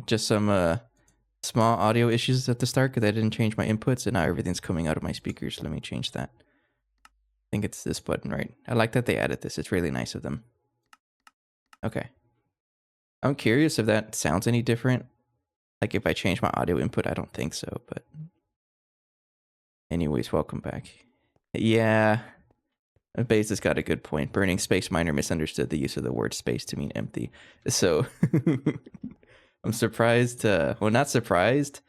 Just some small audio issues at the start because I didn't change my inputs, and now everything's coming out of my speakers. Let me change that. I think it's this button, right? I like that they added this. It's really nice of them. Okay. I'm curious if that sounds any different. Like if I change my audio input, I don't think so, but anyways, welcome back. Yeah, Base has got a good point. Burning Space Miner misunderstood the use of the word space to mean empty. So I'm surprised. Well, not surprised.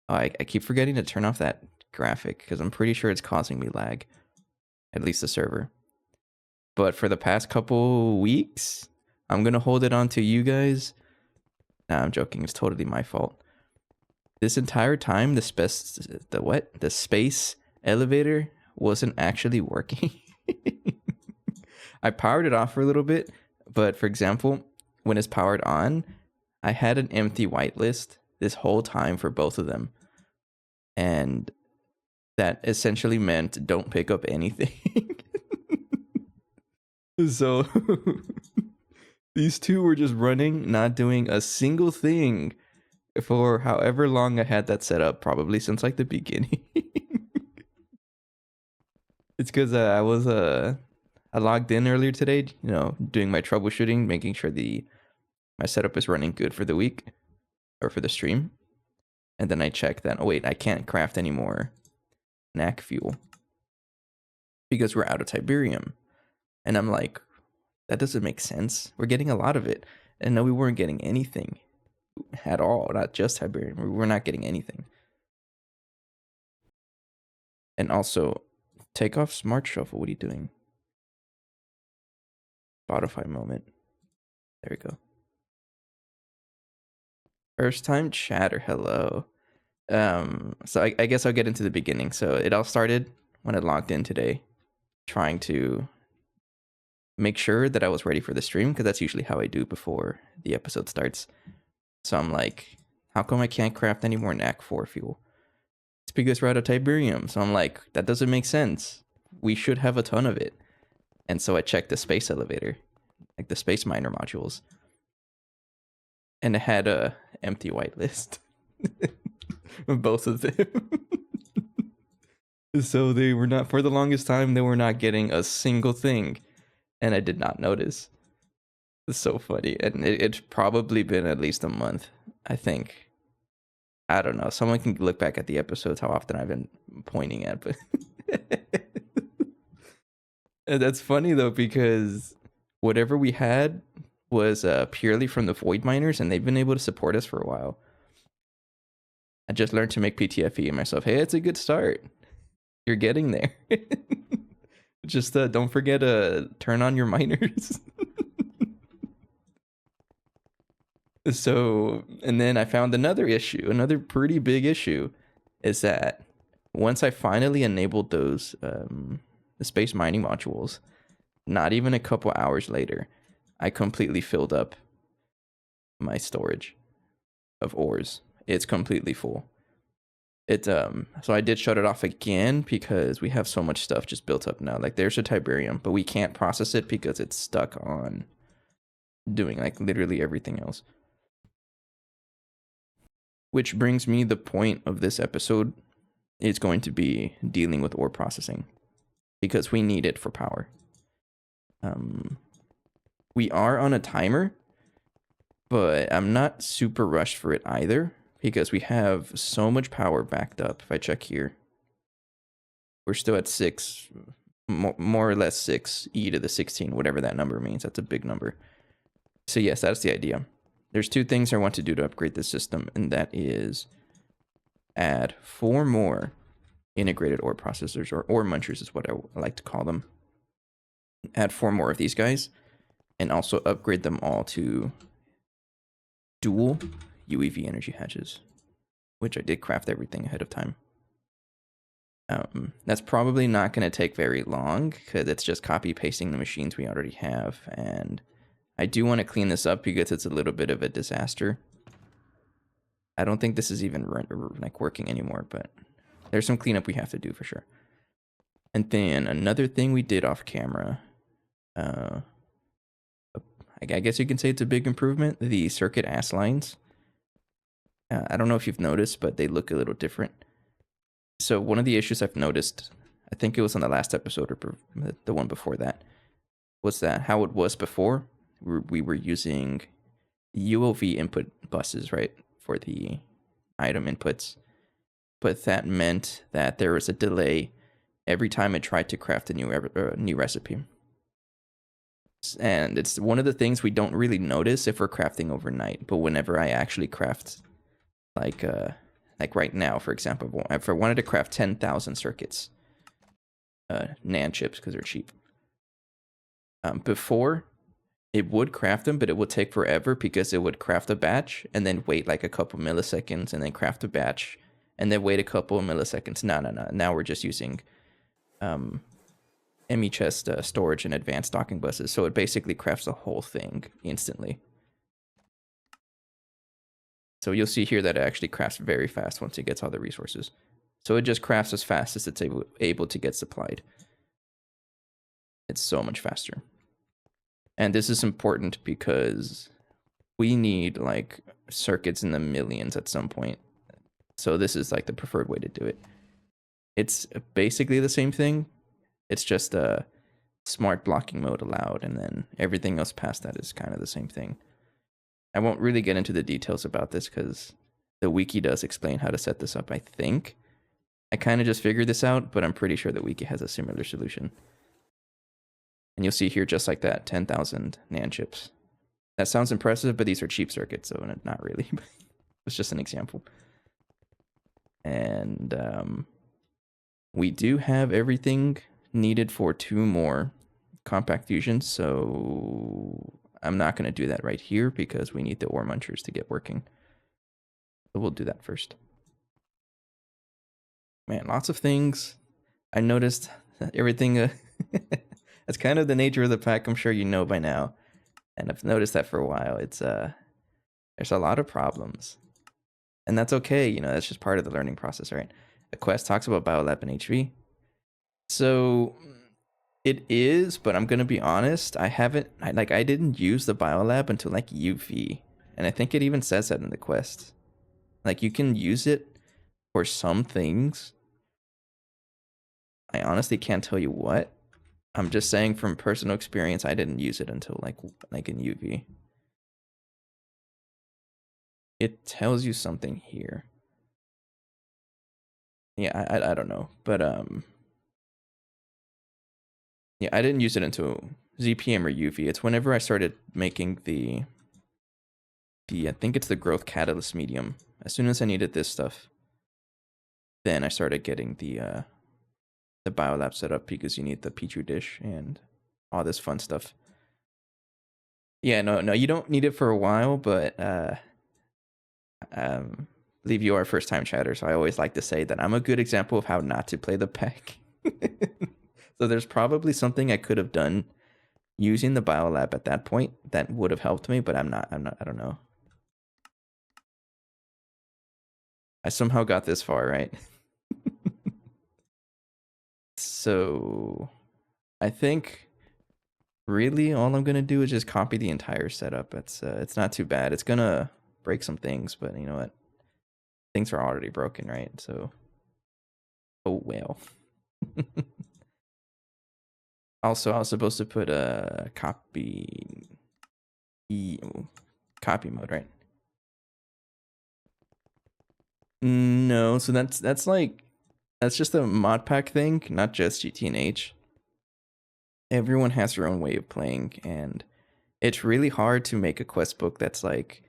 I keep forgetting to turn off that graphic because I'm pretty sure it's causing me lag. At least the server. But for the past couple weeks, I'm going to hold it on to you guys. Nah, I'm joking. It's totally my fault. This entire time, the space elevator wasn't actually working. I powered it off for a little bit, but for example, when it's powered on, I had an empty whitelist this whole time for both of them. And that essentially meant don't pick up anything. So these two were just running, not doing a single thing for however long I had that set up, probably since like the beginning. It's because I logged in earlier today, doing my troubleshooting, making sure my setup is running good for the week or for the stream. And then I checked that, oh wait, I can't craft any more knack fuel because we're out of Tiberium. And I'm like, that doesn't make sense. We're getting a lot of it. And no, we weren't getting anything at all, not just Tiberium. We're not getting anything. And also, take off Smart Shuffle. What are you doing? Spotify moment. There we go. First time chatter, hello. So I guess I'll get into the beginning. So it all started when I logged in today, trying to make sure that I was ready for the stream, because that's usually how I do before the episode starts. So I'm like, how come I can't craft any more knack 4 fuel? It's because we're out of Tiberium. So I'm like, that doesn't make sense. We should have a ton of it. And so I checked the space elevator, like the space miner modules, and it had a empty whitelist. Both of them. So they were not, for the longest time, they were not getting a single thing. And I did not notice. It's so funny. And it's probably been at least a month, I think. I don't know. Someone can look back at the episodes, how often I've been pointing at, but and that's funny though, because whatever we had was purely from the void miners, and they've been able to support us for a while. I just learned to make PTFE and myself, hey, it's a good start. You're getting there. Just don't forget to turn on your miners. So, and then I found another issue, another pretty big issue, is that once I finally enabled those the space mining modules, not even a couple hours later, I completely filled up my storage of ores. It's completely full. So I did shut it off again because we have so much stuff just built up now. Like there's a Tiberium, but we can't process it because it's stuck on doing like literally everything else. Which brings me, the point of this episode is going to be dealing with ore processing, because we need it for power. We are on a timer, but I'm not super rushed for it either, because we have so much power backed up. If I check here, we're still at 6, more or less 6 e to the 16, whatever that number means. That's a big number. So yes, that's the idea. There's 2 things I want to do to upgrade this system, and that is add 4 more integrated ore processors, or ore munchers is what I like to call them. Add 4 more of these guys, and also upgrade them all to dual UIV energy hatches, which I did craft everything ahead of time. That's probably not going to take very long, because it's just copy pasting the machines we already have, and I do want to clean this up because it's a little bit of a disaster. I don't think this is even like working anymore, but there's some cleanup we have to do for sure. And then another thing we did off camera, I guess you can say it's a big improvement, the circuit ass lines. I don't know if you've noticed, but they look a little different. So one of the issues I've noticed, I think it was on the last episode or the one before that, was that how it was before, we were using UOV input buses, right, for the item inputs. But that meant that there was a delay every time it tried to craft a new recipe. And it's one of the things we don't really notice if we're crafting overnight. But whenever I actually craft, like right now, for example, if I wanted to craft 10,000 circuits, NAND chips, because they're cheap. Before, it would craft them, but it would take forever because it would craft a batch and then wait like a couple milliseconds and then craft a batch and then wait a couple of milliseconds. No. Now we're just using ME chest storage and advanced docking buses. So it basically crafts the whole thing instantly. So you'll see here that it actually crafts very fast once it gets all the resources. So it just crafts as fast as it's able to get supplied. It's so much faster. And this is important because we need like circuits in the millions at some point. So this is like the preferred way to do it. It's basically the same thing. It's just a smart blocking mode allowed, and then everything else past that is kind of the same thing. I won't really get into the details about this because the wiki does explain how to set this up, I think. I kind of just figured this out, but I'm pretty sure the wiki has a similar solution. And you'll see here just like that, 10,000 NAND chips. That sounds impressive, but these are cheap circuits, so not really. It's just an example. And we do have everything needed for 2 more compact fusions, so I'm not going to do that right here because we need the ore munchers to get working. So we'll do that first. Man, lots of things. I noticed everything. That's kind of the nature of the pack. I'm sure you know by now, and I've noticed that for a while. It's there's a lot of problems, and that's okay. You know, that's just part of the learning process, right? The quest talks about biolab and HV, so it is. But I'm gonna be honest. I didn't use the biolab until like UV, and I think it even says that in the quest. Like you can use it for some things. I honestly can't tell you what. I'm just saying from personal experience, I didn't use it until like in UV. It tells you something here. Yeah, I don't know, but yeah, I didn't use it until ZPM or UV. It's whenever I started making the I think it's the growth catalyst medium. As soon as I needed this stuff, then I started getting the biolab set up because you need the petri dish and all this fun stuff. Yeah, no, you don't need it for a while, but believe you are a first time chatter, so I always like to say that I'm a good example of how not to play the pack. So there's probably something I could have done using the biolab at that point that would have helped me, but I don't know. I somehow got this far, right? So I think really all I'm gonna do is just copy the entire setup. It's not too bad. It's gonna break some things, but you know what? Things are already broken, right? So, oh well. Also, I was supposed to put a copy mode, right? No, so that's just a mod pack thing, not just GT&H. Everyone has their own way of playing, and it's really hard to make a quest book that's like,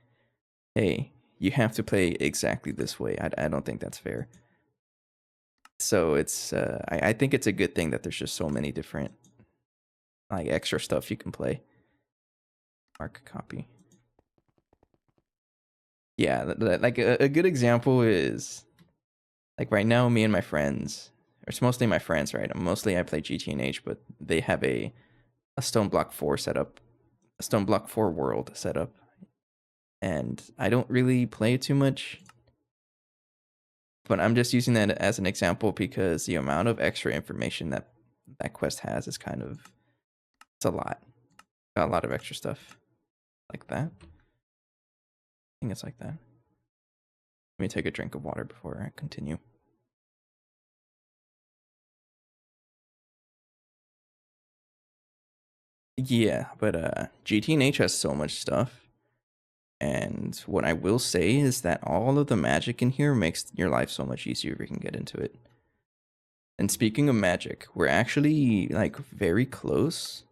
hey, you have to play exactly this way. I don't think that's fair. So it's I think it's a good thing that there's just so many different like extra stuff you can play. Mark copy. Yeah, like a good example is like right now, me and my friends, or it's mostly my friends, right? Mostly I play GT&H, but they have a Stone Block 4 setup, a Stone Block 4 world setup, and I don't really play too much. But I'm just using that as an example because the amount of extra information that quest has is kind of, it's a lot. Got a lot of extra stuff like that. I think it's like that. Let me take a drink of water before I continue. Yeah, but GT&H has so much stuff. And what I will say is that all of the magic in here makes your life so much easier if you can get into it. And speaking of magic, we're actually like very close.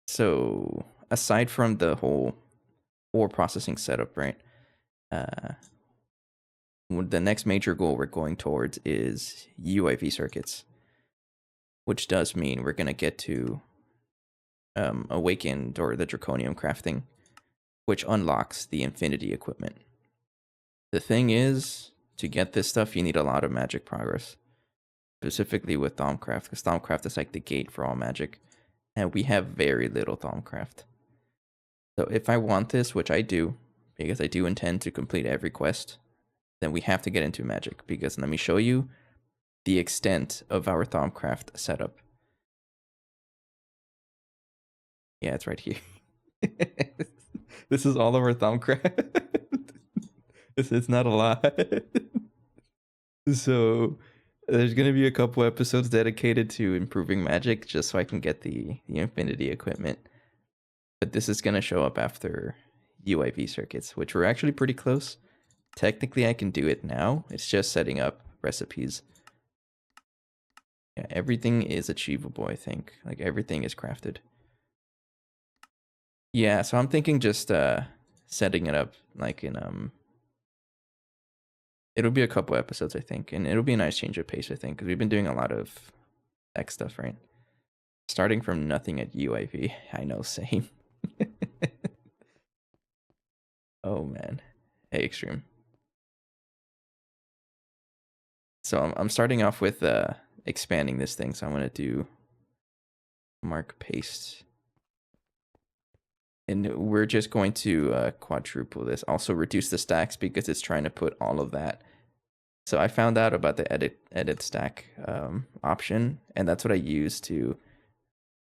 So aside from the whole ore processing setup, right? The next major goal we're going towards is UIV circuits, which does mean we're gonna get to Awakened or the Draconium crafting, which unlocks the Infinity equipment. The thing is, to get this stuff, you need a lot of magic progress, specifically with Thaumcraft, because Thaumcraft is like the gate for all magic, and we have very little Thaumcraft. So if I want this, which I do, because I do intend to complete every quest, then we have to get into magic, because let me show you the extent of our Thaumcraft setup. Yeah, it's right here. This is all of our Thaumcraft. It's not a lot. So there's gonna be a couple episodes dedicated to improving magic, just so I can get the Infinity equipment. But this is gonna show up after UIV circuits, which we're actually pretty close. Technically, I can do it now. It's just setting up recipes. Yeah, everything is achievable, I think. Like, everything is crafted. Yeah, so I'm thinking just setting it up like in it'll be a couple episodes, I think, and it'll be a nice change of pace, I think, because we've been doing a lot of tech stuff, right? Starting from nothing at UIV. I know, same. Oh man. Hey, Extreme. So I'm starting off with expanding this thing, so I'm gonna do mark paste. And we're just going to quadruple this. Also reduce the stacks because it's trying to put all of that. So I found out about the edit stack option, and that's what I use to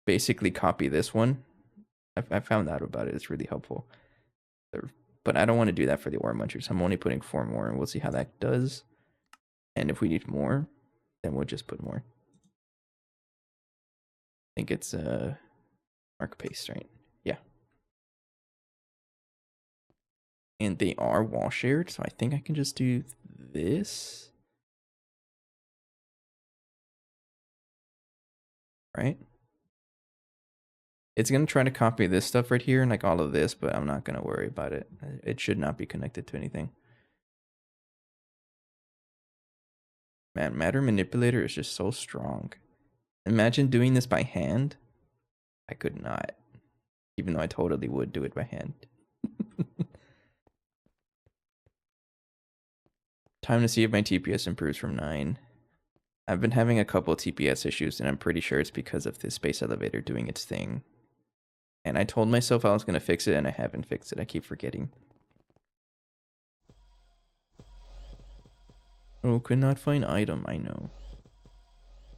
basically copy this one. I found out about it. It's really helpful. But I don't want to do that for the ore munchers. I'm only putting 4 more, and we'll see how that does. And if we need more, then we'll just put more. I think it's mark paste, right? Yeah. And they are wall shared, so I think I can just do this. Right? It's going to try to copy this stuff right here and like all of this, but I'm not going to worry about it. It should not be connected to anything. Man, Matter Manipulator is just so strong. Imagine doing this by hand. I could not. Even though I totally would do it by hand. Time to see if my TPS improves from 9. I've been having a couple TPS issues, and I'm pretty sure it's because of the space elevator doing its thing. And I told myself I was going to fix it, and I haven't fixed it. I keep forgetting. Oh, could not find item, I know.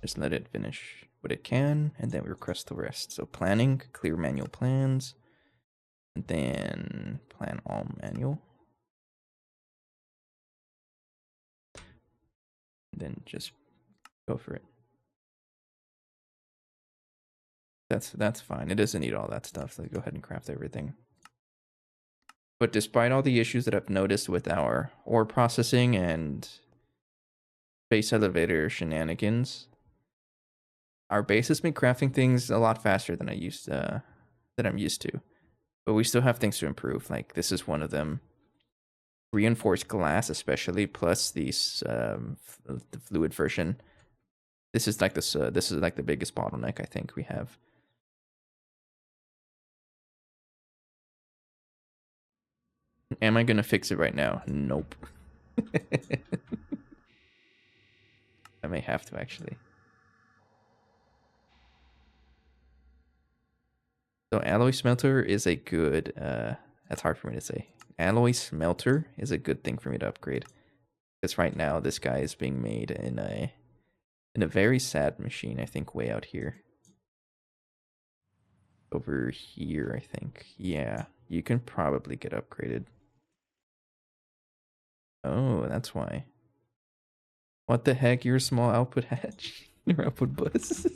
Just let it finish what it can, and then we request the rest. So planning, clear manual plans, and then plan all manual. And then just go for it. That's fine. It doesn't need all that stuff, so go ahead and craft everything. But despite all the issues that I've noticed with our ore processing and space elevator shenanigans, our base has been crafting things a lot faster than I'm used to. But we still have things to improve. Like this is one of them. Reinforced glass, especially, plus these the fluid version. This is like this. This is like the biggest bottleneck I think we have. Am I gonna fix it right now? Nope. I may have to actually. So alloy smelter is a good. That's hard for me to say. Alloy smelter is a good thing for me to upgrade, because right now this guy is being made in a very sad machine. I think way out here. over here, I think. Yeah, you can probably get upgraded. Oh, that's why. What the heck? You're a small output hatch. Your output bus.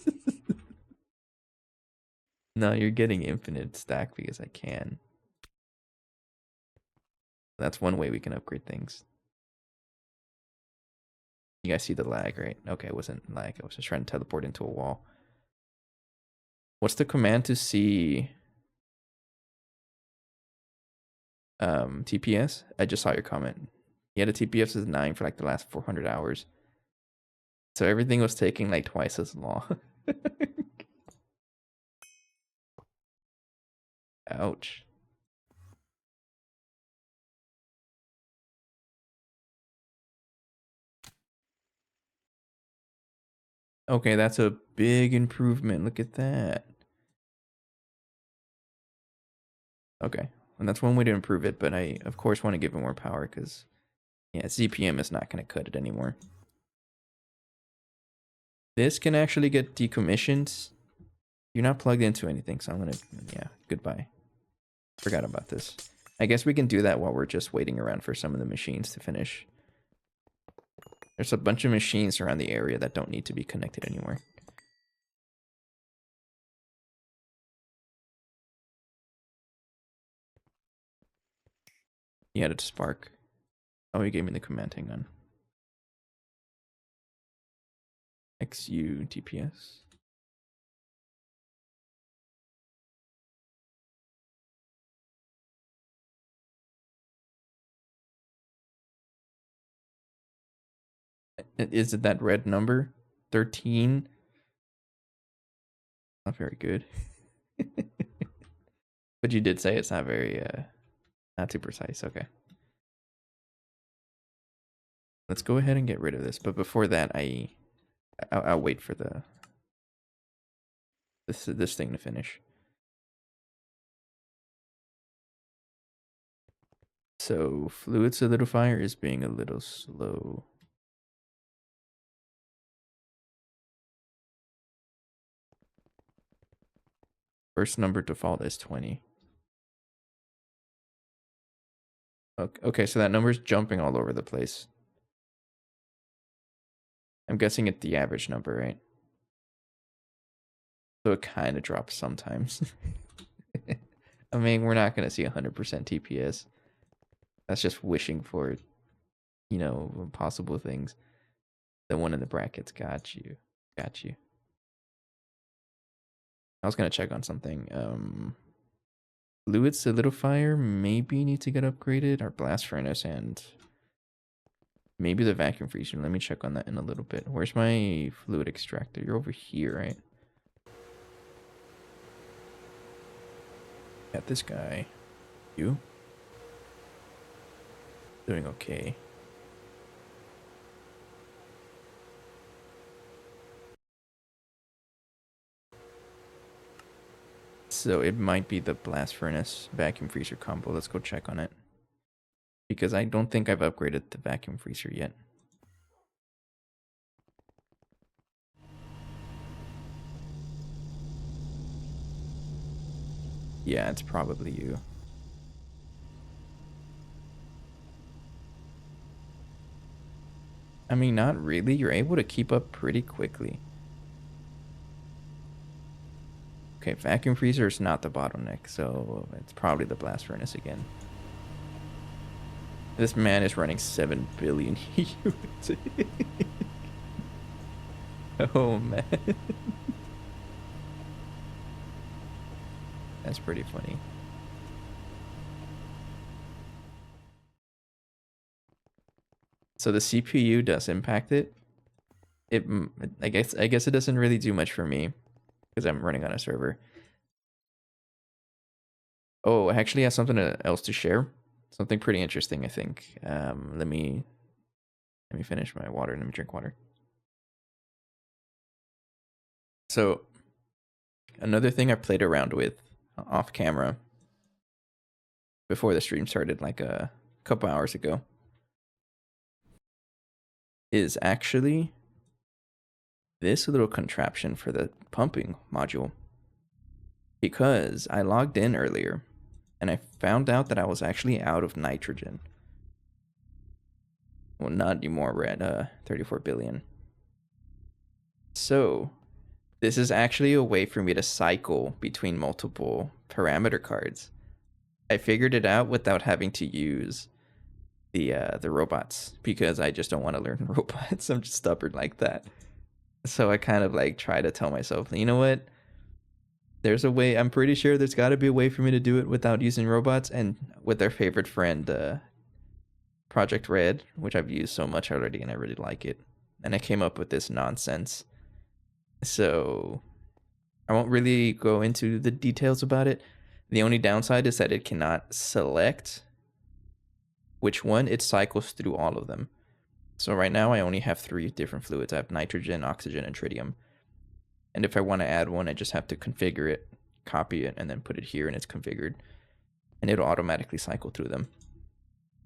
No, you're getting infinite stack because I can. That's one way we can upgrade things. You guys see the lag, right? Okay, it wasn't lag. I was just trying to teleport into a wall. What's the command to see TPS? I just saw your comment. Yeah, the TPS is 9 for like the last 400 hours. So everything was taking like twice as long. Ouch. Okay, that's a big improvement. Look at that. Okay, and that's one way to improve it, but I, of course, want to give it more power because, yeah, ZPM is not going to cut it anymore. This can actually get decommissioned. You're not plugged into anything, so I'm going to, yeah, goodbye. Forgot about this. I guess we can do that while we're just waiting around for some of the machines to finish. There's a bunch of machines around the area that don't need to be connected anymore. He added Spark. Oh, he gave me the command. Hang on. XU TPS. Is it that red number? 13? Not very good. But you did say it's not very, not too precise. Okay. Let's go ahead and get rid of this. But before that, I'll wait for this thing to finish. So fluid solidifier is being a little slow. First number default is 20. Okay, so that number's jumping all over the place. I'm guessing it's the average number, right? So it kind of drops sometimes. I mean, we're not going to see 100% TPS. That's just wishing for, you know, possible things. The one in the brackets, got you. Got you. I was going to check on something. Fluid solidifier maybe need to get upgraded. Our blast furnace and maybe the vacuum freezer. Let me check on that in a little bit. Where's my fluid extractor? You're over here, right? Got this guy. You? Doing okay. So it might be the blast furnace vacuum freezer combo. Let's go check on it. Because I don't think I've upgraded the vacuum freezer yet. Yeah, it's probably you. I mean, not really. You're able to keep up pretty quickly. Okay, vacuum freezer is not the bottleneck, so it's probably the blast furnace again. This man is running 7 billion units. Oh, man. That's pretty funny. So the CPU does impact it. I guess it doesn't really do much for me because I'm running on a server. Oh, I actually have something else to share. Something pretty interesting, I think. Let me finish my water and let me drink water. So another thing I played around with off camera before the stream started, like a couple hours ago, is actually this little contraption for the pumping module. because I logged in earlier and I found out that I was actually out of nitrogen. Well, not anymore. We're at 34 billion. So this is actually a way for me to cycle between multiple parameter cards. I figured it out without having to use the robots because I just don't want to learn robots. I'm just stubborn like that. So I kind of like try to tell myself, you know what? There's a way. I'm pretty sure there's got to be a way for me to do it without using robots. And with our favorite friend, Project Red, which I've used so much already and I really like it. And I came up with this nonsense. So I won't really go into the details about it. The only downside is that it cannot select which one. It cycles through all of them. So right now I only have 3 different fluids. I have nitrogen, oxygen, and tritium. And if I want to add one, I just have to configure it, copy it, and then put it here and it's configured. And it'll automatically cycle through them.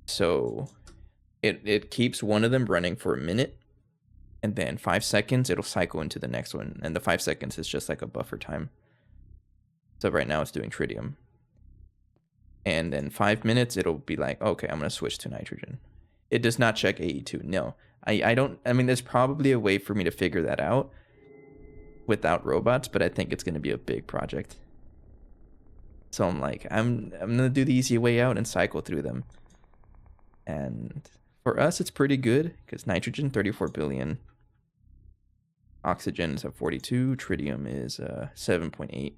So it keeps one of them running for a minute. And then 5 seconds, it'll cycle into the next one. And the 5 seconds is just like a buffer time. So right now it's doing tritium. And then 5 minutes, it'll be like, okay, I'm going to switch to nitrogen. It does not check AE2. No, I mean, there's probably a way for me to figure that out without robots, but I think it's going to be a big project. So I'm like, I'm going to do the easy way out and cycle through them. And for us, it's pretty good because nitrogen, 34 billion. Oxygen is at 42. Tritium is 7.8.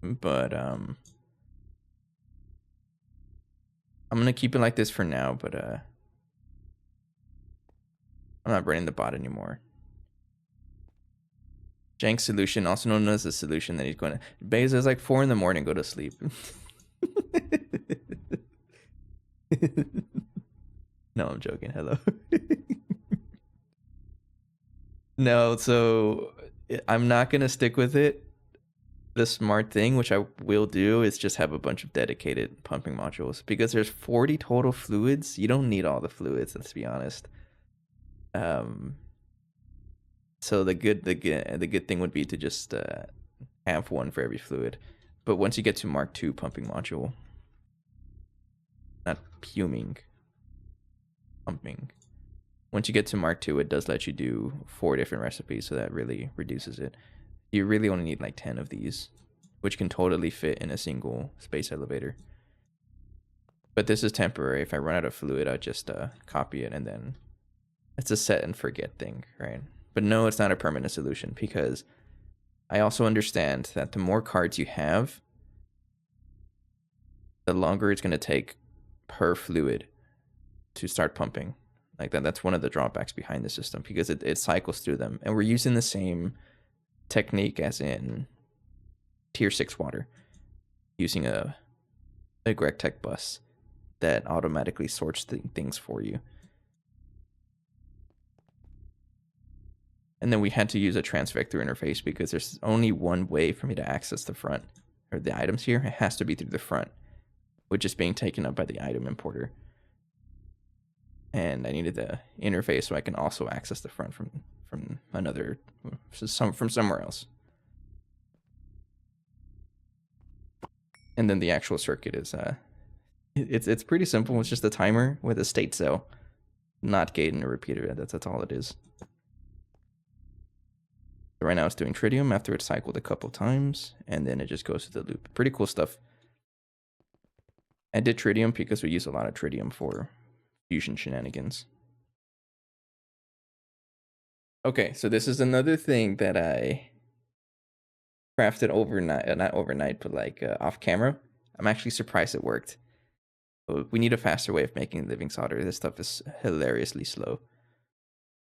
But I'm gonna keep it like this for now, but I'm not running the bot anymore. Jank's solution, also known as the solution that he's going to... Beza is like 4 in the morning, go to sleep. No, I'm joking. Hello. No, so I'm not gonna stick with it. The smart thing, which I will do, is just have a bunch of dedicated pumping modules because there's 40 total fluids. You don't need all the fluids, let's be honest. So the good thing would be to just have one for every fluid. But once you get to Mark II pumping module, not pumping. Once you get to Mark II, it does let you do 4 different recipes, so that really reduces it. You really only need like 10 of these, which can totally fit in a single space elevator. But this is temporary. If I run out of fluid, I'll just copy it, and then it's a set and forget thing, right? But no, it's not a permanent solution because I also understand that the more cards you have, the longer it's going to take per fluid to start pumping. Like that's one of the drawbacks behind the system because it cycles through them. And we're using the same technique as in tier 6 water, using a Gregtech bus that automatically sorts things for you. And then we had to use a transvector interface because there's only one way for me to access the front or the items here. It has to be through the front, which is being taken up by the item importer. And I needed the interface so I can also access the front from somewhere else. And then the actual circuit is it's pretty simple. It's just a timer with a state cell, not gate and a repeater. That's all it is. So right now it's doing tritium after it's cycled a couple times, and then it just goes through the loop. Pretty cool stuff. I did tritium because we use a lot of tritium for fusion shenanigans. Okay, so this is another thing that I crafted overnight, not overnight, but like off camera. I'm actually surprised it worked. We need a faster way of making living solder. This stuff is hilariously slow.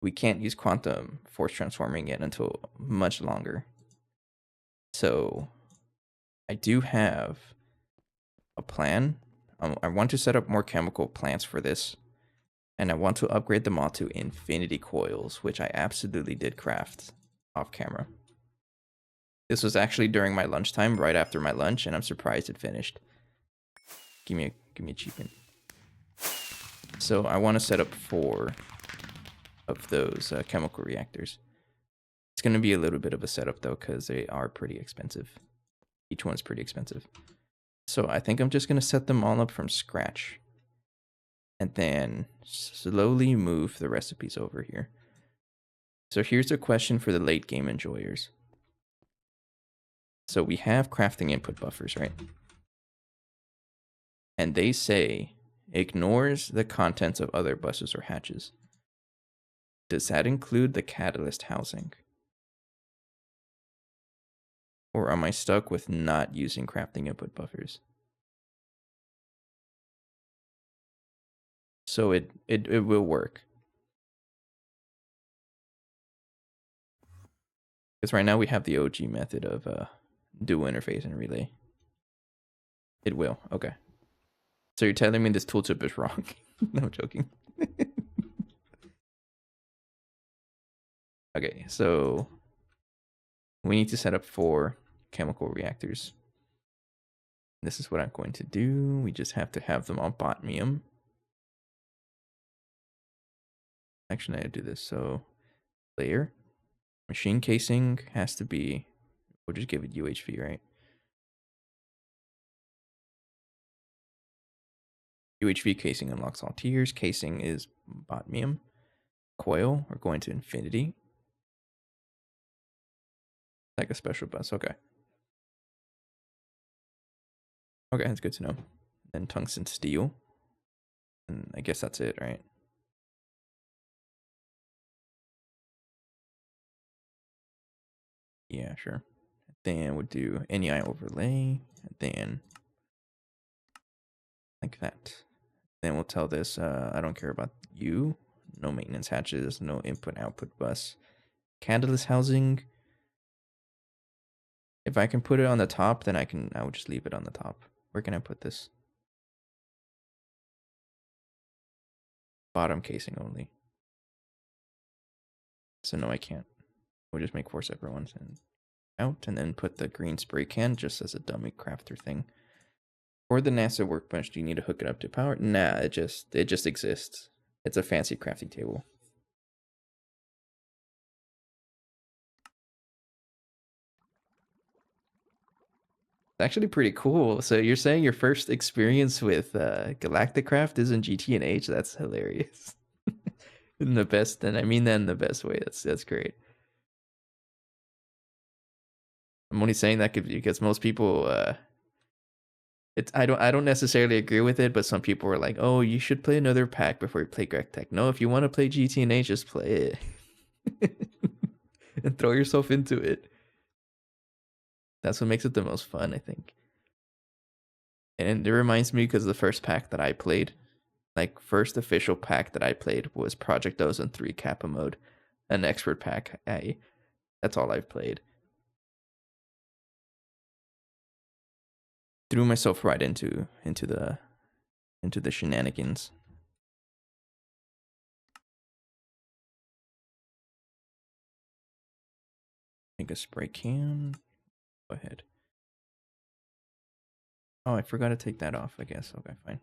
We can't use quantum force transforming it until much longer. So I do have a plan. I want to set up more chemical plants for this. And I want to upgrade them all to infinity coils, which I absolutely did craft off camera. This was actually during my lunchtime, right after my lunch, and I'm surprised it finished. Give me achievement. So I want to set up 4 of those chemical reactors. It's going to be a little bit of a setup though, because they are pretty expensive. Each one's pretty expensive. So I think I'm just going to set them all up from scratch. And then slowly move the recipes over here. So here's a question for the late game enjoyers. So we have crafting input buffers, right? And they say ignores the contents of other buses or hatches. Does that include the catalyst housing? Or am I stuck with not using crafting input buffers? So it will work. Because right now we have the OG method of dual interface and relay. It will, okay. So you're telling me this tooltip is wrong? No, I'm joking. Okay, so we need to set up 4 chemical reactors. This is what I'm going to do. We just have to have them on botmium. Actually, I do this. So layer, machine casing has to be, we'll just give it UHV, right? UHV casing unlocks all tiers. Casing is botmium. Coil, we're going to infinity. Like a special bus, okay. Okay, that's good to know. Then tungsten steel. And I guess that's it, right? Yeah, sure. Then we'll do NEI overlay, and then like that. Then we'll tell this, I don't care about you. No maintenance hatches, no input output bus. Catalyst housing. If I can put it on the top, then I would just leave it on the top. Where can I put this? Bottom casing only. So no, I can't. We'll just make 4 separate ones and out, and then put the green spray can just as a dummy crafter thing. For the NASA workbench, do you need to hook it up to power? Nah, it just exists. It's a fancy crafting table. It's actually pretty cool. So you're saying your first experience with Galactic Craft is in GT&H? That's hilarious. In the best, and I mean that in the best way. That's great. I'm only saying that because most people I don't necessarily agree with it, but some people are like, "Oh, you should play another pack before you play Gregtech." No, if you want to play GT&H, just play it. And throw yourself into it. That's what makes it the most fun, I think. And it reminds me because the first pack that I played, like first official pack that I played was Project O's and 3 Kappa mode, an expert pack. That's all I've played. Threw myself right into the shenanigans. Make a spray can. Go ahead. Oh, I forgot to take that off, I guess. Okay, fine.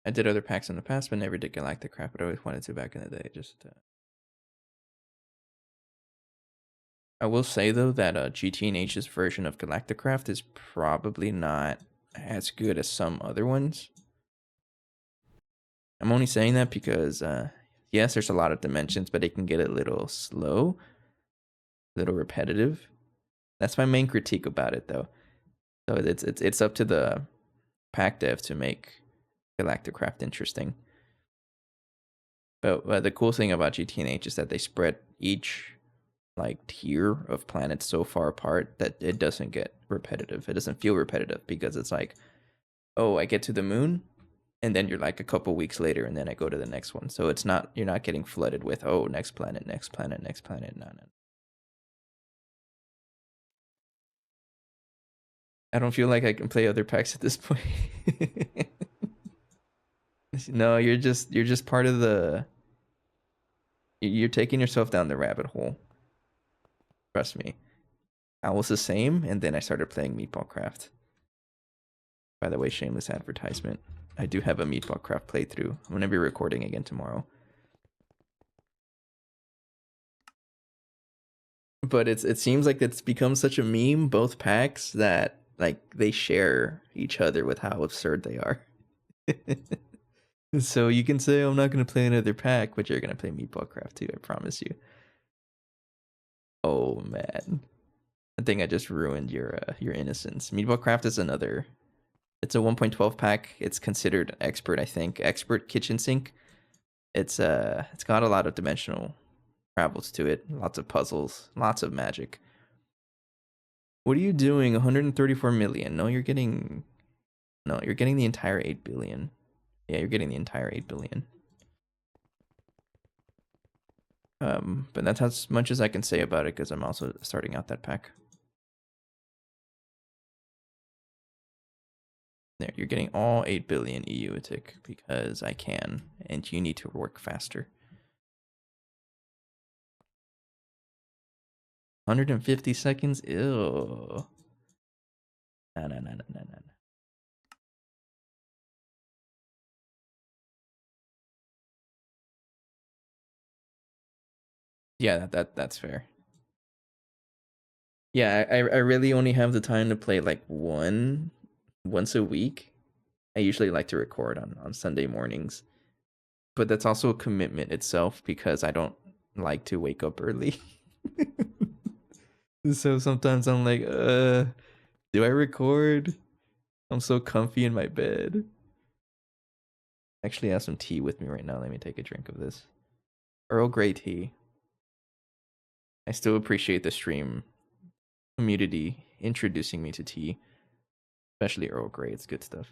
I did other packs in the past, but never did Galactic Craft, but I always wanted to back in the day. Just I will say though that GT&H's version of Galactic Craft is probably not as good as some other ones. I'm only saying that because yes, there's a lot of dimensions, but it can get a little slow, a little repetitive. That's my main critique about it though. So it's up to the pack dev to make Galactic Craft interesting. But the cool thing about GT&H is that they spread each like tier of planets so far apart that it doesn't get repetitive. It doesn't feel repetitive because it's like, oh, I get to the moon, and then you're like a couple weeks later, and then I go to the next one. So it's not, you're not getting flooded with, oh, next planet, next planet, next planet. No. I don't feel like I can play other packs at this point. No, you're just part of the. You're taking yourself down the rabbit hole. Trust me. I was the same, and then I started playing Meatball Craft. By the way, shameless advertisement. I do have a Meatball Craft playthrough. I'm gonna be recording again tomorrow. But it seems like it's become such a meme, both packs, that like they share each other with how absurd they are. So you can say, I'm not gonna play another pack, but you're gonna play Meatball Craft too, I promise you. Oh man. I think I just ruined your innocence. Meatball Craft is another. It's a 1.12 pack. It's considered expert, I think. Expert kitchen sink. It's got a lot of dimensional travels to it. Lots of puzzles, lots of magic. What are you doing? 134 million. No, you're getting the entire 8 billion. Yeah, you're getting the entire 8 billion. But that's as much as I can say about it because I'm also starting out that pack. There, you're getting all 8 billion EU tick because I can, and you need to work faster. 150 seconds? Ew. No. Yeah, that's fair. Yeah, I really only have the time to play like once a week. I usually like to record on Sunday mornings. But that's also a commitment itself because I don't like to wake up early. So sometimes I'm like, do I record? I'm so comfy in my bed. Actually, I have some tea with me right now. Let me take a drink of this. Earl Grey tea. I still appreciate the stream community introducing me to tea, especially Earl Grey. It's good stuff.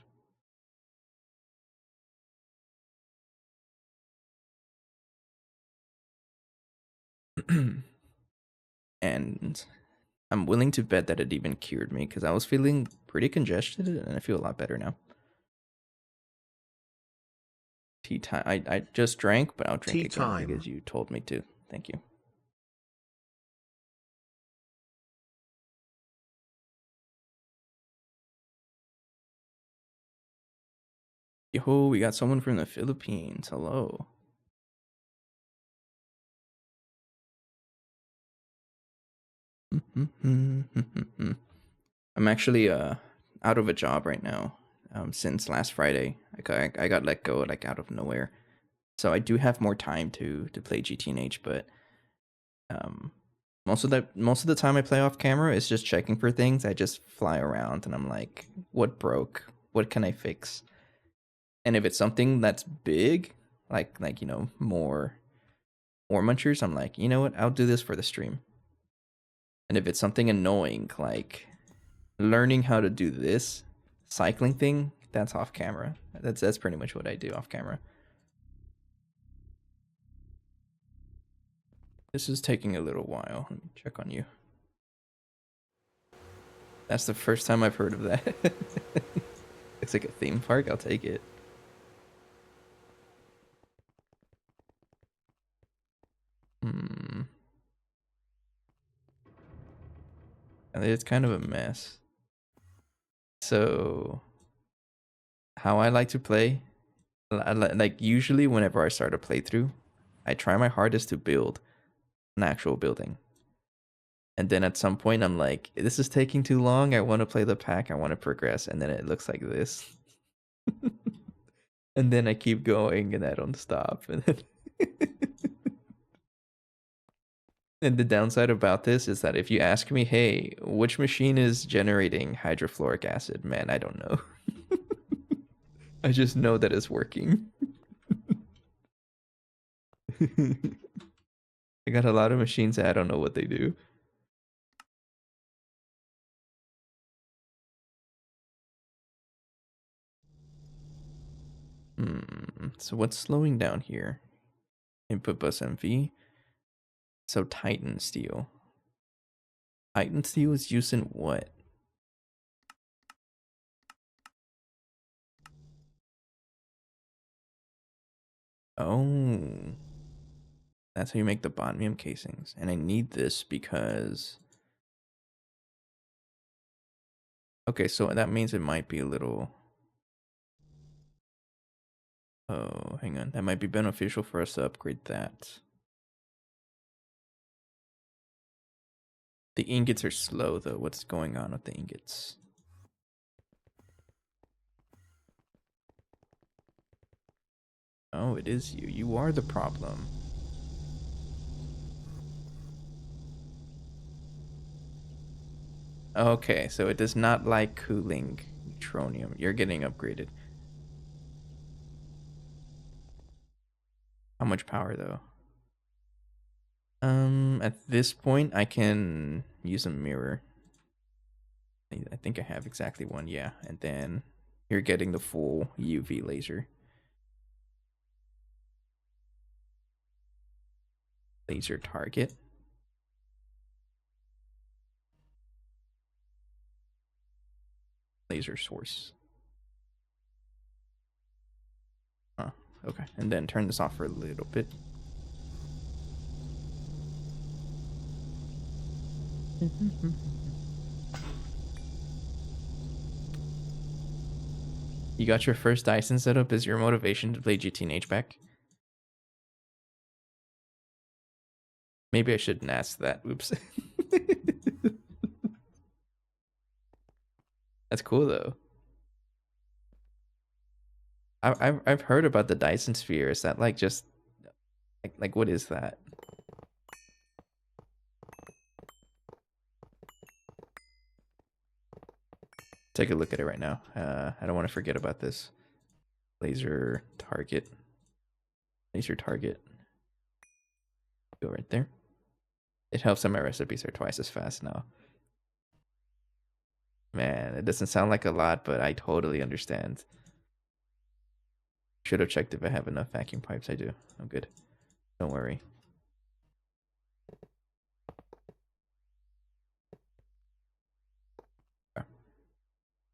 And I'm willing to bet that it even cured me because I was feeling pretty congested and I feel a lot better now. Tea time. I just drank, but I'll drink Tea again time. because you told me to. Thank you. Yo, we got someone from the Philippines. Hello. I'm actually out of a job right now. Since last Friday, I got let go like out of nowhere. So I do have more time to play GTNH, but um, most of the time I play off camera is just checking for things. I just fly around and I'm like, what broke? What can I fix? And if it's something that's big, like more munchers, I'm like, you know what? I'll do this for the stream. And if it's something annoying, like learning how to do this cycling thing, that's off camera. That's pretty much what I do off camera. This is taking a little while. Let me check on you. That's the first time I've heard of that. Looks like a theme park. I'll take it. And it's kind of a mess. So, how I like to play, like usually whenever I start a playthrough, I try my hardest to build an actual building. And then at some point, I'm like, this is taking too long. I want to play the pack. I want to progress. And then it looks like this. And then I keep going and I don't stop. And then and the downside about this is that if you ask me, hey, which machine is generating hydrofluoric acid? Man, I don't know. I just know that it's working. I got a lot of machines that I don't know what they do. So what's slowing down here? Input bus MV. So Titan steel. Titan steel is used in what? Oh. That's how you make the botnium casings. And I need this because... Okay, so that means it might be a little... Oh, hang on. That might be beneficial for us to upgrade that. The ingots are slow, though. What's going on with the ingots? Oh, it is you. You are the problem. Okay, so it does not like cooling neutronium. You're getting upgraded. How much power, though? At this point, I can use a mirror. I think I have exactly one, yeah. And then you're getting the full UV laser. Laser target. Laser source. Huh, okay. And then turn this off for a little bit. You got your first Dyson setup as your motivation to play GT back? Maybe I shouldn't ask that. Oops. That's cool though. I've heard about the Dyson sphere. Is that like just like what is that? Take a look at it right now. I don't want to forget about this. Laser target. Laser target. Go right there. It helps that my recipes are twice as fast now. Man, it doesn't sound like a lot, but I totally understand. Should have checked if I have enough vacuum pipes. I do. I'm good. Don't worry.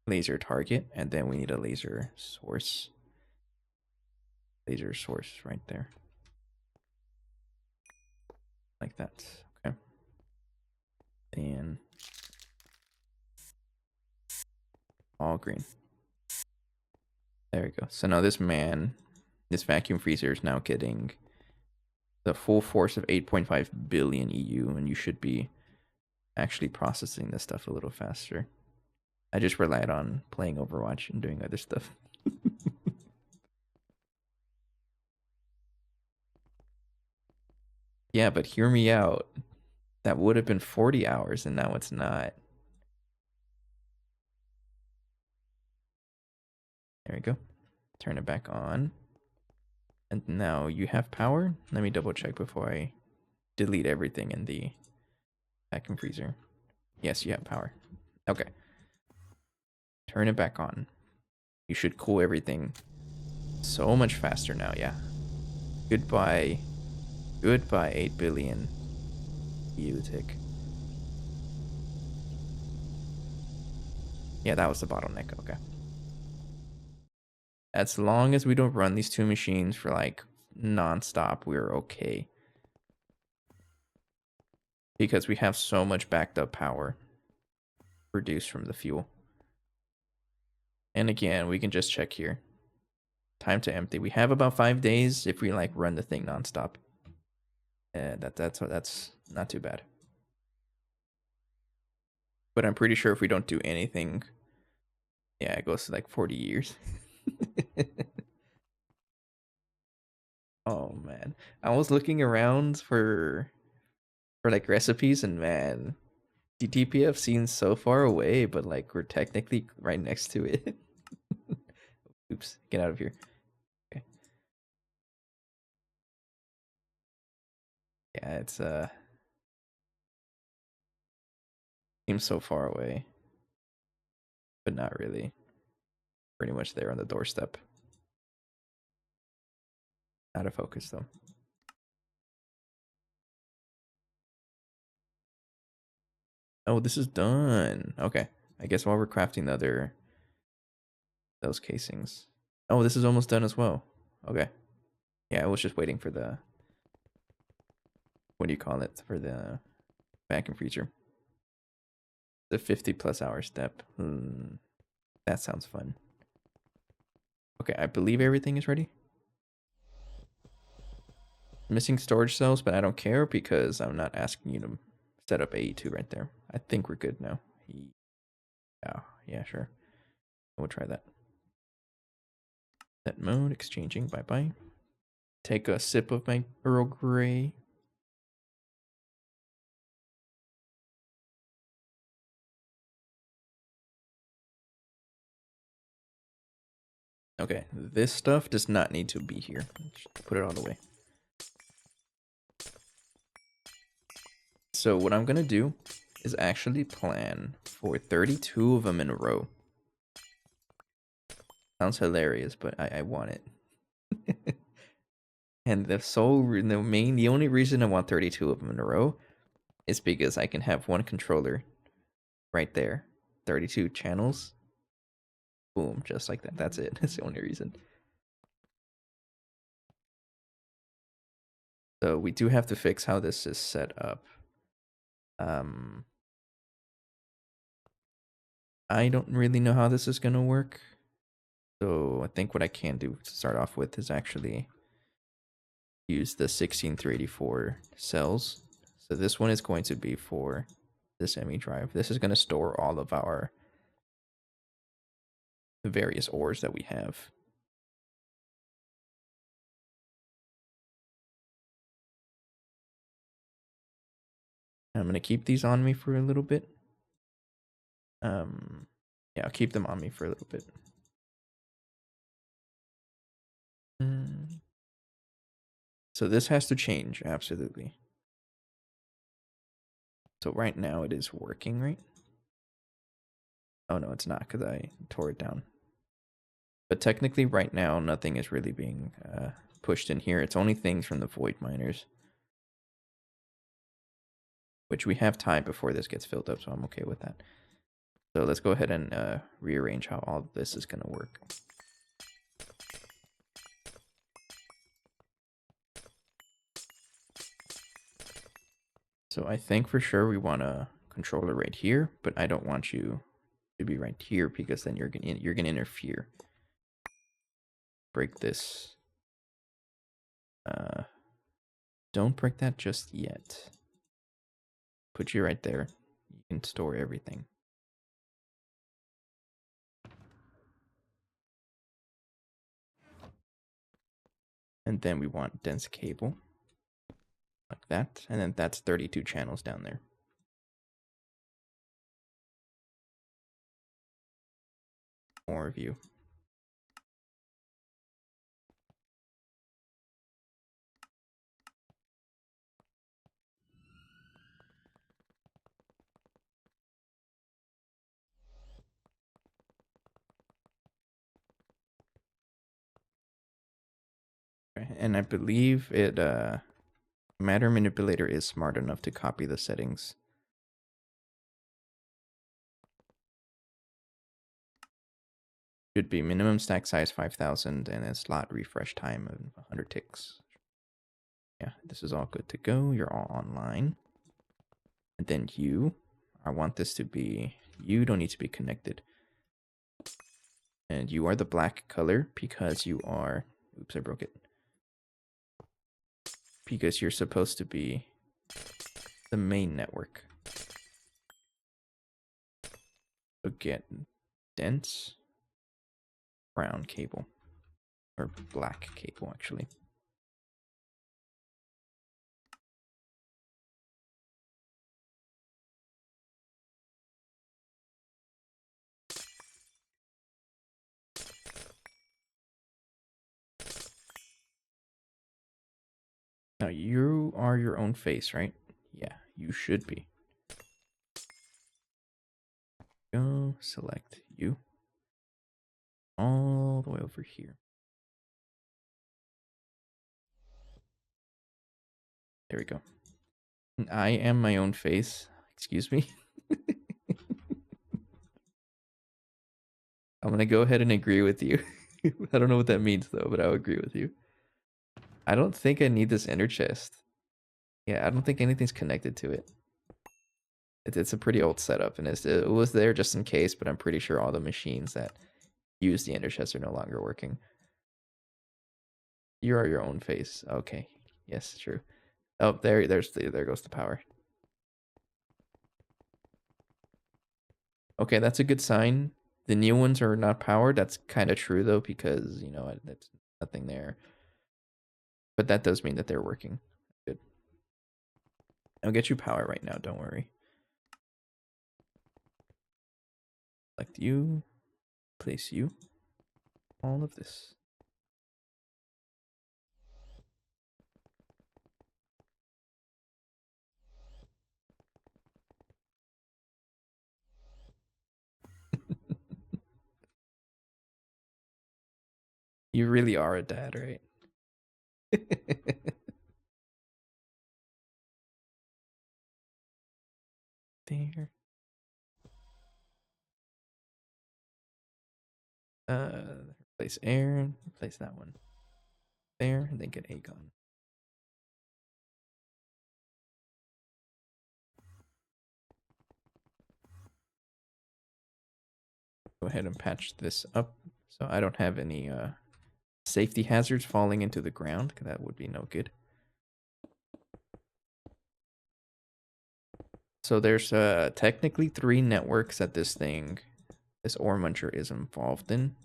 Laser target, and then we need a laser source. Laser source right there. Like that. Okay. And all green. There we go. So now this vacuum freezer is now getting the full force of 8.5 billion EU, and you should be actually processing this stuff a little faster. I just relied on playing Overwatch and doing other stuff. Yeah, but hear me out. That would have been 40 hours, and now it's not. There we go. Turn it back on. And now you have power. Let me double check before I delete everything in the vacuum freezer. Yes, you have power. Okay. Turn it back on. You should cool everything so much faster now, yeah. Goodbye. Goodbye, 8 billion. You tick. Yeah, that was the bottleneck. Okay. As long as we don't run these two machines for like non-stop, we're okay. Because we have so much backed up power produced from the fuel. And again, we can just check here. Time to empty. We have about 5 days if we like run the thing nonstop. And that's not too bad. But I'm pretty sure if we don't do anything, yeah, it goes to like 40 years. Oh man. I was looking around for like recipes, and man, DTPF seems so far away, but like we're technically right next to it. Oops, get out of here. Okay. Yeah, it's seems so far away. But not really. Pretty much there on the doorstep. Out of focus though. Oh, this is done. Okay. I guess while we're crafting those casings. Oh, this is almost done as well. Okay. Yeah, I was just waiting for the, what do you call it? For the vacuum freezer. The 50 plus hour step. That sounds fun. Okay, I believe everything is ready. Missing storage cells, but I don't care because I'm not asking you to set up AE2 right there. I think we're good now. Yeah, sure. We'll try that. Set mode, exchanging, bye-bye. Take a sip of my Earl Grey. Okay, this stuff does not need to be here. Just put it all the way. So what I'm gonna do is actually plan for 32 of them in a row. Sounds hilarious, but I want it. And the only reason I want 32 of them in a row is because I can have one controller right there. 32 channels. Boom, just like that. That's it. That's the only reason. So we do have to fix how this is set up. I don't really know how this is gonna work. So I think what I can do to start off with is actually use the 16384 cells. So this one is going to be for this ME drive. This is going to store all of our various ores that we have. I'm going to keep these on me for a little bit. Yeah, I'll keep them on me for a little bit. So this has to change, absolutely. So right now it is working, right? Oh no, it's not because I tore it down. But technically right now nothing is really being pushed in here. It's only things from the void miners. Which we have time before this gets filled up, so I'm okay with that. So let's go ahead and rearrange how all of this is going to work. So I think for sure we want a controller right here, but I don't want you to be right here because then you're gonna interfere. Break this. Don't break that just yet. Put you right there. You can store everything. And then we want dense cable. Like that. And then that's 32 channels down there. More view. And I believe it matter manipulator is smart enough to copy the settings. Should be minimum stack size 5,000 and a slot refresh time of 100 ticks. Yeah, this is all good to go. You're all online. And then I want this to be, you don't need to be connected. And you are the black color because you are, oops, I broke it. Because you're supposed to be the main network. So get dense brown cable. Or black cable, actually. Now, you are your own face, right? Yeah, you should be. Go select you. All the way over here. There we go. I am my own face. Excuse me. I'm going to go ahead and agree with you. I don't know what that means, though, but I'll agree with you. I don't think I need this ender chest. Yeah, I don't think anything's connected to it. It's a pretty old setup, and it was there just in case, but I'm pretty sure all the machines that use the ender chest are no longer working. You are your own face. Okay. Yes, true. Oh, there goes the power. Okay, that's a good sign. The new ones are not powered. That's kind of true though, because you know that's nothing there. But that does mean that they're working. Good. I'll get you power right now. Don't worry. Select you. Place you. All of this. You really are a dad, right? There. Replace air. Replace that one. There, and then get Aegon. Go ahead and patch this up so I don't have any safety hazards falling into the ground, because that would be no good. So there's technically 3 networks that this ore muncher is involved in.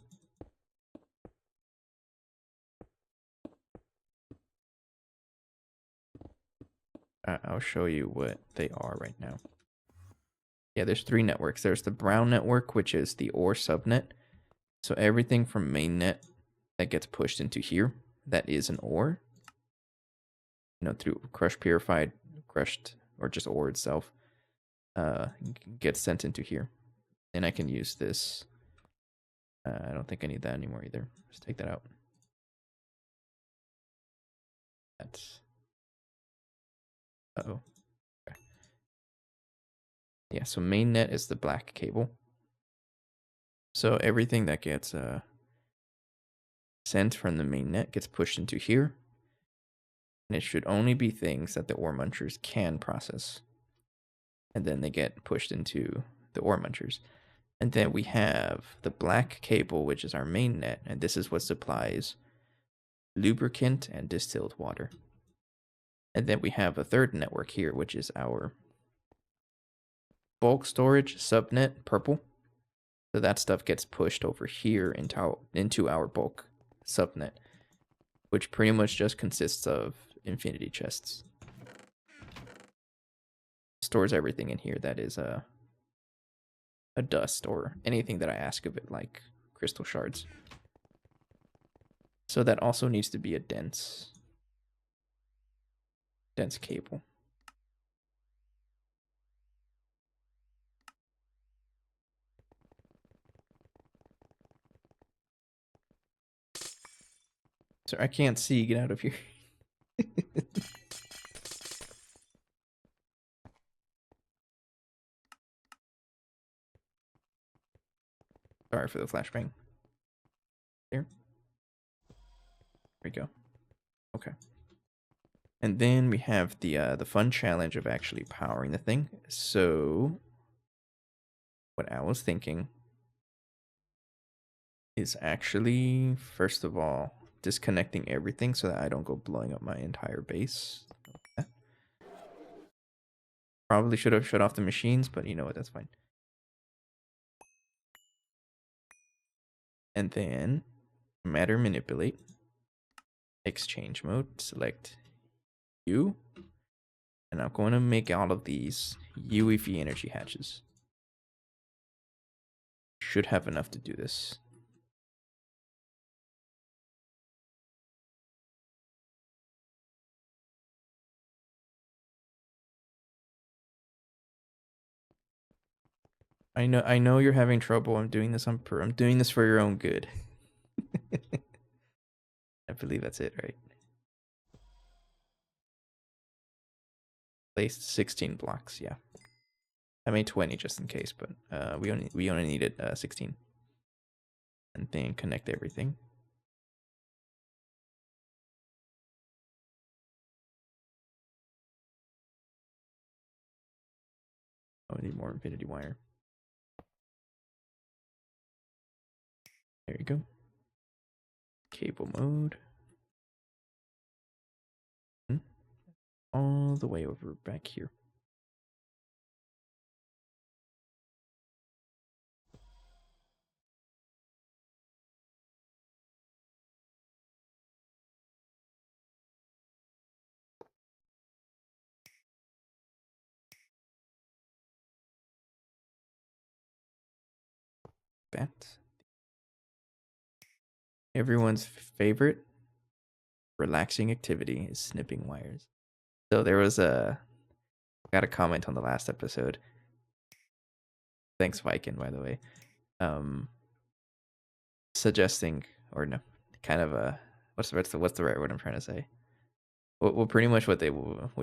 I'll show you what they are right now. Yeah, there's 3 networks. There's the brown network, which is the ore subnet. So everything from mainnet that gets pushed into here, that is an ore. You know, through crushed, purified, crushed, or just ore itself, gets sent into here. And I can use this. I don't think I need that anymore either. Let's take that out. That's... Uh-oh. Okay. Yeah, so mainnet is the black cable. So everything that gets sent from the mainnet gets pushed into here. And it should only be things that the ore munchers can process. And then they get pushed into the ore munchers. And then we have the black cable, which is our main net, and this is what supplies lubricant and distilled water. And then we have a third network here, which is our bulk storage subnet, purple. So that stuff gets pushed over here into our bulk subnet, which pretty much just consists of infinity chests. Stores everything in here that is a dust or anything that I ask of it, like crystal shards. So that also needs to be a dense cable. So I can't see. Get out of here. Sorry for the flashbang. There. There we go. Okay. And then we have the fun challenge of actually powering the thing. So what I was thinking is actually, first of all, disconnecting everything so that I don't go blowing up my entire base. Okay. Probably should have shut off the machines, but you know what, that's fine. And then matter manipulate, exchange mode, select you, and I'm going to make all of these UIV energy hatches. Should have enough to do this. I know you're having trouble. I'm doing this I'm doing this for your own good. I believe that's it, right? Placed 16 blocks, yeah. I made 20 just in case, but we only needed 16. And then connect everything. Oh, I need more infinity wire. There you go. Cable mode. all the way over back here. Bet. Everyone's favorite relaxing activity is snipping wires. So there was got a comment on the last episode. Thanks, Viking, by the way. Suggesting, or no, kind of a what's the right word I'm trying to say? Well, pretty much what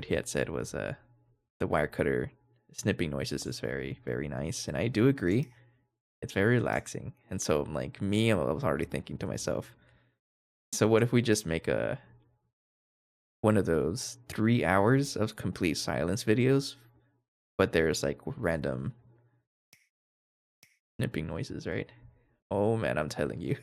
he had said was the wire cutter snipping noises is very, very nice, and I do agree. It's very relaxing, and so like me, I was already thinking to myself, so what if we just make a one of those 3 hours of complete silence videos, but there's like random snipping noises, right? Oh man, I'm telling you.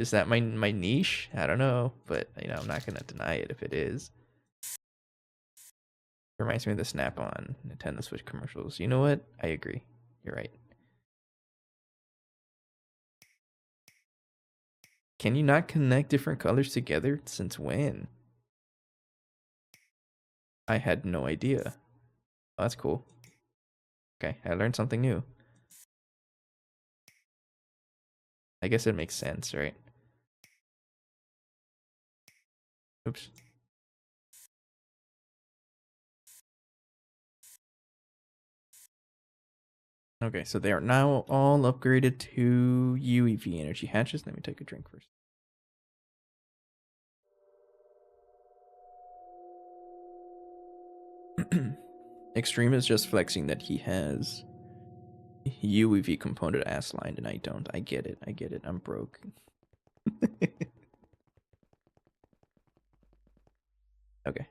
Is that my niche? I don't know, but I'm not gonna deny it if it is. Reminds me of the Snap-on Nintendo Switch commercials. You know what? I agree. You're right. Can you not connect different colors together? Since when? I had no idea. Oh, that's cool. Okay, I learned something new. I guess it makes sense, right? Oops. Okay, so they are now all upgraded to UIV energy hatches. Let me take a drink first. Extreme is just flexing that he has UIV component ass line and I don't. I get it. I get it. I'm broke. Okay.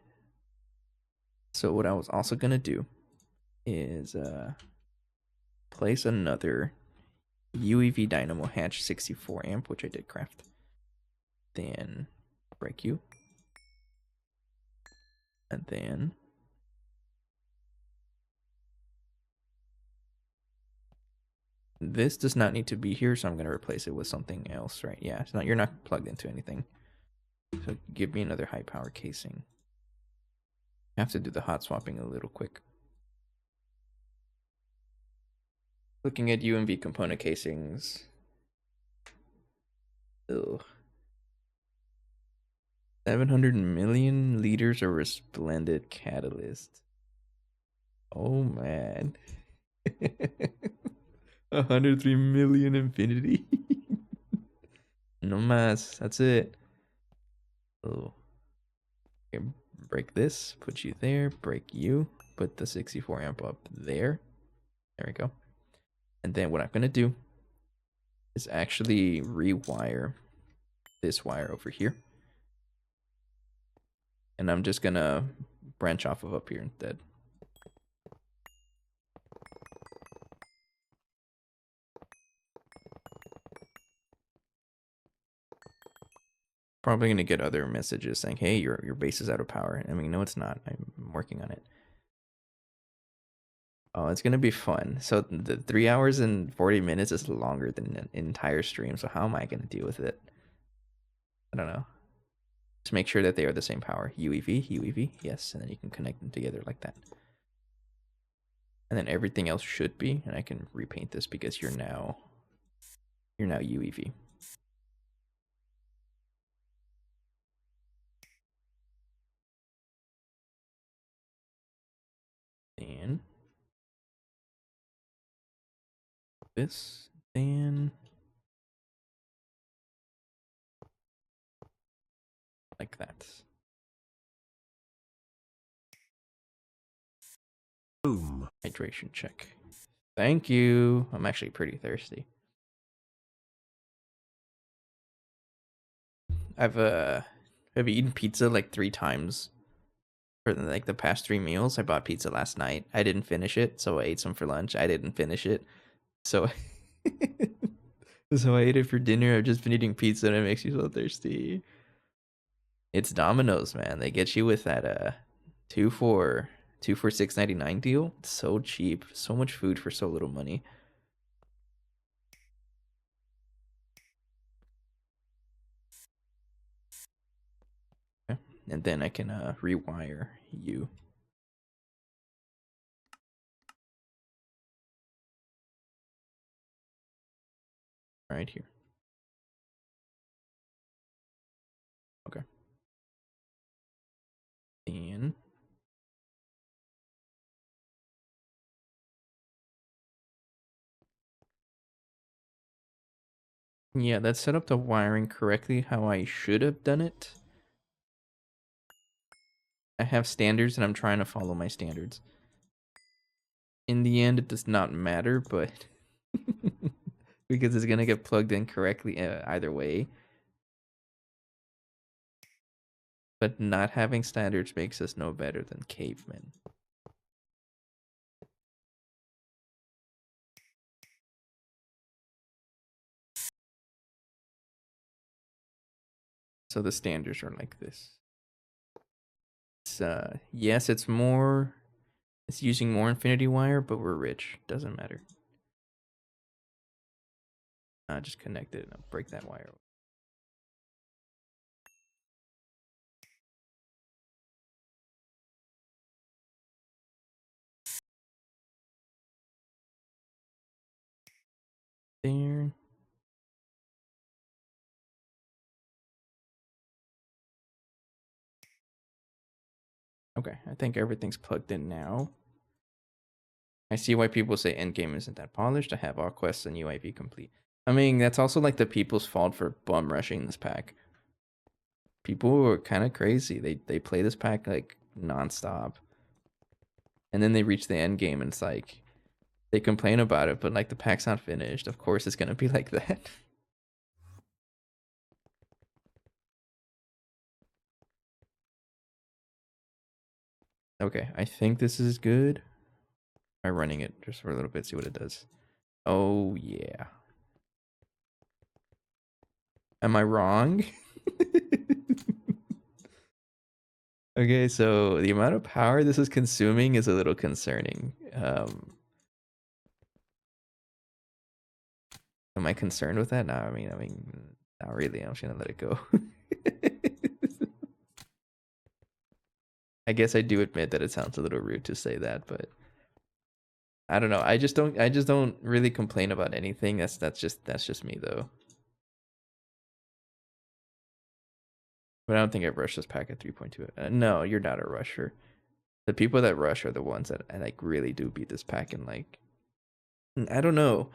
So what I was also gonna do is place another UIV dynamo hatch 64 amp, which I did craft. Then break you. And then this does not need to be here, so I'm gonna replace it with something else, right? Yeah, it's not, you're not plugged into anything. So give me another high power casing. I have to do the hot swapping a little quick. Looking at UMV component casings. Ugh. 700 million liters of resplendent catalyst. Oh man. 103 million infinity. No mas. That's it. Oh. Okay, break this. Put you there. Break you. Put the 64 amp up there. There we go. And then what I'm going to do is actually rewire this wire over here. And I'm just going to branch off of up here instead. Probably going to get other messages saying, hey, your base is out of power. I mean, no, it's not. I'm working on it. Oh, it's going to be fun. So the 3 hours and 40 minutes is longer than an entire stream. So how am I going to deal with it? I don't know. Just make sure that they are the same power. UEV, UEV, yes. And then you can connect them together like that. And then everything else should be. And I can repaint this because you're now UEV. And this, then like that. Boom. Hydration check. Thank you. I'm actually pretty thirsty. I've eaten pizza like 3 times for like the past 3 meals. I bought pizza last night. I didn't finish it, so I ate some for lunch. I didn't finish it, so so I ate it for dinner. I've just been eating pizza and it makes me so thirsty. It's Domino's, man. They get you with that 2 for 6.99 deal. It's so cheap. So much food for so little money. Okay. And then I can rewire you right here. Okay. And yeah, that set up the wiring correctly how I should have done it. I have standards and I'm trying to follow my standards. In the end, it does not matter, but because it's gonna get plugged in correctly either way. But not having standards makes us no better than cavemen. So the standards are like this. It's yes, it's using more infinity wire, but we're rich. Doesn't matter. Just connect it and I'll break that wire. There. Okay, I think everything's plugged in now. I see why people say endgame isn't that polished. I have all quests and UIV complete. I mean, that's also like the people's fault for bum rushing this pack. People are kind of crazy. They play this pack like nonstop. And then they reach the end game and it's like they complain about it, but like the pack's not finished. Of course it's gonna be like that. Okay, I think this is good. Try running it just for a little bit, see what it does. Oh yeah. Am I wrong? Okay, so the amount of power this is consuming is a little concerning. Am I concerned with that? No, I mean, not really. I'm just gonna let it go. I guess I do admit that it sounds a little rude to say that, but I don't know. I just don't really complain about anything. That's just me though. But I don't think I've rushed this pack at 3.2. No, you're not a rusher. The people that rush are the ones that I like really do beat this pack and like I don't know.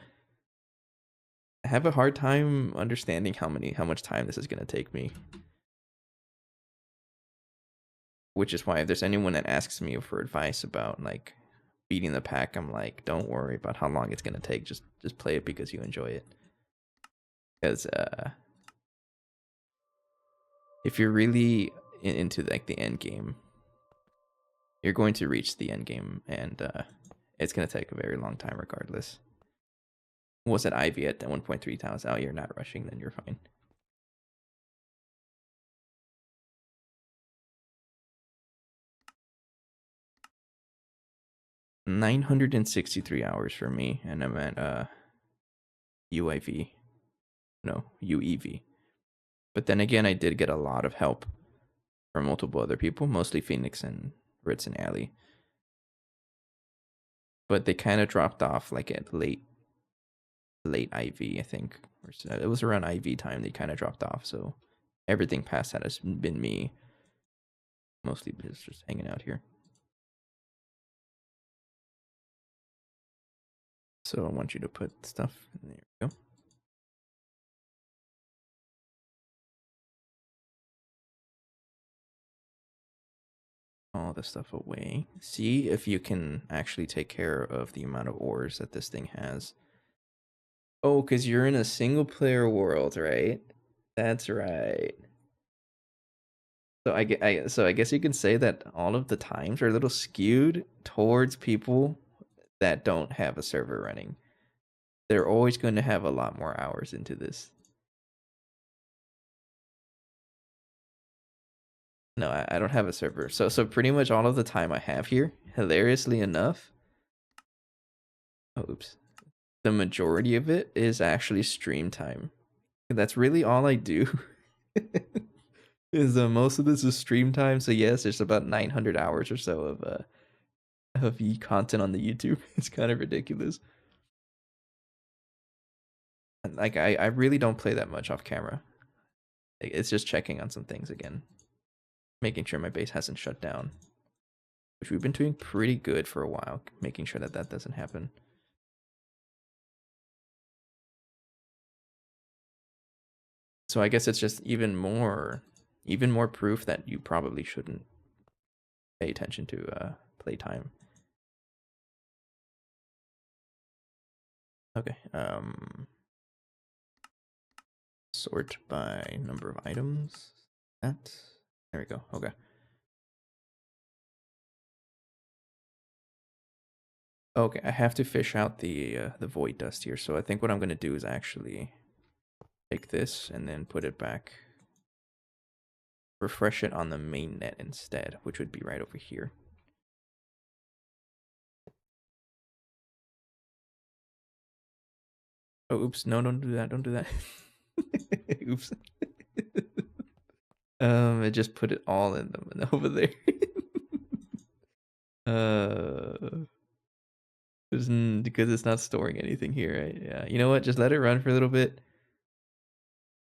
I have a hard time understanding how much time this is gonna take me. Which is why if there's anyone that asks me for advice about like beating the pack, I'm like, don't worry about how long it's gonna take. Just play it because you enjoy it. Because if you're really into like the end game, you're going to reach the end game, and it's gonna take a very long time regardless. Was it IV at 1.3 thousand? Oh, you're not rushing, then you're fine. $963 hours for me, and I'm at UIV. No, UEV. But then again, I did get a lot of help from multiple other people, mostly Phoenix and Ritz and Alley. But they kind of dropped off like at late IV, I think. It was around IV time they kind of dropped off. So everything past that has been me, mostly just hanging out here. So I want you to put stuff in there. You go. All the stuff away. See if you can actually take care of the amount of ores that this thing has. Oh, because you're in a single player world, right? That's right. So I guess you can say that all of the times are a little skewed towards people that don't have a server running. They're always going to have a lot more hours into this. No, I don't have a server. So pretty much all of the time I have here, hilariously enough, oh oops, the majority of it is actually stream time. That's really all I do. Is most of this is stream time. So yes, there's about 900 hours or so of content on the YouTube. It's kind of ridiculous. And like I really don't play that much off camera. It's just checking on some things again, making sure my base hasn't shut down, which we've been doing pretty good for a while, making sure that that doesn't happen. So I guess it's just even more proof that you probably shouldn't pay attention to playtime. Okay. Sort by number of items. That there we go. Okay. Okay, I have to fish out the void dust here. So I think what I'm gonna do is actually take this and then put it back. Refresh it on the main net instead, which would be right over here. Oh, oops. No, don't do that. Don't do that. Oops. I just put it all in them over there. Because it's not storing anything here, right? Yeah. You know what? Just let it run for a little bit,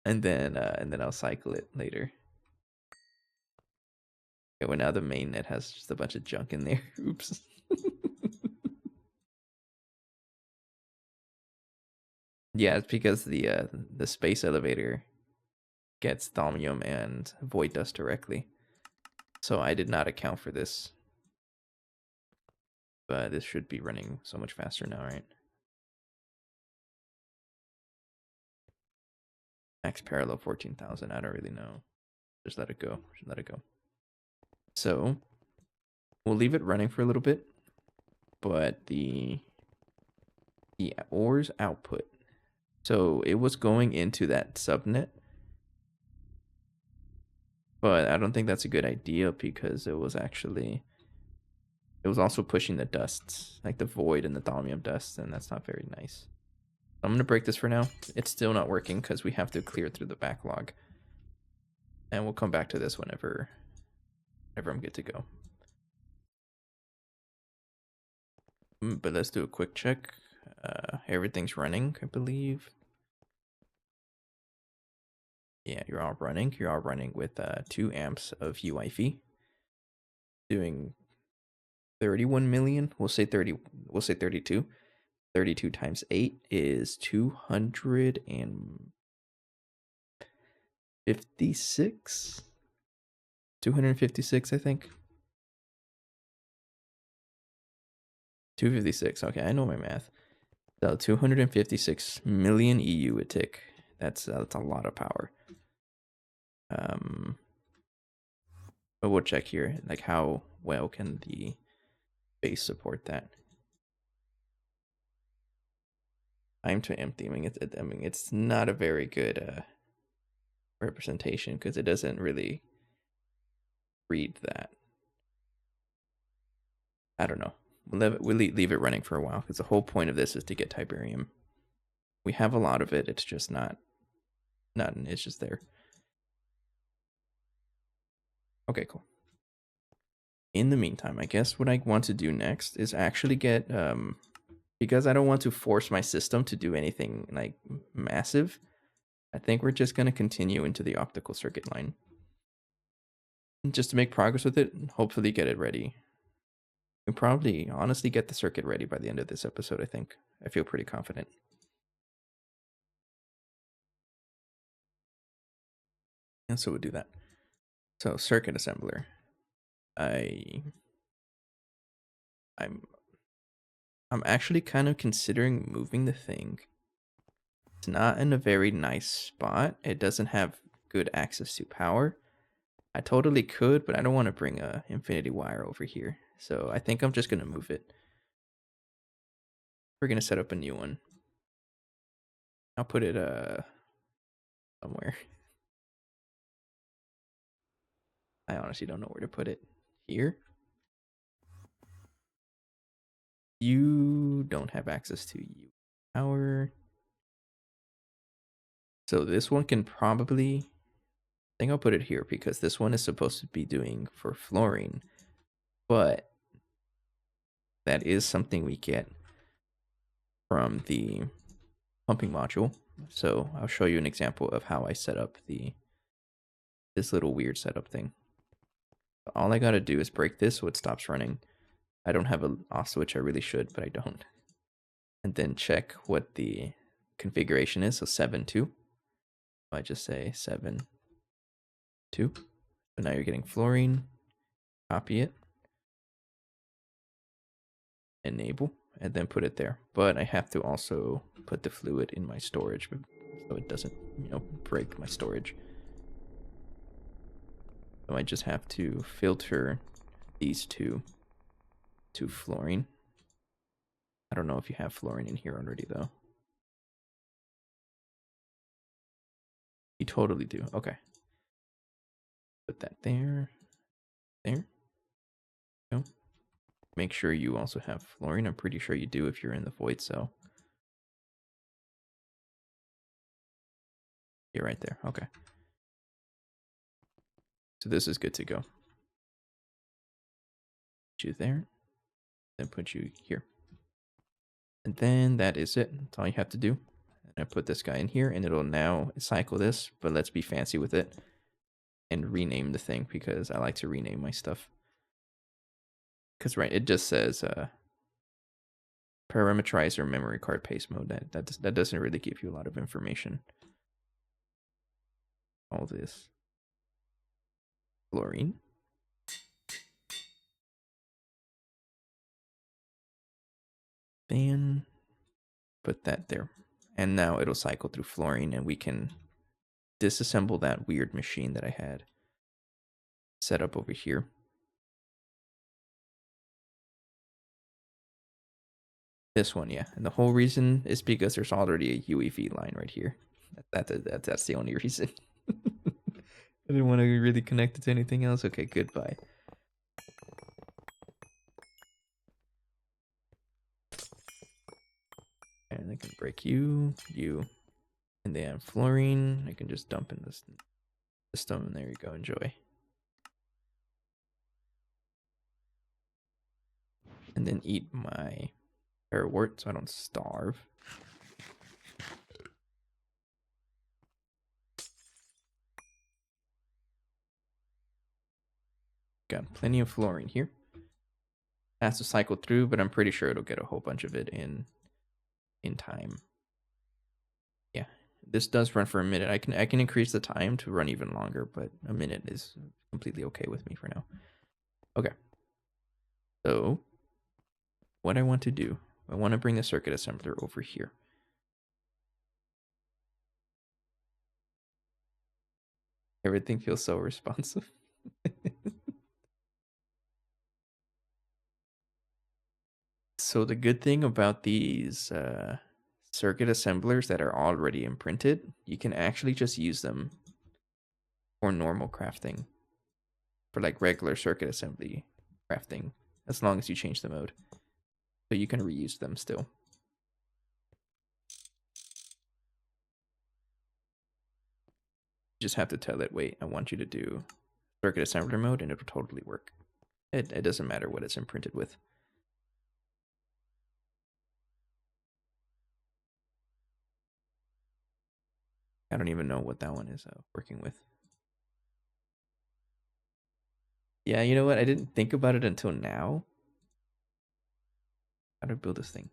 and then I'll cycle it later. Okay, well now the main net has just a bunch of junk in there. Oops. Yeah, it's because the space elevator gets thaumium and void dust directly. So I did not account for this. But this should be running so much faster now, right? Max parallel 14,000. I don't really know. Just let it go. Just let it go. So we'll leave it running for a little bit, but the ores output. So it was going into that subnet, but I don't think that's a good idea because it was also pushing the dusts, like the void and the thaumium dust, and that's not very nice. I'm gonna break this for now. It's still not working because we have to clear through the backlog, and we'll come back to this whenever I'm good to go. But let's do a quick check. Everything's running, I believe. Yeah, you're all running. You're all running with 2 amps of UIV. Doing 31 million. We'll say 30. We'll say 32. 32 times 8 is 256. 256, I think. 256. Okay, I know my math. So 256 million EU a tick. That's a lot of power. But we'll check here, like how well can the base support that. Time to empty. I mean, it's not a very good representation because it doesn't really read that. I don't know. We'll leave it running for a while because the whole point of this is to get Tiberium. We have a lot of it. It's just not. It's just there. Okay, cool. In the meantime, I guess what I want to do next is actually get because I don't want to force my system to do anything like massive. I think we're just going to continue into the optical circuit line. Just to make progress with it, and hopefully get it ready. We'll probably honestly get the circuit ready by the end of this episode, I think. I feel pretty confident. And so we'll do that. So circuit assembler. I'm actually kind of considering moving the thing. It's not in a very nice spot. It doesn't have good access to power. I totally could, but I don't want to bring a infinity wire over here. So I think I'm just going to move it. We're going to set up a new one. I'll put it somewhere. I honestly don't know where to put it. Here? You don't have access to U power. So this one can probably, I think I'll put it here because this one is supposed to be doing for fluorine, but that is something we get from the pumping module. So I'll show you an example of how I set up this little weird setup thing. All I gotta do is break this so it stops running. I don't have an off switch. I really should, but I don't. And then check what the configuration is. So 7.2. I just say 7.2. So now you're getting fluorine. Copy it. Enable. And then put it there. But I have to also put the fluid in my storage so it doesn't, break my storage. So I just have to filter these two to fluorine. I don't know if you have fluorine in here already though. You totally do. Okay. Put that there. There. Go. Make sure you also have fluorine. I'm pretty sure you do if you're in the void cell. You're right there. Okay. So this is good to go. Put you there. Then put you here. And then that is it. That's all you have to do. And I put this guy in here and it'll now cycle this, but let's be fancy with it and rename the thing because I like to rename my stuff. Because right, it just says parameterizer memory card paste mode. That doesn't really give you a lot of information. All this fluorine. Then put that there. And now it'll cycle through fluorine and we can disassemble that weird machine that I had set up over here. This one, yeah. And the whole reason is because there's already a UIV line right here. That's the only reason. I didn't want to really connect it to anything else. Okay, goodbye. And I can break you, and then fluorine. I can just dump in this system, and there you go. Enjoy. And then eat my parawort so I don't starve. Got plenty of fluorine here. Has to cycle through, but I'm pretty sure it'll get a whole bunch of it in time. Yeah, this does run for a minute. I can increase the time to run even longer, but a minute is completely okay with me for now. Okay. So what I want to do, I want to bring the circuit assembler over here. Everything feels so responsive. So the good thing about these circuit assemblers that are already imprinted, you can actually just use them for normal crafting, for like regular circuit assembly crafting, as long as you change the mode. So you can reuse them still. You just have to tell it, wait, I want you to do circuit assembler mode, and it'll totally work. It doesn't matter what it's imprinted with. I don't even know what that one is working with. Yeah, you know what? I didn't think about it until now. How to build this thing?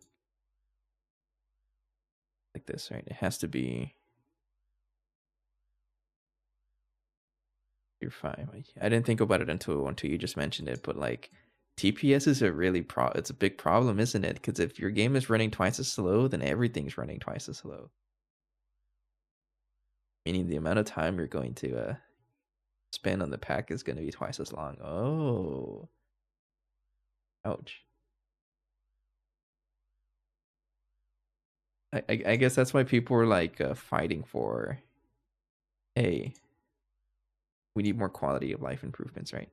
Like this, right? It has to be You're fine. I didn't think about it until you just mentioned it, but like TPS is it's a big problem, isn't it? Because if your game is running twice as slow, then everything's running twice as slow. Meaning the amount of time you're going to spend on the pack is going to be twice as long. Oh, ouch. I guess that's why people were like fighting for, hey, We need more quality of life improvements, right?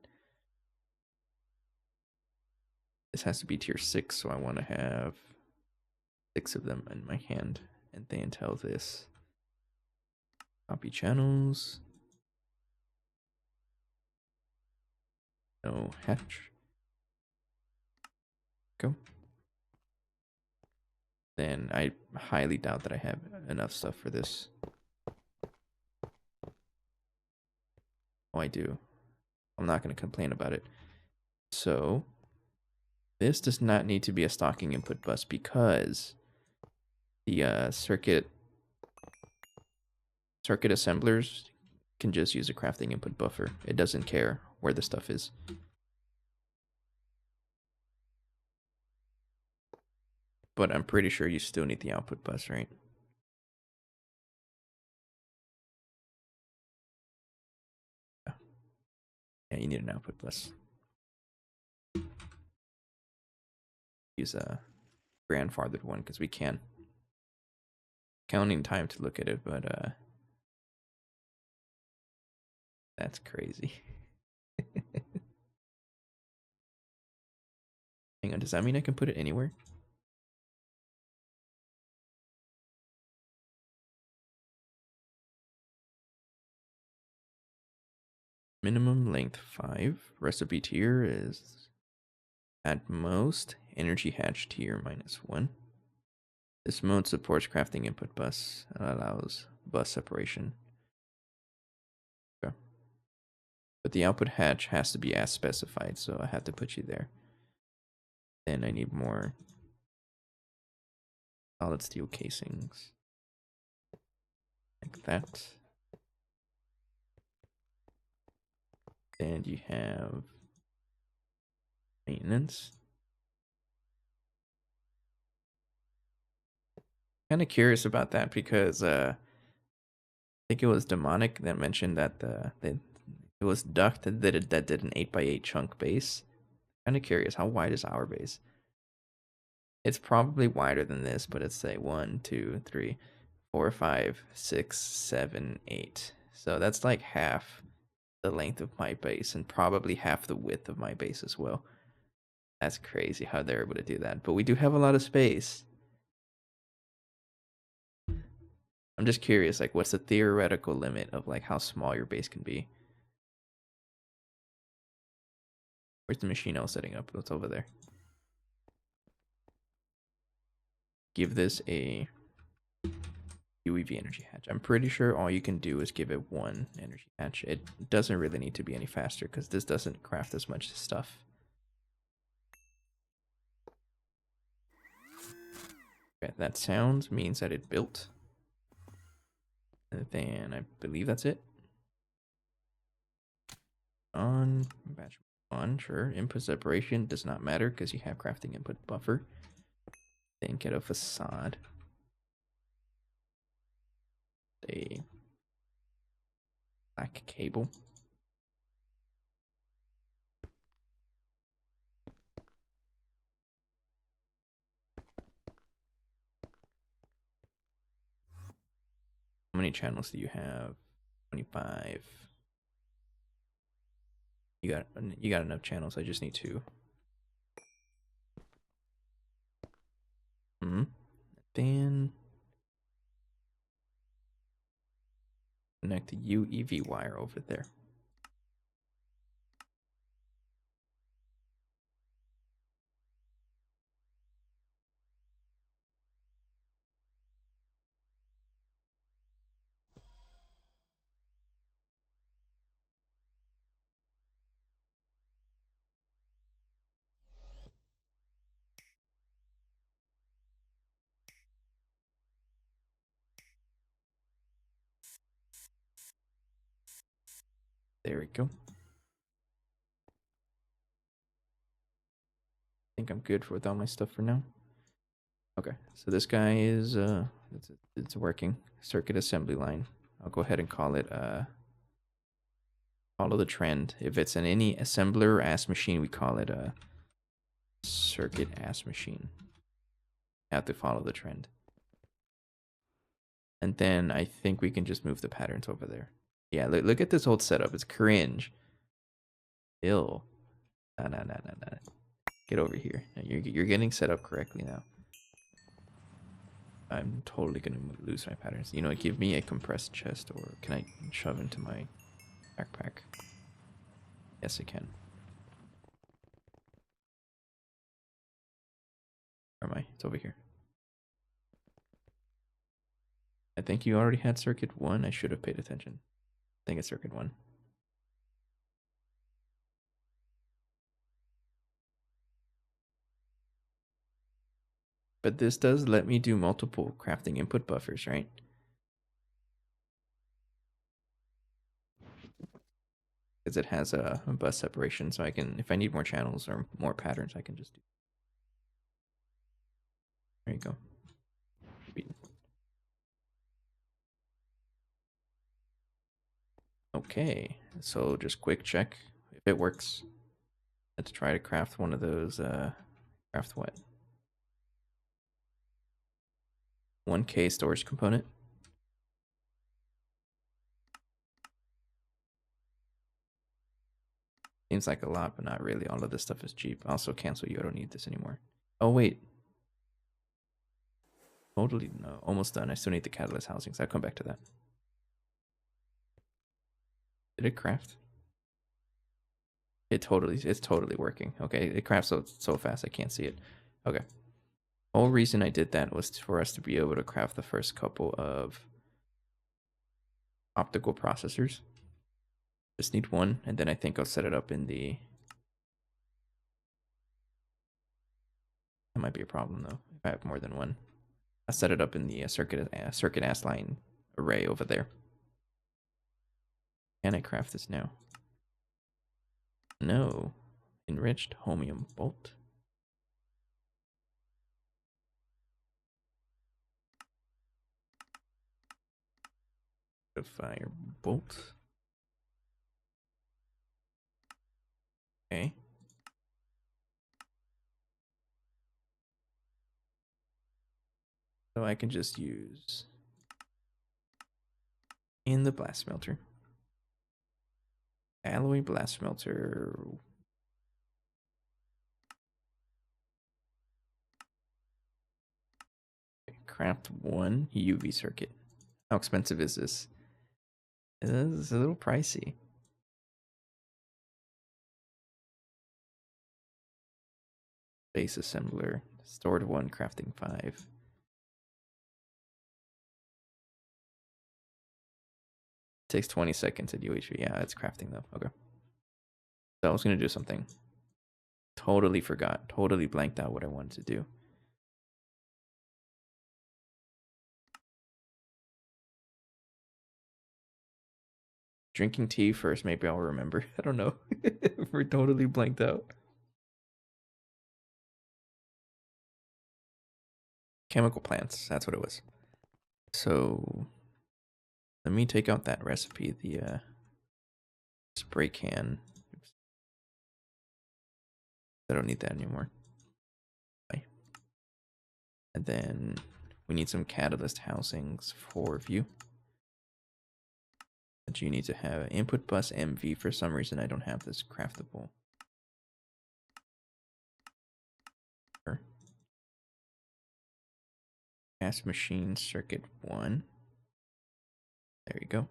This has to be tier 6, so I want to have 6 of them in my hand. And then tell this copy channels. No hatch. Go. Then I highly doubt that I have enough stuff for this. Oh, I do. I'm not going to complain about it. So this does not need to be a stocking input bus because the circuit assemblers can just use a crafting input buffer. It doesn't care where the stuff is. But I'm pretty sure you still need the output bus, right? Yeah, you need an output bus. Use a grandfathered one because we can. Counting time to look at it, but that's crazy. Hang on, does that mean I can put it anywhere? Minimum length 5. Recipe tier is at most energy hatch tier -1. This mode supports crafting input bus and allows bus separation. Okay. But the output hatch has to be as specified, so I have to put you there. Then I need more solid steel casings. Like that. And you have maintenance. Kind of curious about that because I think it was Demonic that mentioned that it was Duck that did an 8x8 chunk base. Kind of curious, how wide is our base? It's probably wider than this, but it's say 1, 2, 3, 4, 5, 6, 7, 8. So that's like half the length of my base and probably half the width of my base as well. That's crazy how they're able to do that. But we do have a lot of space. I'm just curious, like, what's the theoretical limit of like how small your base can be? Where's the machine I was setting up? What's over there? Give this a UIV energy hatch. I'm pretty sure all you can do is give it 1 energy hatch. It doesn't really need to be any faster because this doesn't craft as much stuff. Okay, that sound means that it built. And then I believe that's it. On batch on, sure. Input separation does not matter because you have crafting input buffer. Then get a facade. A black cable. How many channels do you have? 25. You got enough channels. I just need 2. Then connect the UIV wire over there. There we go. I think I'm good with all my stuff for now. Okay, so this guy is it's working. Circuit assembly line. I'll go ahead and call it follow the trend. If it's in any assembler ass machine, we call it a circuit ass machine. Have to follow the trend. And then I think we can just move the patterns over there. Yeah, look at this old setup. It's cringe. Ew. Nah, nah, nah, nah, nah. Get over here. You're getting set up correctly now. I'm totally gonna lose my patterns. You know, give me a compressed chest, or can I shove into my backpack? Yes, I can. Where am I? It's over here. I think you already had circuit 1. I should have paid attention. I think it's circuit 1. But this does let me do multiple crafting input buffers, right? Because it has a bus separation, so I can, if I need more channels or more patterns, I can just do. There you go. Okay, so just quick check if it works. Let's try to craft one of those. Craft what? 1K storage component. Seems like a lot, but not really. All of this stuff is cheap. Also, cancel you. I don't need this anymore. Oh, wait. Totally, no. Almost done. I still need the catalyst housings. I'll come back to that. Did it craft? It's totally working. Okay, it crafts so fast I can't see it. Okay. Whole reason I did that was for us to be able to craft the first couple of optical processors. Just need one, and then I think I'll set it up in the. That might be a problem though if I have more than one. I'll set it up in the circuit ass line array over there. Can I craft this now? No. Enriched holmium bolt. Fire bolt. Okay. So I can just use in the blast smelter. Alloy blast smelter. Craft 1 UV circuit. How expensive is this? This is a little pricey. Base assembler. Stored 1, crafting 5. Takes 20 seconds at UHV. Yeah, it's crafting though. Okay. So I was gonna do something. Totally forgot. Totally blanked out what I wanted to do. Drinking tea first, maybe I'll remember. I don't know. We're totally blanked out. Chemical plants, that's what it was. So let me take out that recipe, the spray can. Oops. I don't need that anymore. Bye. And then we need some catalyst housings for view. But you need to have input bus MV. For some reason, I don't have this craftable. Gas machine circuit 1. There you go.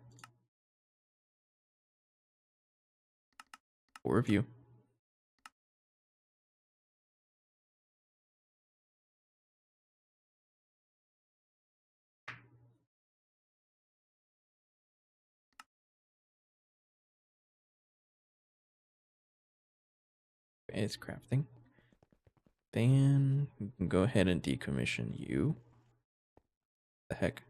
For review. It's crafting. Then we can go ahead and decommission you. The heck?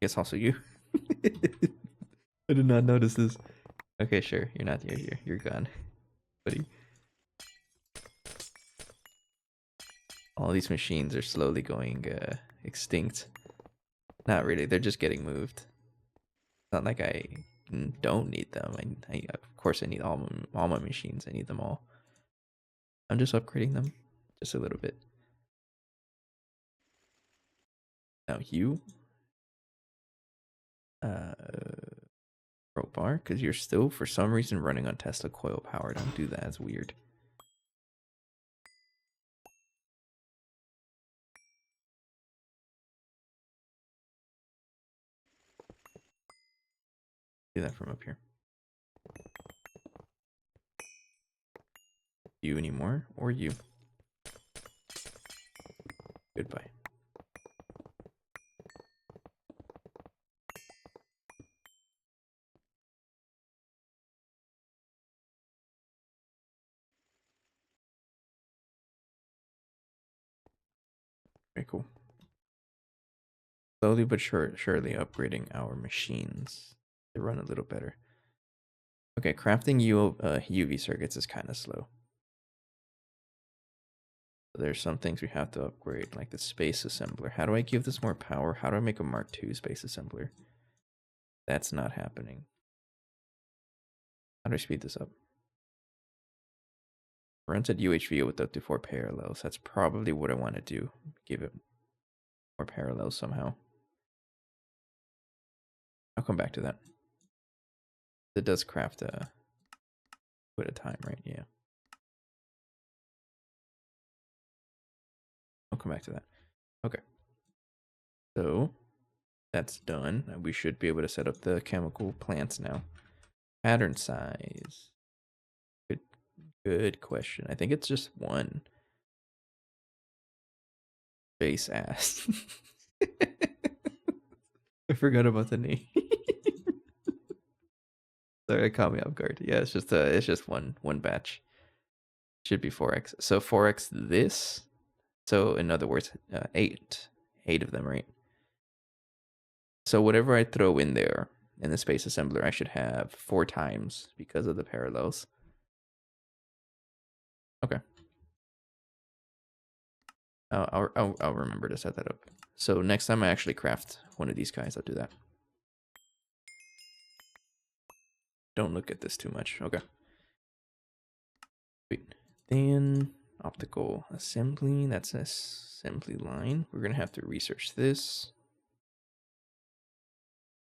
Guess also you. I did not notice this. Okay, sure. You're not here. You're gone, buddy. All these machines are slowly going extinct. Not really. They're just getting moved. It's not like I don't need them. Of course I need all my machines. I need them all. I'm just upgrading them just a little bit. Now you. Crowbar, because you're still for some reason running on Tesla coil power. Don't do that. It's weird. Do that from up here. You anymore, or you? Goodbye. Very cool. Slowly but surely upgrading our machines to run a little better. Okay, crafting UV circuits is kind of slow. There's some things we have to upgrade, like the space assembler. How do I give this more power? How do I make a Mark II space assembler? That's not happening. How do I speed this up? Runs at UHV with up to 4 parallels. That's probably what I want to do. Give it more parallels somehow. I'll come back to that. It does craft a at a time, right? Yeah. I'll come back to that. Okay. So that's done. We should be able to set up the chemical plants now. Pattern size. Good question. I think it's just one. Base ass. I forgot about the name. Sorry, it caught me off guard. Yeah, it's just one batch. Should be 4x. So 4x this. So in other words, 8 of them, right? So whatever I throw in there in the space assembler, I should have 4 times because of the parallels. Okay. I'll remember to set that up. So next time I actually craft one of these guys, I'll do that. Don't look at this too much. Okay. Sweet. Then optical assembly. That's an assembly line. We're gonna have to research this.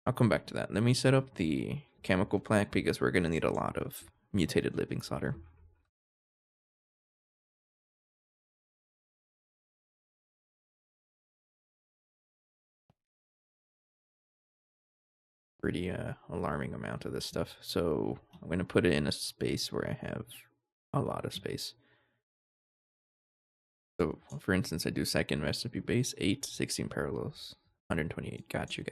I'll come back to that. Let me set up the chemical plant because we're gonna need a lot of mutated living solder. Pretty alarming amount of this stuff. So I'm gonna put it in a space where I have a lot of space. So for instance, I do second recipe base 8, 16 parallels, 128. Got you.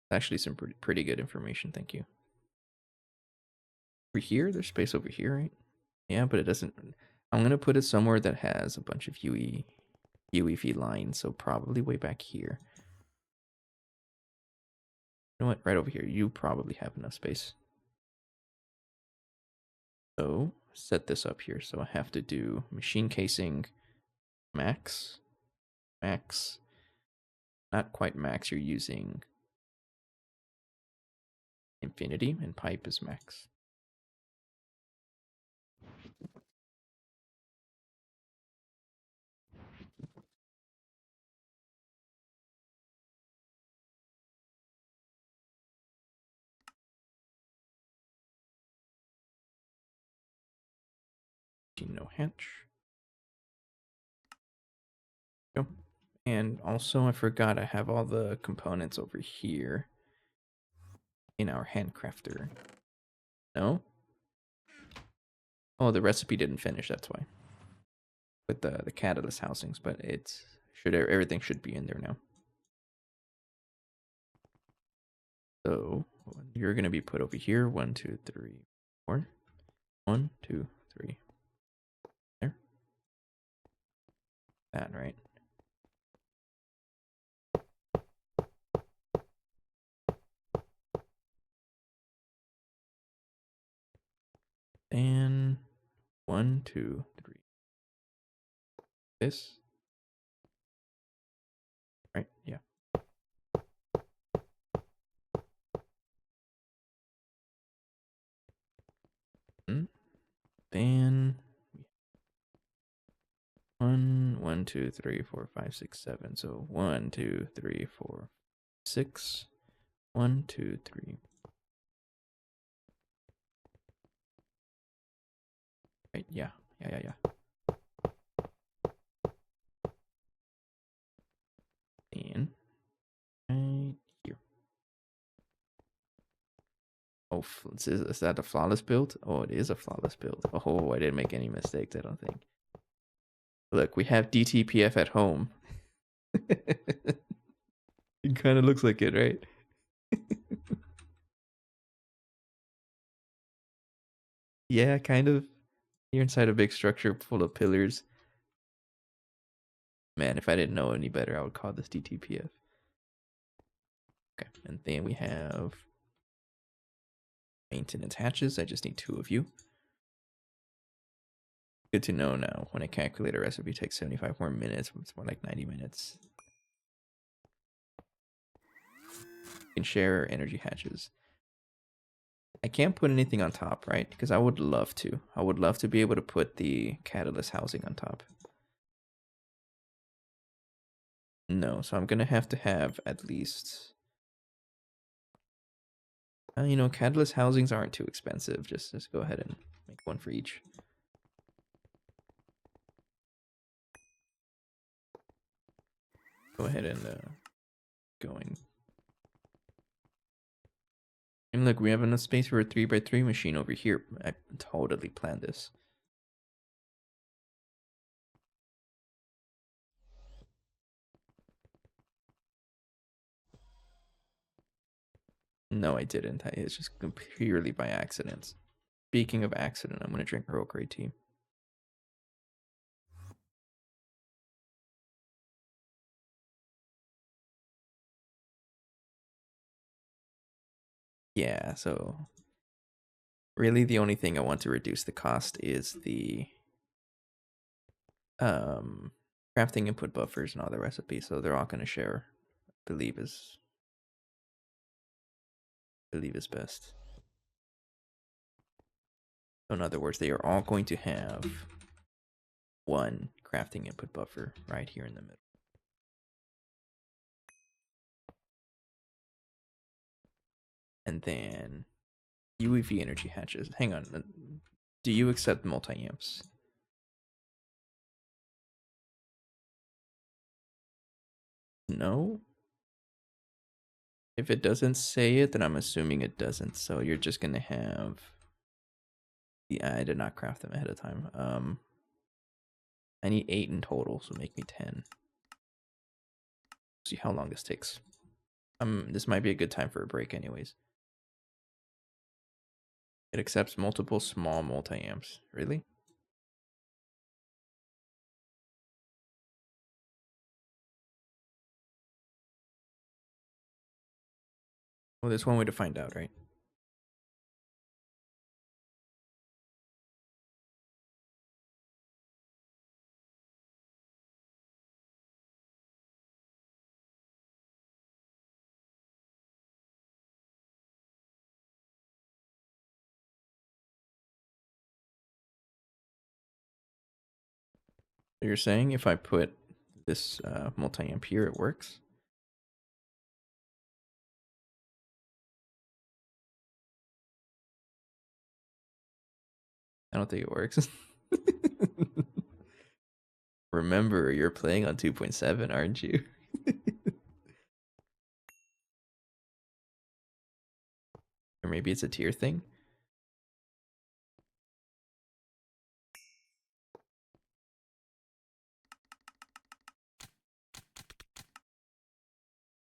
Actually, some pretty good information. Thank you. Over here, there's space over here, right? Yeah, but it doesn't. I'm gonna put it somewhere that has a bunch of UEV lines, so probably way back here. You know what? Right over here. You probably have enough space. So set this up here. So I have to do machine casing max. Not quite max. You're using infinity, and pipe is max. No hatch. Go. And also, I forgot I have all the components over here in our handcrafter. No? Oh, the recipe didn't finish, that's why. With the catalyst housings, but everything should be in there now. So you're gonna be put over here. 1, 2, 3, 4. 1, 2, 3. There. That, right? And 1, 2, 3. This. Right? Yeah. Then 1, 2, 3, 4, 5, 6, 7. So 1, 2, 3, 4, 6. 1, 2, 3. Right, yeah. And right here. Oh, is that a flawless build? Oh, it is a flawless build. Oh, I didn't make any mistakes, I don't think. Look, we have DTPF at home. It kind of looks like it, right? Yeah, kind of. You're inside a big structure full of pillars. Man, if I didn't know any better, I would call this DTPF. Okay, and then we have maintenance hatches. I just need 2 of you. Good to know now. When I calculate a recipe, it takes 75 more minutes. It's more like 90 minutes. You can share energy hatches. I can't put anything on top, right? Because I would love to. I would love to be able to put the catalyst housing on top. No, so I'm going to have at least... you know, catalyst housings aren't too expensive. Just go ahead and make one for each. Go ahead and going. And look, we have enough space for a 3x3 machine over here. I totally planned this. No, I didn't. It's just purely by accident. Speaking of accident, I'm going to drink Earl Grey tea. Yeah, so really the only thing I want to reduce the cost is the crafting input buffers and all the recipes, so they're all going to share. Believe is best. So in other words, they are all going to have one crafting input buffer right here in the middle. And then UIV energy hatches. Hang on. Do you accept multi-amps? No? If it doesn't say it, then I'm assuming it doesn't. So you're just going to have... Yeah, I did not craft them ahead of time. I need 8 in total, so make me 10. See how long this takes. This might be a good time for a break anyways. It accepts multiple small multi-amps. Really? Well, there's one way to find out, right? So you're saying if I put this multi-amp here, it works? I don't think it works. Remember, you're playing on 2.7, aren't you? Or maybe it's a tier thing?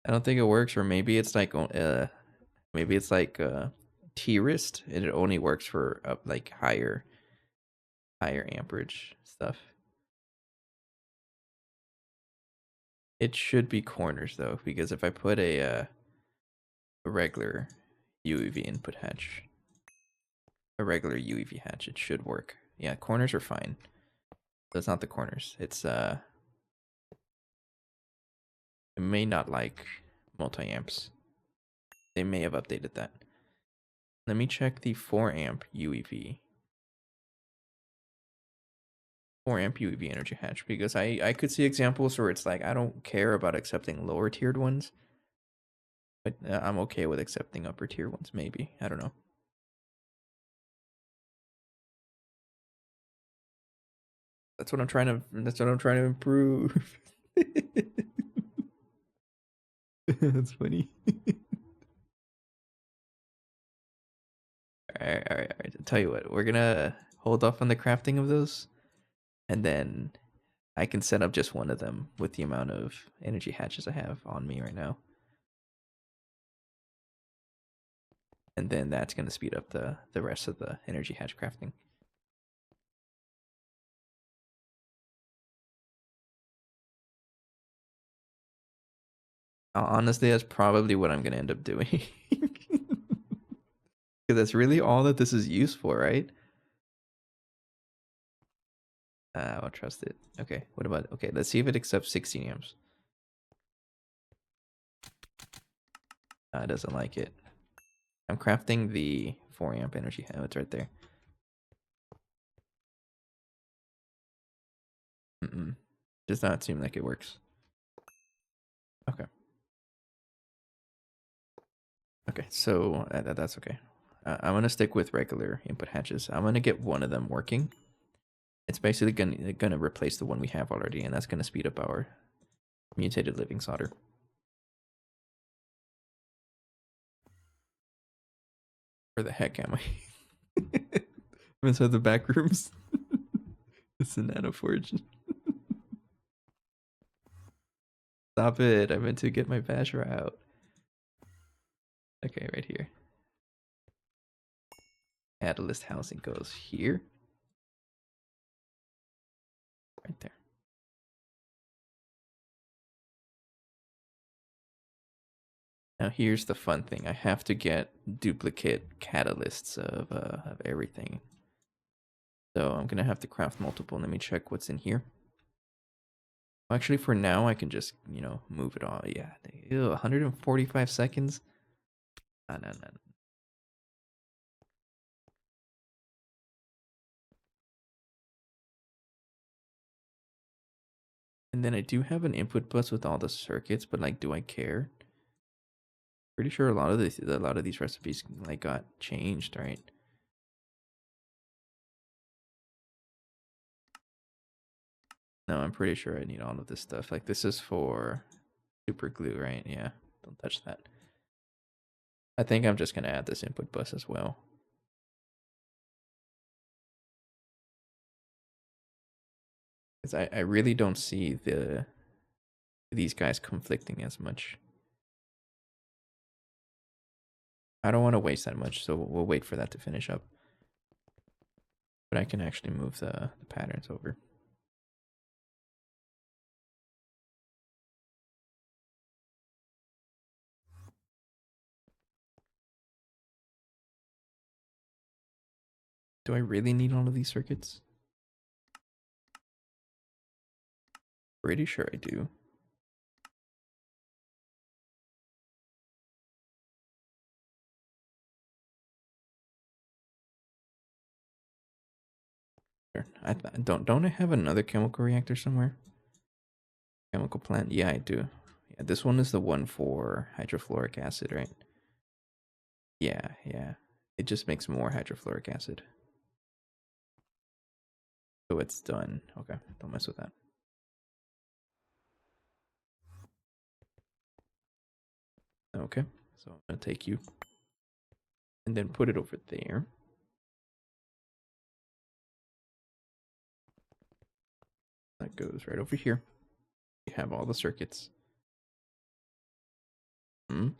I don't think it works, or maybe it's like tierist, and it only works for like higher amperage stuff. It should be corners though, because if I put a regular UEV input hatch, a regular UEV hatch, it should work. Yeah, corners are fine. That's not the corners. It's it may not like multi-amps. They may have updated that. Let me check the 4 amp UEV. 4 amp UEV energy hatch, because I could see examples where it's like I don't care about accepting lower tiered ones, But I'm okay with accepting upper tier ones, maybe. I don't know. That's what I'm trying to. That's what I'm trying to improve. That's funny. All right. I'll tell you what, we're gonna hold off on the crafting of those, and then I can set up just one of them with the amount of energy hatches I have on me right now. And then that's gonna speed up the rest of the energy hatch crafting. Honestly, that's probably what I'm gonna end up doing. Because that's really all that this is used for, right? I'll trust it. Okay, what about, okay, let's see if it accepts 16 amps. It doesn't like it. I'm crafting the 4 amp energy. Oh, it's right there. Does not seem like it works. Okay. Okay, so that's okay. I'm gonna stick with regular input hatches. I'm gonna get one of them working. It's basically gonna replace the one we have already, and that's gonna speed up our mutated living solder. Where the heck am I? I'm inside the back rooms. It's a nanoforge. Stop it! I meant to get my basher out. Okay, right here. Catalyst housing goes here. Right there. Now here's the fun thing. I have to get duplicate catalysts of everything. So I'm gonna have to craft multiple. Let me check what's in here. Actually, for now, I can just, move it all. Yeah, 145 seconds. No. And then I do have an input bus with all the circuits, but like, do I care? Pretty sure a lot of these recipes like got changed, right? No, I'm pretty sure I need all of this stuff. Like, this is for super glue, right? Yeah, don't touch that. I think I'm just gonna add this input bus as well. Because I really don't see these guys conflicting as much. I don't want to waste that much, so we'll wait for that to finish up. But I can actually move the patterns over. Do I really need all of these circuits? Pretty sure I do. Don't I have another chemical reactor somewhere? Chemical plant? Yeah, I do. Yeah, this one is the one for hydrofluoric acid, right? Yeah. It just makes more hydrofluoric acid. So it's done. Okay, don't mess with that. Okay, so I'm gonna take you and then put it over there. That goes right over here. You have all the circuits. And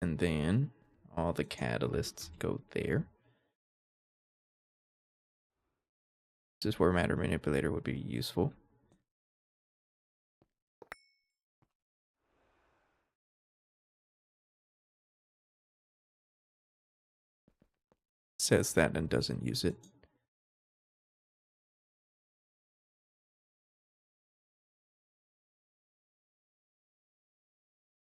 then all the catalysts go there. This is where matter manipulator would be useful. Says that and doesn't use it.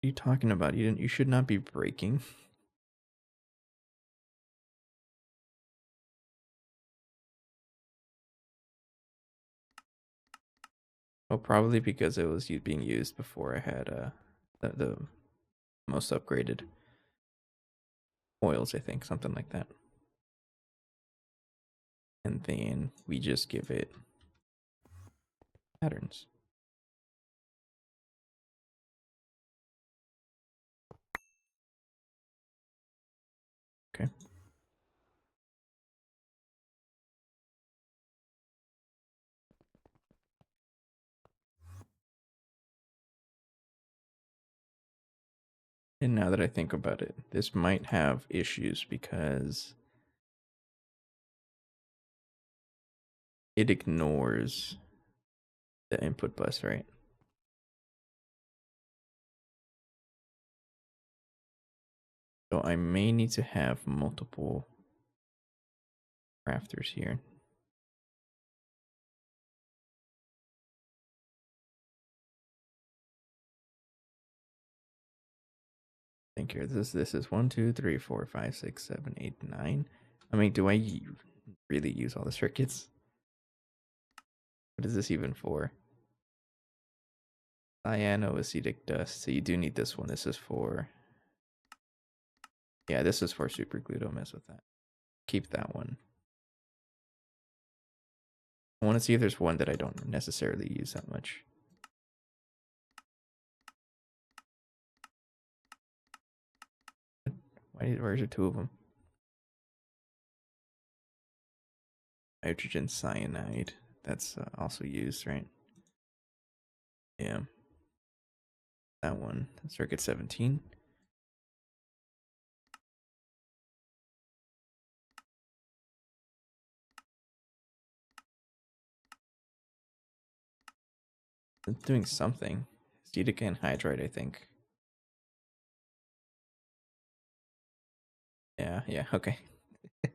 What are you talking about? You should not be breaking. Oh, probably because it was being used before I had the most upgraded oils, I think, something like that. And then we just give it patterns. Okay. And now that I think about it, this might have issues because it ignores the input bus, right? So I may need to have multiple crafters here. Think here. This is 1, 2, 3, 4, 5, 6, 7, 8, 9. I mean, do I really use all the circuits? What is this even for? Cyanoacetic dust. So you do need this one. This is for. Yeah, this is for super glue. Don't mess with that. Keep that one. I want to see if there's one that I don't necessarily use that much. Where's there two of them? Hydrogen cyanide. That's also used, right? Yeah. That one. Circuit 17. It's doing something. Acetic anhydride, I think. Yeah, okay. I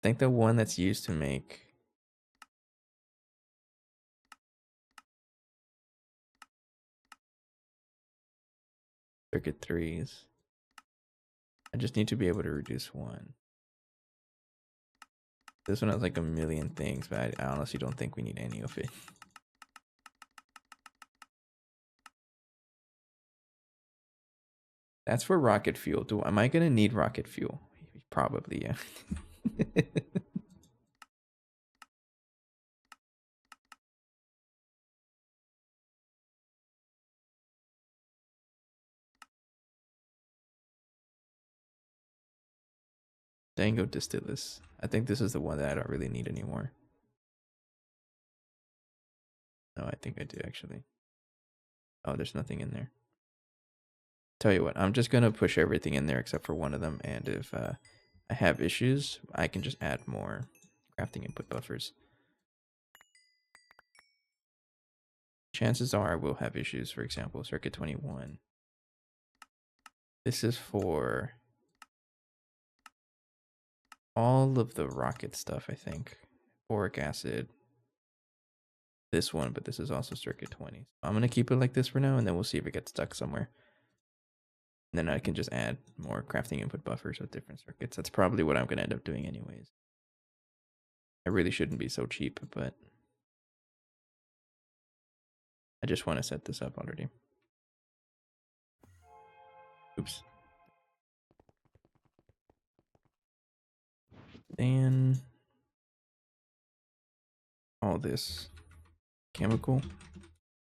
think the one that's used to make circuit 3s. I just need to be able to reduce one. This one has like a million things, but I honestly don't think we need any of it. That's for rocket fuel. Am I gonna need rocket fuel? Probably, yeah. Dango distillus. I think this is the one that I don't really need anymore. No, I think I do actually. Oh, there's nothing in there. Tell you what, I'm just gonna push everything in there except for one of them, and if I have issues, I can just add more crafting input buffers. Chances are I will have issues. For example, circuit 21. This is for all of the rocket stuff, I think. Boric acid. This one, but this is also circuit 20. I'm gonna keep it like this for now, and then we'll see if it gets stuck somewhere. And then I can just add more crafting input buffers with different circuits. That's probably what I'm gonna end up doing anyways. I really shouldn't be so cheap, but I just want to set this up already. Oops. Then all this chemical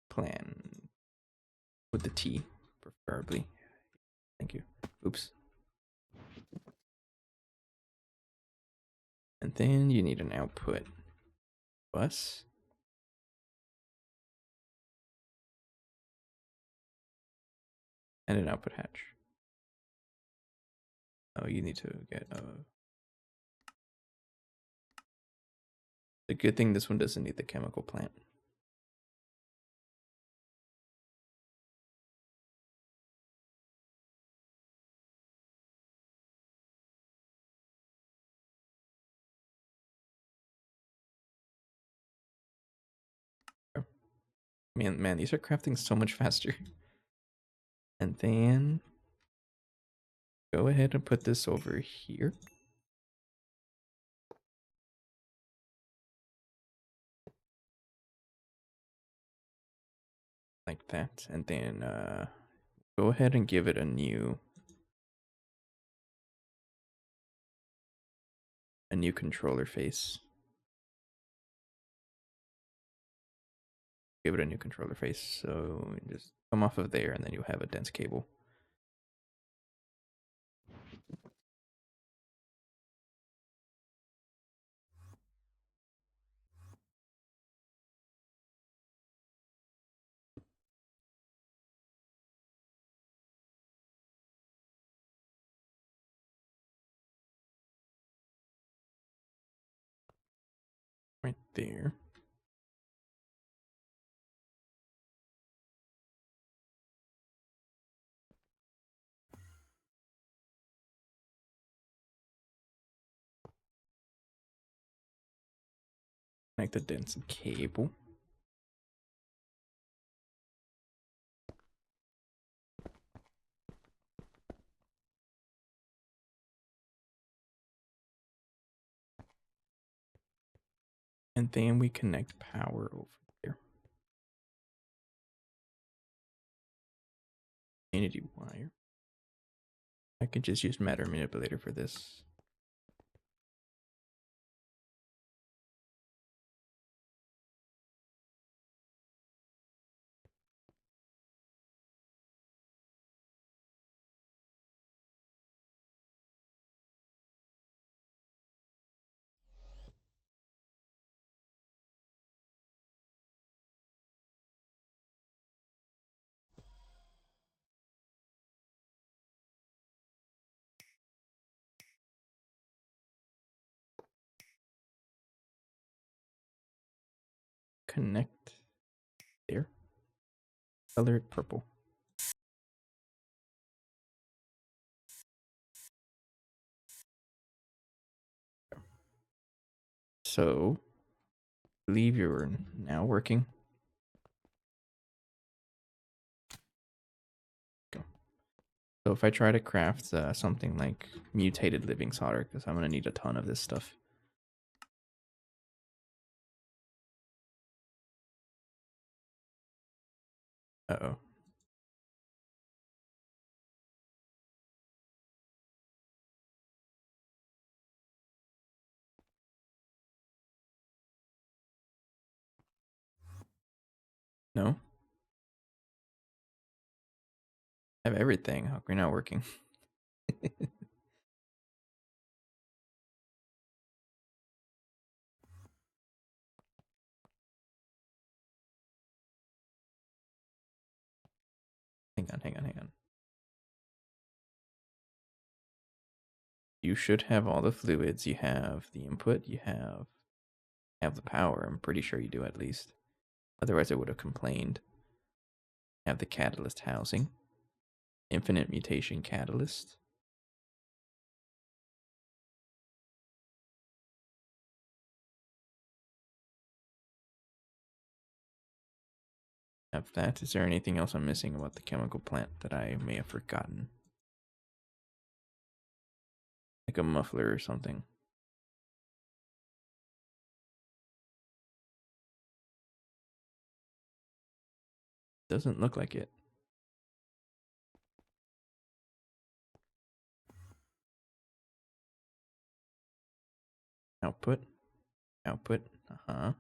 plan with the T, preferably. Thank you. Oops. And then you need an output bus. And an output hatch. Oh, you need to get a. The good thing this one doesn't need the chemical plant. Man, these are crafting so much faster. And then go ahead and put this over here. like that, and then go ahead and give it a new controller face. Give it a new controller face. So just come off of there, and then you have a dense cable. Right there. Connect the dense cable. And then we connect power over there. Unity wire. I could just use matter manipulator for this. Connect there. Color it purple. So, I believe you're now working. Go. So if I try to craft something like mutated living solder, because I'm going to need a ton of this stuff. Uh-oh. No? I have everything. How come you're not working? Hang on. You should have all the fluids. You have the input. You have the power. I'm pretty sure you do at least. Otherwise, I would have complained. Have the catalyst housing. Infinite mutation catalyst. Have that. Is there anything else I'm missing about the chemical plant that I may have forgotten? Like a muffler or something. Doesn't look like it. Output. Uh-huh.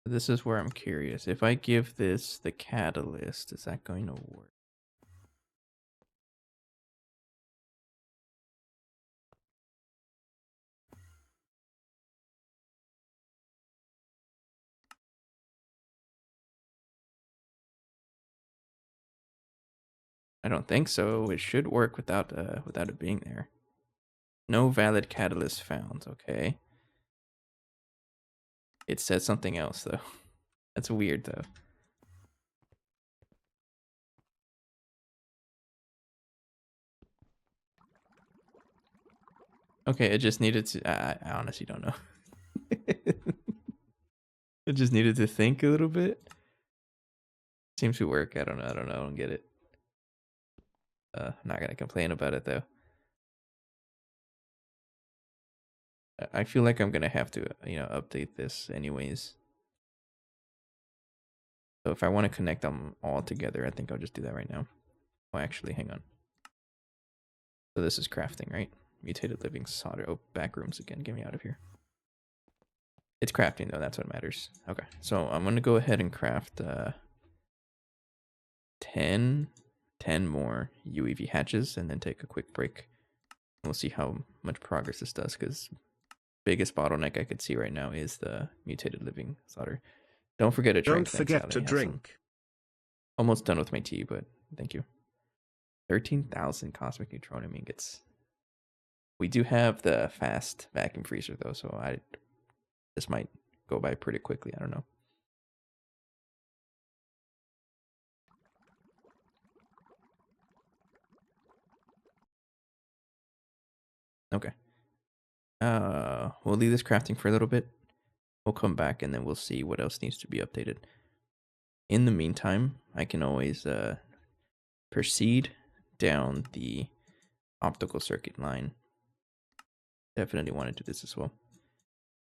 This is where I'm curious. If I give this the catalyst, is that going to work? I don't think so. It should work without it being there. No valid catalyst found. Okay. It says something else though. That's weird though. Okay, it just needed to. I honestly don't know. It just needed to think a little bit. Seems to work. I don't know. I don't get it. I'm not gonna complain about it though. I feel like I'm gonna have to, update this anyways. So if I want to connect them all together, I think I'll just do that right now. Oh, actually, hang on. So this is crafting, right? Mutated living solder. Oh, back rooms again. Get me out of here. It's crafting, though. That's what matters. Okay, so I'm going to go ahead and craft 10 more UEV hatches and then take a quick break. We'll see how much progress this does, because biggest bottleneck I could see right now is the mutated living solder. Don't forget to drink. Don't forget to drink. Almost done with my tea, but thank you. 13,000 cosmic neutronium ingots. We do have the fast vacuum freezer though, so this might go by pretty quickly. I don't know. Okay. We'll leave this crafting for a little bit. We'll come back and then we'll see what else needs to be updated. In the meantime, I can always proceed down the optical circuit line. Definitely want to do this as well.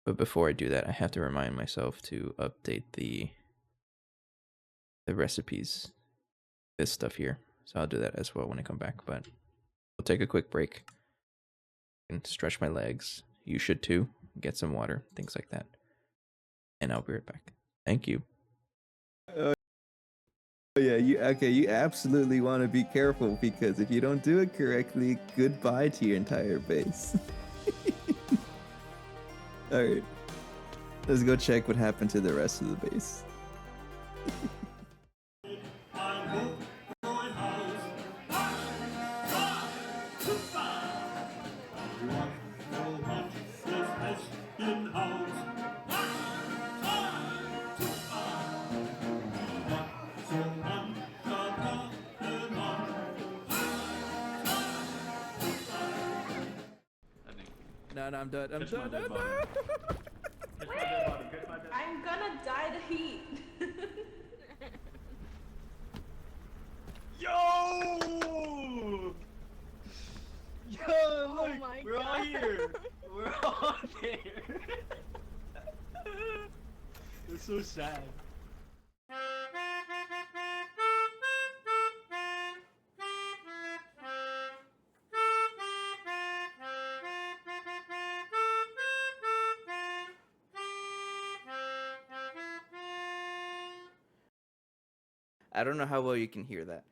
But before I do that, I have to remind myself to update the recipes, this stuff here. So I'll do that as well when I come back, but we'll take a quick break and stretch my legs. You should too. Get some water, things like that. And I'll be right back. Thank you. Oh yeah, you absolutely want to be careful, because if you don't do it correctly, goodbye to your entire base. Alright. Let's go check what happened to the rest of the base. No, I'm done. I'm gonna die to heat. Yo! Yo, look, we're all here. We're all there. It's so sad. I don't know how well you can hear that.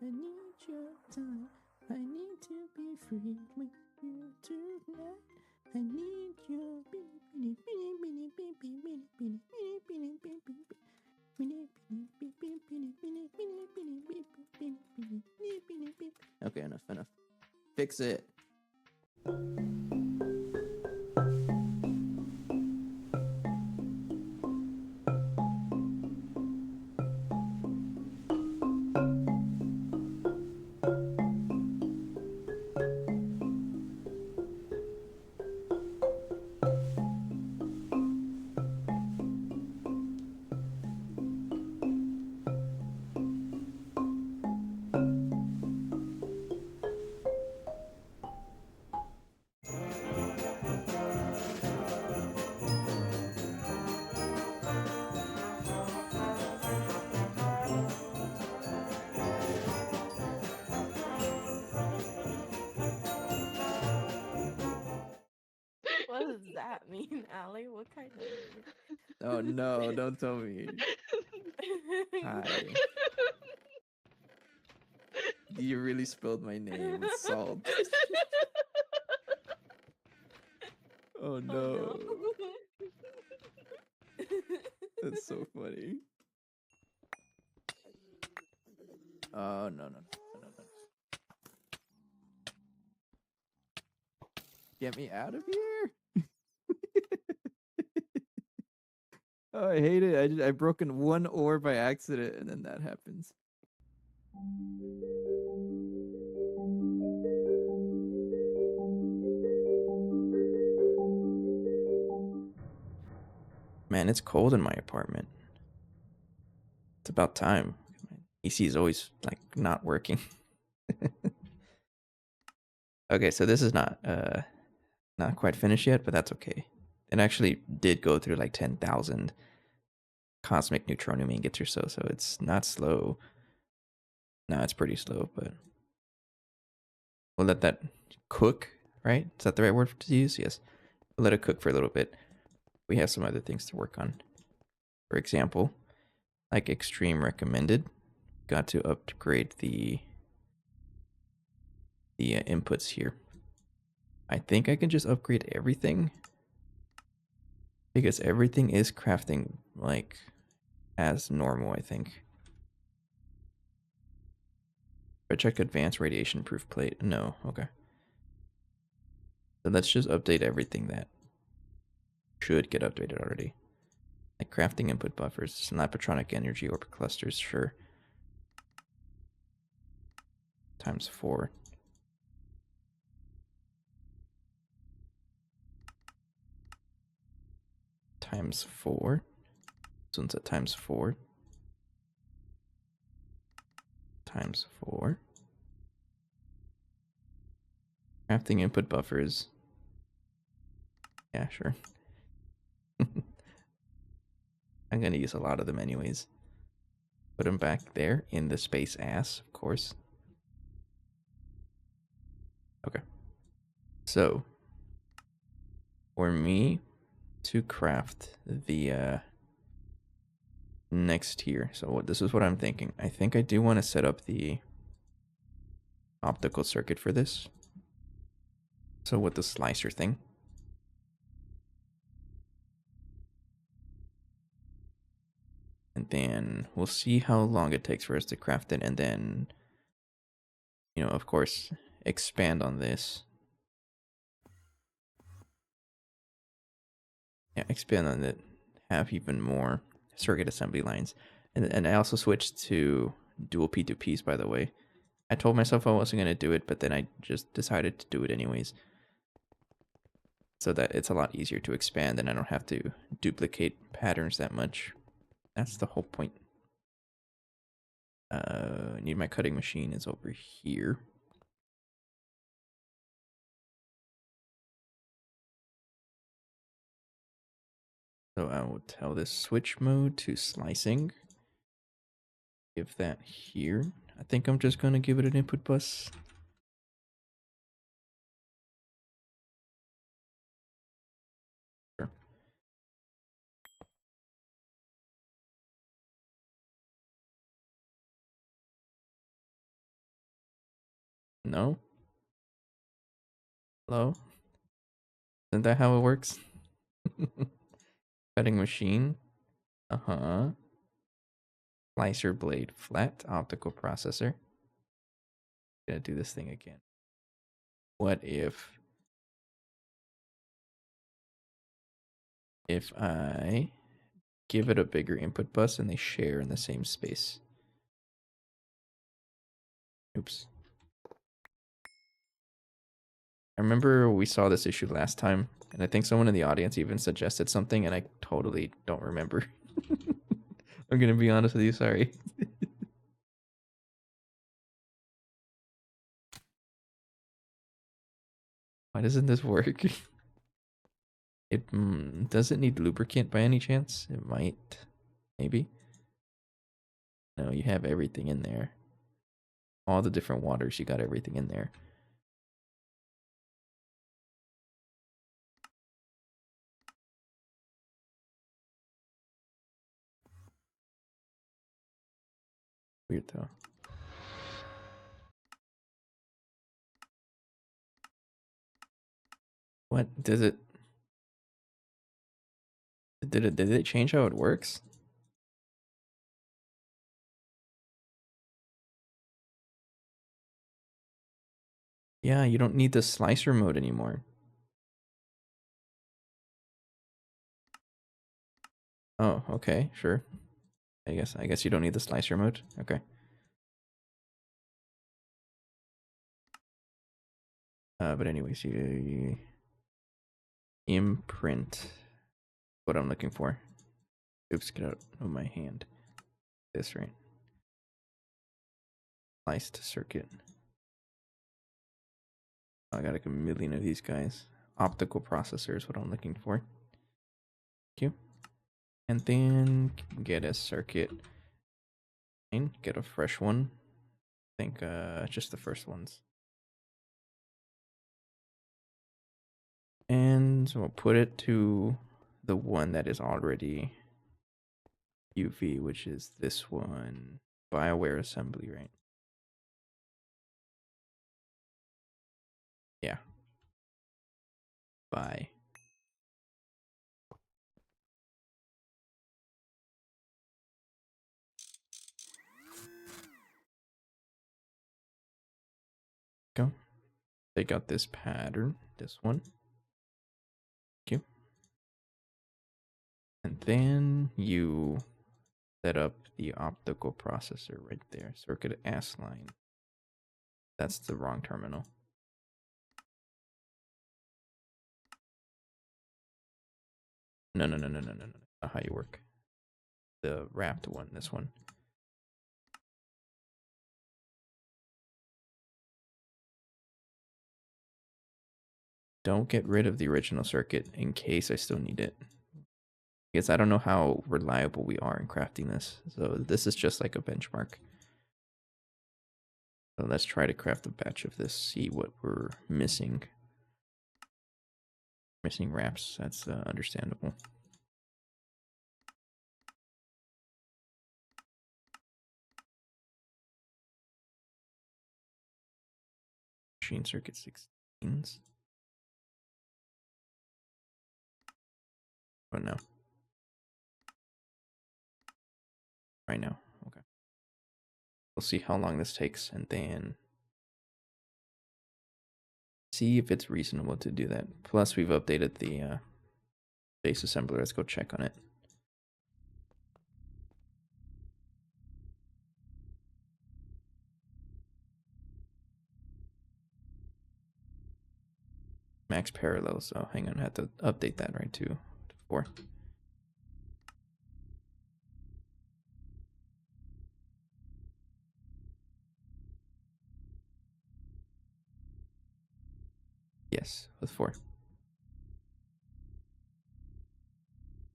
I need your time. I need to be free with you tonight. I need your Okay, enough. Fix it. What does that mean, Allie? What kind of... Oh no, don't tell me. Hi. You really spelled my name with salt. Oh no. That's so funny. Oh no. Get me out of here. Oh, I hate it. I broken one ore by accident, and then that happens. Man, it's cold in my apartment. It's about time. AC is always like not working. Okay, so this is not quite finished yet, but that's okay. It actually did go through like 10,000 cosmic neutronium ingots or so, so it's not slow. No, it's pretty slow, but we'll let that cook, right? Is that the right word to use? Yes. We'll let it cook for a little bit. We have some other things to work on. For example, like extreme recommended, got to upgrade the inputs here. I think I can just upgrade everything because everything is crafting like as normal, I think. If I check advanced radiation proof plate, no, okay. So let's just update everything that should get updated already. Like crafting input buffers, synapatronic energy orbit clusters, sure. Times 4. Times 4. This one's at times 4. Times 4. Crafting input buffers. Yeah, sure. I'm gonna use a lot of them anyways. Put them back there in the space ass, of course. Okay. So, for me to craft the next tier, so this is what I'm thinking. I think I do want to set up the optical circuit for this. So with the slicer thing. And then we'll see how long it takes for us to craft it, and then, you know, of course, expand on this. Yeah, expand on it, have even more circuit assembly lines. And I also switched to dual P2Ps, by the way. I told myself I wasn't going to do it, but then I just decided to do it anyways. So that it's a lot easier to expand and I don't have to duplicate patterns that much. That's the whole point. Need my cutting machine is over here. So I will tell this switch mode to slicing. Give that here. I think I'm just going to give it an input bus. Sure. No? Hello? Isn't that how it works? Cutting machine. Uh-huh. Slicer blade flat. Optical processor. Gonna do this thing again. What if I give it a bigger input bus and they share in the same space? Oops. I remember we saw this issue last time, and I think someone in the audience even suggested something, and I totally don't remember. I'm gonna be honest with you, sorry. Why doesn't this work? It does it need lubricant by any chance? It might. Maybe. No, you have everything in there. All the different waters, you got everything in there. Weird though. What does it? Did it change how it works? Yeah, you don't need the slicer mode anymore. Oh, okay, sure. I guess you don't need the slicer mode. Okay. But anyways, you imprint. What I'm looking for. Oops, get out of my hand. This right. Sliced circuit. I got like a million of these guys. Optical processor is what I'm looking for. Thank you. And then get a circuit. And get a fresh one. I think just the first ones. And we'll put it to the one that is already UV, which is this one. BioWare assembly, right? Yeah. Bye. Go. Take out this pattern, this one. Thank you. And then you set up the optical processor right there. Circuit S line. That's the wrong terminal. No. Not how you work. The wrapped one, this one. Don't get rid of the original circuit in case I still need it. Because I don't know how reliable we are in crafting this. So this is just like a benchmark. So let's try to craft a batch of this, see what we're missing. Missing wraps, that's understandable. Machine circuit 16s. Oh no. Right now, okay. We'll see how long this takes and then see if it's reasonable to do that. Plus we've updated the base assembler. Let's go check on it. Max parallels. Oh, hang on, I have to update that right to 4. Yes, with 4.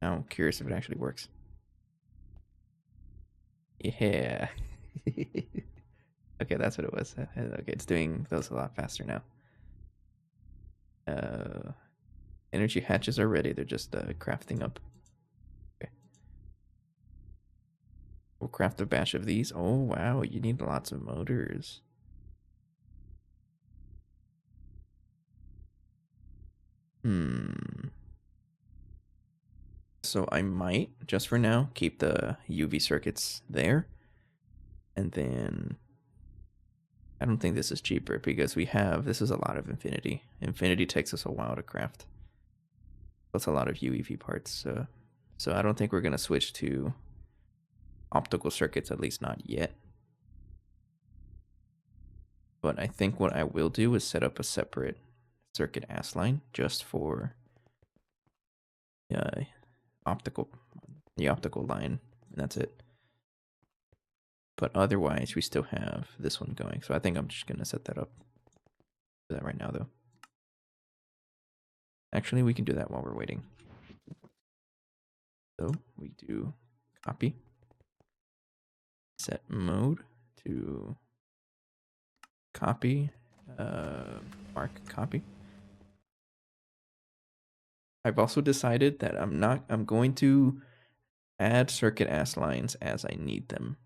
Now I'm curious if it actually works. Yeah. Okay, that's what it was. Okay, it's doing those a lot faster now. Energy hatches are ready. They're just crafting up. Okay. We'll craft a batch of these. Oh, wow. You need lots of motors. So I might, just for now, keep the UV circuits there. And then I don't think this is cheaper because this is a lot of Infinity. Infinity takes us a while to craft. That's a lot of UEV parts. So I don't think we're going to switch to optical circuits, at least not yet. But I think what I will do is set up a separate circuit S line just for the optical line, and that's it. But otherwise, we still have this one going. So I think I'm just going to set that up. Do that right now, though. Actually, we can do that while we're waiting. So we do copy. Set mode to copy. Mark copy. I've also decided that I'm going to add circuit S lines as I need them.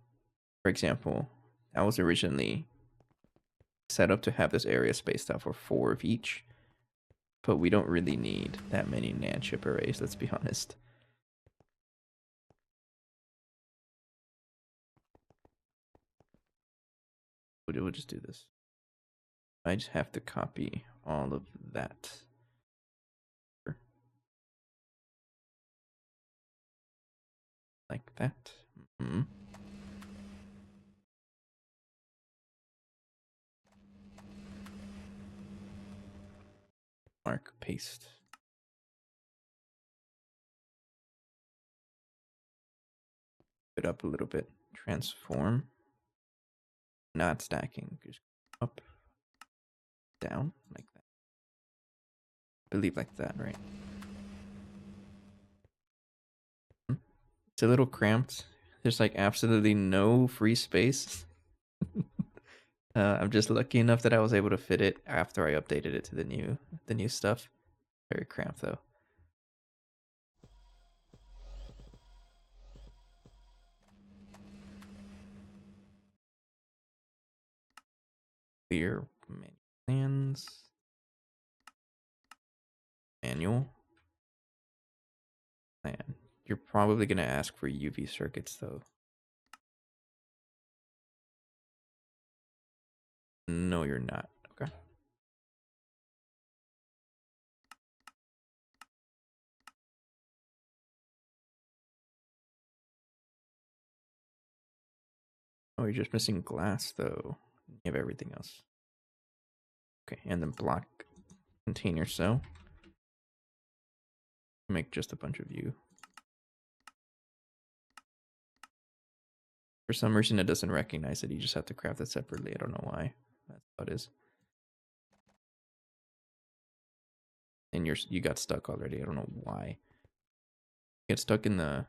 For example, I was originally set up to have this area spaced out for 4 of each, but we don't really need that many NAND chip arrays, let's be honest. We'll just do this. I just have to copy all of that. that. Mm-hmm. Mark, paste. It up a little bit. Transform. Not stacking. Just up, down, like that. I believe like that, right? It's a little cramped. There's like absolutely no free space. I'm just lucky enough that I was able to fit it after I updated it to the new stuff. Very cramped though. Clear menu plans. Manual. Plan. You're probably gonna ask for UV circuits though. No, you're not. Okay. Oh, you're just missing glass though. You have everything else. Okay, and then block container cell. Make just a bunch of you. For some reason, it doesn't recognize it. You just have to craft it separately. I don't know why. That's how it is. And you got stuck already. I don't know why. Get stuck in the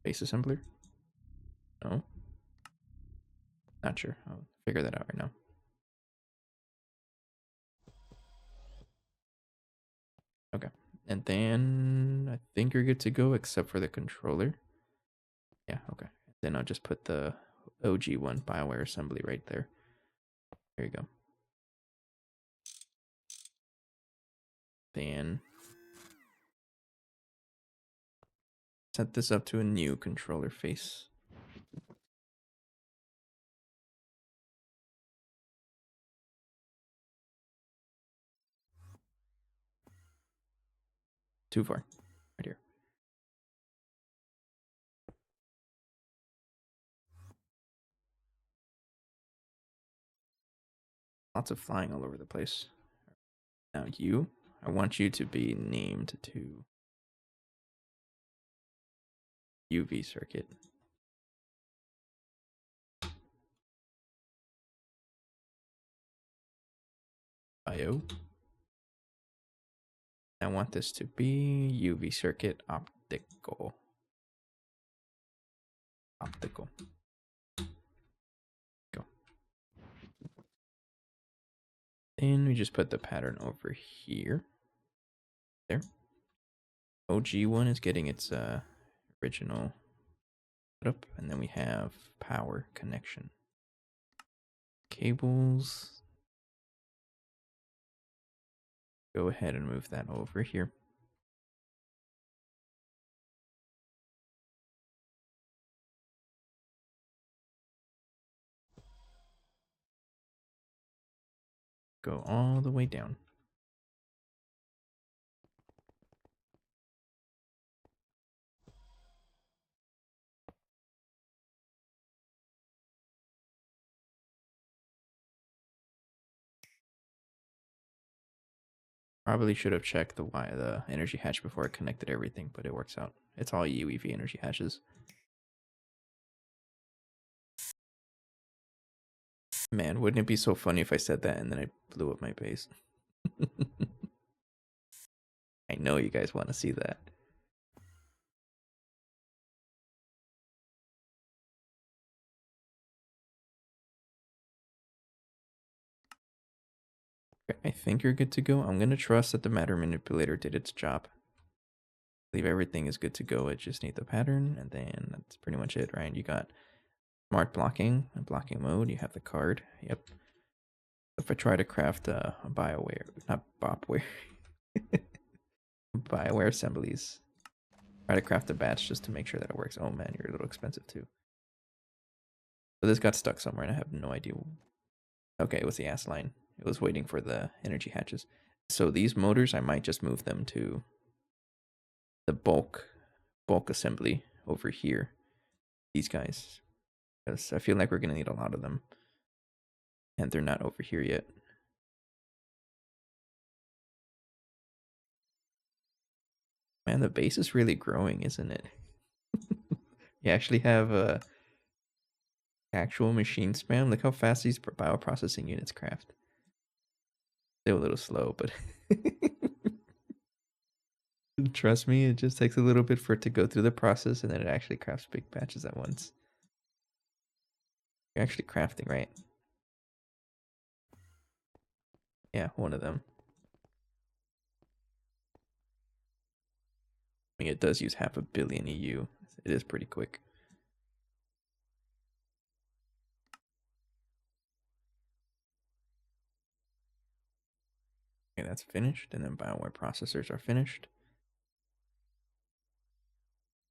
base assembler? No. Not sure. I'll figure that out right now. Okay. And then I think you're good to go except for the controller. Yeah, okay. Then I'll just put the OG one BioWare assembly right there. There you go. Then set this up to a new controller face. Too far. Right here. Lots of flying all over the place. Now I want you to be named to UV Circuit. Bio. I want this to be UV Circuit Optical. Optical. Go. Then we just put the pattern over here. There. OG one is getting its original setup, and then we have power connection. Cables. Go ahead and move that over here. Go all the way down. Probably should have checked the energy hatch before I connected everything, but it works out. It's all UIV energy hatches. Man, wouldn't it be so funny if I said that and then I blew up my base? I know you guys want to see that. I think you're good to go. I'm going to trust that the matter manipulator did its job. I believe everything is good to go. I just need the pattern, and then that's pretty much it, right? You got smart blocking and blocking mode. You have the card. Yep. If I try to craft a BioWare, not Bopware, BioWare assemblies, try to craft a batch just to make sure that it works. Oh man, you're a little expensive too. So this got stuck somewhere, and I have no idea. Okay, it was the ass line. It was waiting for the energy hatches. So these motors, I might just move them to the bulk assembly over here. These guys. Because I feel like we're going to need a lot of them. And they're not over here yet. Man, the base is really growing, isn't it? You actually have actual machine spam. Look how fast these bioprocessing units craft. Still a little slow, but trust me, it just takes a little bit for it to go through the process, and then it actually crafts big batches at once. You're actually crafting, right? Yeah, one of them. I mean, it does use 500 million EU. It is pretty quick. Okay, that's finished, and then BioWare processors are finished.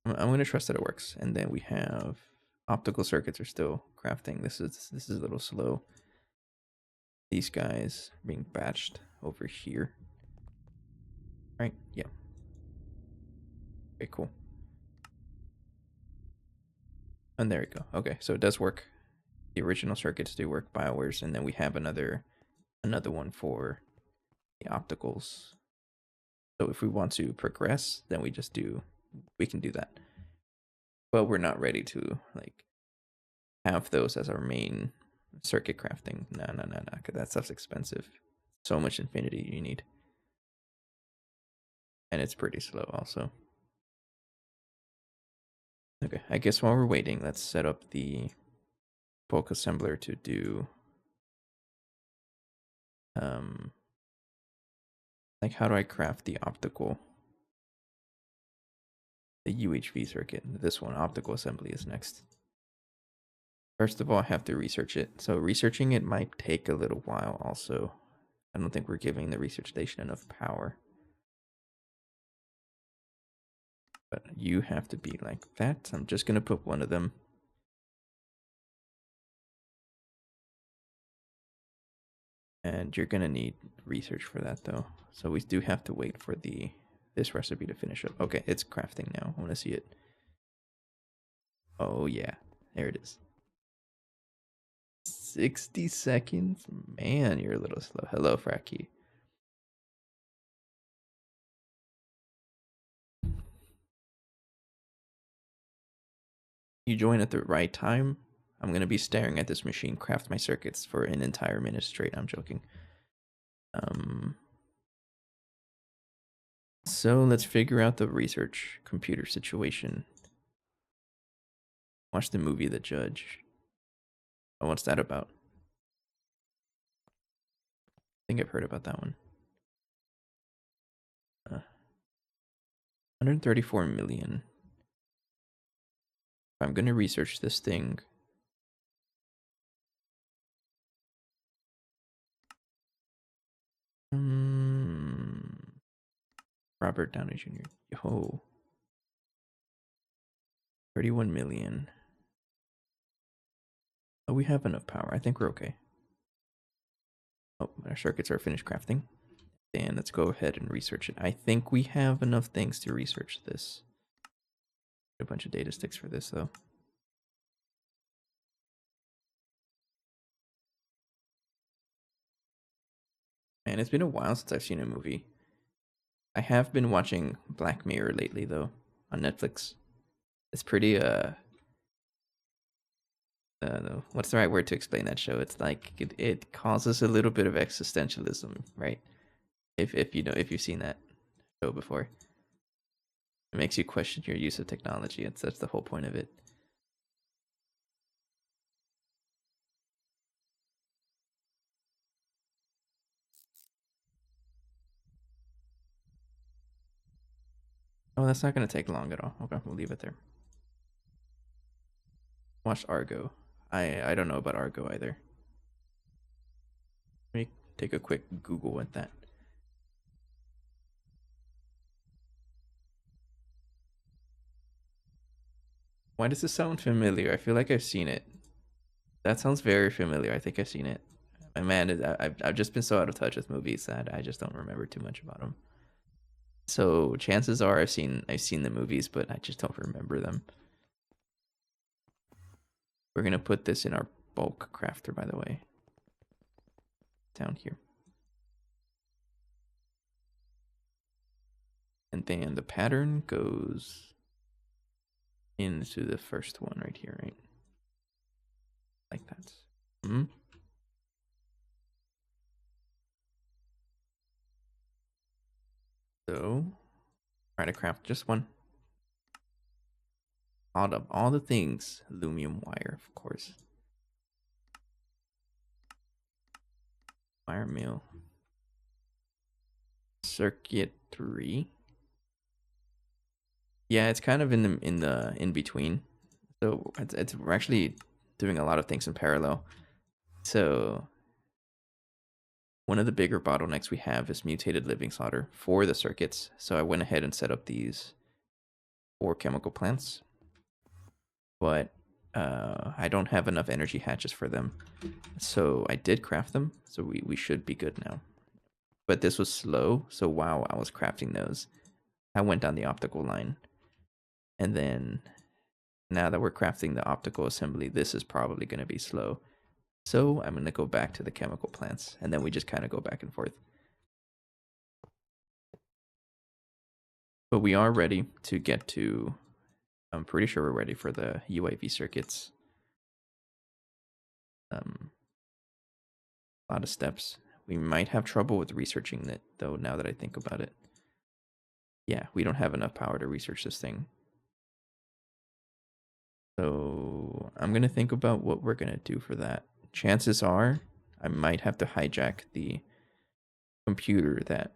I'm going to trust that it works, and then we have optical circuits are still crafting. This is a little slow. These guys are being batched over here. Right? Yeah. Okay, cool. And there we go. Okay, so it does work. The original circuits do work, BioWare's, and then we have another one for the opticals. So if we want to progress, then we can do that. But we're not ready to like have those as our main circuit crafting. No, because that stuff's expensive. So much infinity you need. And it's pretty slow also. Okay, I guess while we're waiting, let's set up the bulk assembler to do like how do I craft the optical? The UHV circuit. This one, optical assembly, is next. First of all, I have to research it. So researching it might take a little while also. I don't think we're giving the research station enough power. But you have to be like that. I'm just going to put one of them. And you're going to need research for that though. So we do have to wait for this recipe to finish up. Okay, it's crafting now. I want to see it. Oh yeah, there it is. 60 seconds? Man, you're a little slow. Hello, Fracky. You join at the right time. I'm going to be staring at this machine craft my circuits for an entire minute straight. I'm joking. So let's figure out the research computer situation. Watch the movie The Judge. Oh, what's that about? I think I've heard about that one. 134 million. I'm going to research this thing. Robert Downey Jr. Yo. 31 million. Oh, we have enough power. I think we're okay. Oh, our circuits are finished crafting. And let's go ahead and research it. I think we have enough things to research this. A bunch of data sticks for this, though. Man, it's been a while since I've seen a movie. I have been watching Black Mirror lately, though, on Netflix. It's pretty, what's the right word to explain that show? It's like, it causes a little bit of existentialism, right? If you've seen that show before. It makes you question your use of technology. That's the whole point of it. Oh, that's not going to take long at all. Okay, we'll leave it there. Watch Argo. I don't know about Argo either. Let me take a quick Google at that. Why does this sound familiar? I feel like I've seen it. That sounds very familiar. I think I've seen it. Man, I've just been so out of touch with movies that I just don't remember too much about them. So chances are I've seen the movies, but I just don't remember them. We're gonna put this in our bulk crafter, by the way. Down here. And then the pattern goes into the first one right here, right? Like that. Hmm. So try to craft just one. All the things. Aluminum wire, of course. Wire mill. Circuit 3. Yeah, it's kind of in between. So we're actually doing a lot of things in parallel. So one of the bigger bottlenecks we have is mutated living slaughter for the circuits. So I went ahead and set up these 4 chemical plants. But I don't have enough energy hatches for them. So I did craft them. So we should be good now. But this was slow. So while I was crafting those, I went down the optical line. And then now that we're crafting the optical assembly, this is probably going to be slow. So I'm going to go back to the chemical plants. And then we just kind of go back and forth. But we are ready to get to... I'm pretty sure we're ready for the UIV circuits. A lot of steps. We might have trouble with researching it, though, now that I think about it. Yeah, we don't have enough power to research this thing. So I'm going to think about what we're going to do for that. Chances are I might have to hijack the computer that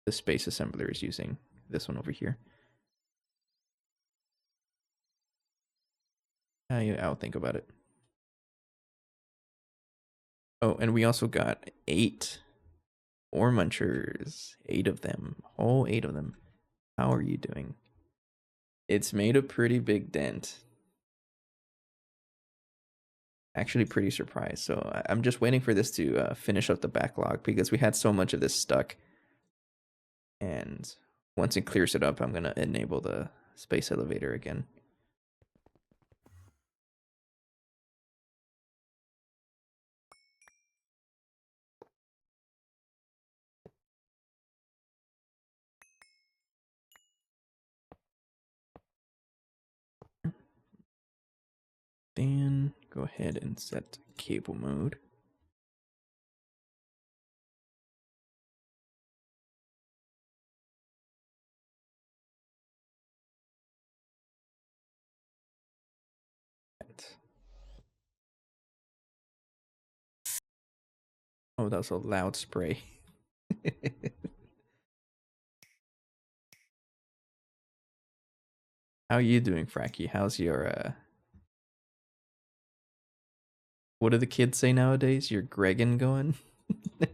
the space assembler is using. This one over here. I'll think about it. Oh, and we also got 8 ore munchers. 8 of them. All 8 of them. How are you doing? It's made a pretty big dent. Actually pretty surprised. So I'm just waiting for this to finish up the backlog because we had so much of this stuck. And once it clears it up, I'm going to enable the space elevator again. Then go ahead and set cable mode. Oh, that was a loud spray. How are you doing, Fracky? How's your what do the kids say nowadays? Your Greggin going? I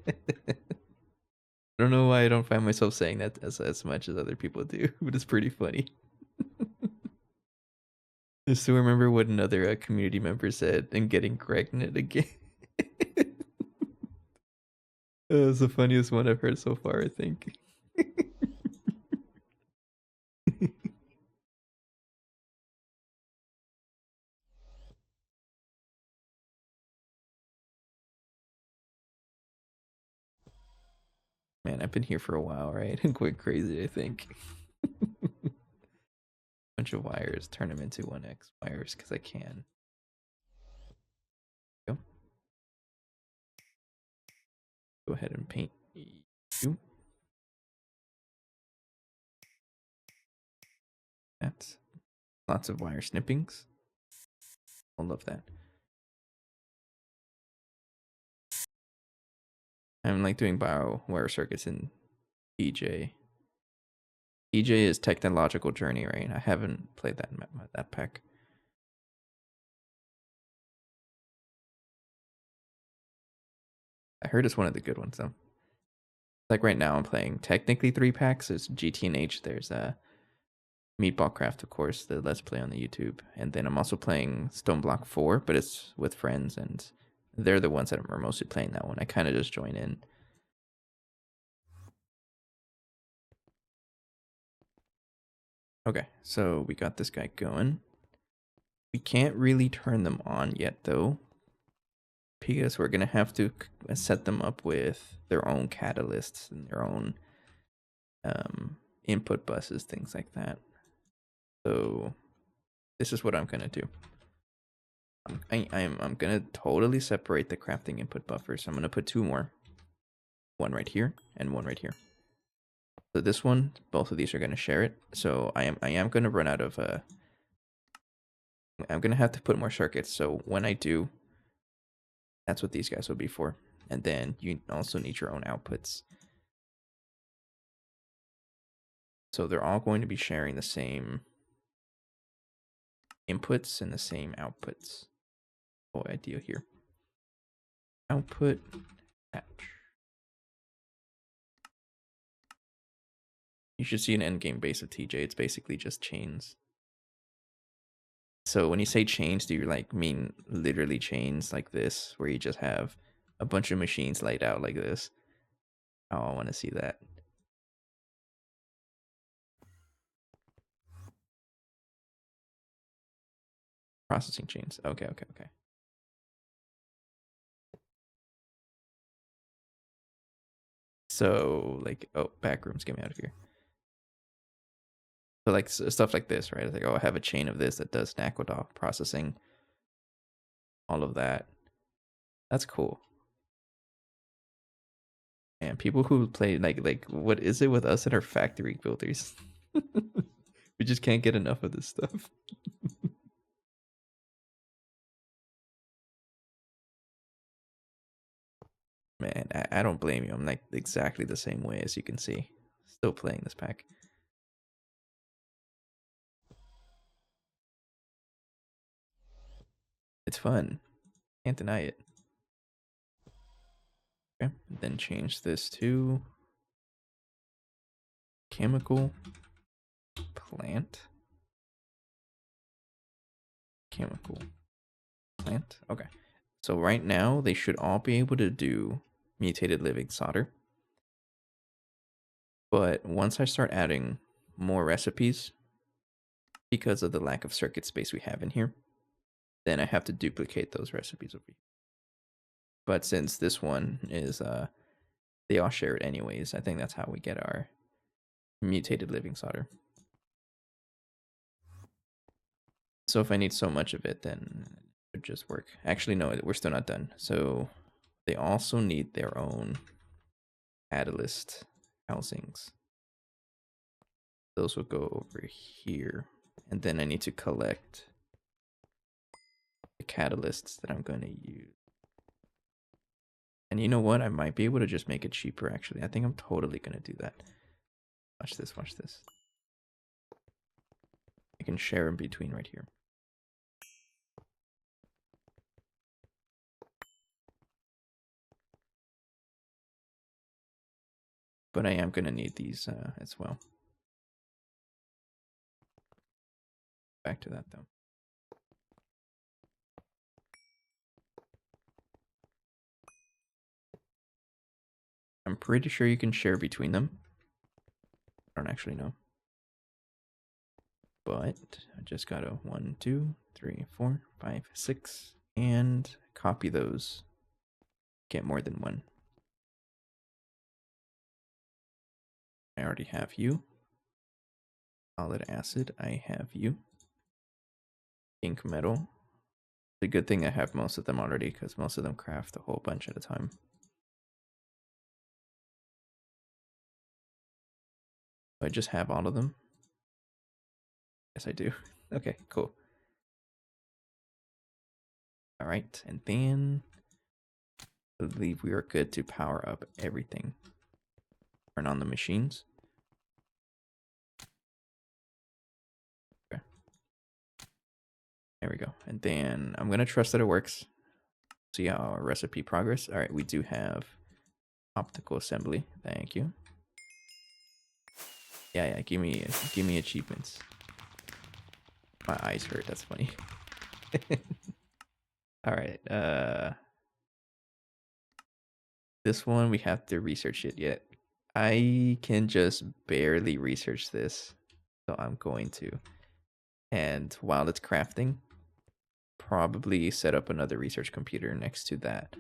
don't know why I don't find myself saying that as much as other people do, but it's pretty funny. I still remember what another community member said and getting pregnant again. That was the funniest one I've heard so far, I think. Man, I've been here for a while, right? I'm quite crazy, I think. Bunch of wires, turn them into 1x wires because I can. Go ahead and paint you. That's lots of wire snippings. I love that. I'm like doing bio wire circuits in EJ. EJ is Technological Journey, right? I haven't played that pack. I heard it's one of the good ones though. Like right now I'm playing technically 3 packs. It's GT&H, there's Meatball Craft, of course, the Let's Play on the YouTube. And then I'm also playing Stone Block 4, but it's with friends and they're the ones that are mostly playing that one. I kind of just join in. Okay, so we got this guy going. We can't really turn them on yet though, because we're gonna have to set them up with their own catalysts and their own input buses, things like that. So this is what I'm gonna do. I'm gonna totally separate the crafting input buffers. I'm gonna put 2 more, one right here and one right here. So this one, both of these are gonna share it. So I am gonna run out of I'm gonna have to put more circuits. So when I do, that's what these guys will be for. And then you also need your own outputs. So they're all going to be sharing the same inputs and the same outputs. Whole idea here. Output patch. You should see an endgame base of TJ. It's basically just chains. So when you say chains, do you like mean literally chains like this, where you just have a bunch of machines laid out like this? Oh, I want to see that. Processing chains. Okay. So like, oh, back rooms, get me out of here. So like stuff like this, right? It's like, oh, I have a chain of this that does an aqueduct processing. All of that. That's cool. And people who play like what is it with us and our factory builders? We just can't get enough of this stuff. Man, I don't blame you. I'm like exactly the same way, as you can see. Still playing this pack. It's fun. Can't deny it. Okay, then change this to chemical plant. Chemical plant. Okay. So right now they should all be able to do mutated living solder. But once I start adding more recipes, because of the lack of circuit space we have in here, then I have to duplicate those recipes over here. But since this one is they all share it anyways, I think that's how we get our mutated living solder. So if I need so much of it, then it would just work. Actually, no, we're still not done. So they also need their own catalyst housings. Those will go over here. And then I need to collect the catalysts that I'm going to use. And you know what? I might be able to just make it cheaper, actually. I think I'm totally going to do that. Watch this, watch this. I can share in between right here. But I am going to need these as well. Back to that, though. I'm pretty sure you can share between them. I don't actually know. But I just got to 1, 2, 3, 4, 5, 6, and copy those. Get more than one. I already have you. Solid acid, I have you. Ink metal. It's a good thing I have most of them already, because most of them craft a whole bunch at a time. Do I just have all of them? Yes, I do. Okay, cool. All right, and then I believe we are good to power up everything. Turn on the machines. Okay. There we go. And then I'm going to trust that it works. See how our recipe progress. All right, we do have optical assembly. Thank you. Yeah, give me achievements. My eyes hurt, that's funny. All right, this one we have to research it yet. I can just barely research this, so I'm going to. And while it's crafting, probably set up another research computer next to that.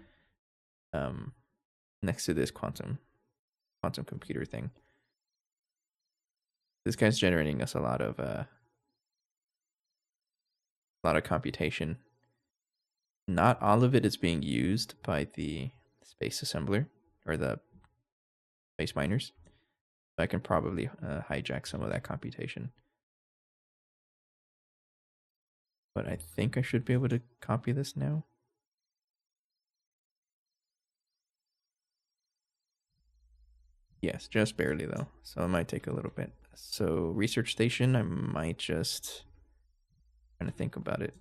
Next to this quantum computer thing. This guy's generating us a lot of computation. Not all of it is being used by the space assembler or the space miners. So I can probably hijack some of that computation. But I think I should be able to copy this now. Yes, just barely though. So it might take a little bit. So research station, I might just trying to think about it.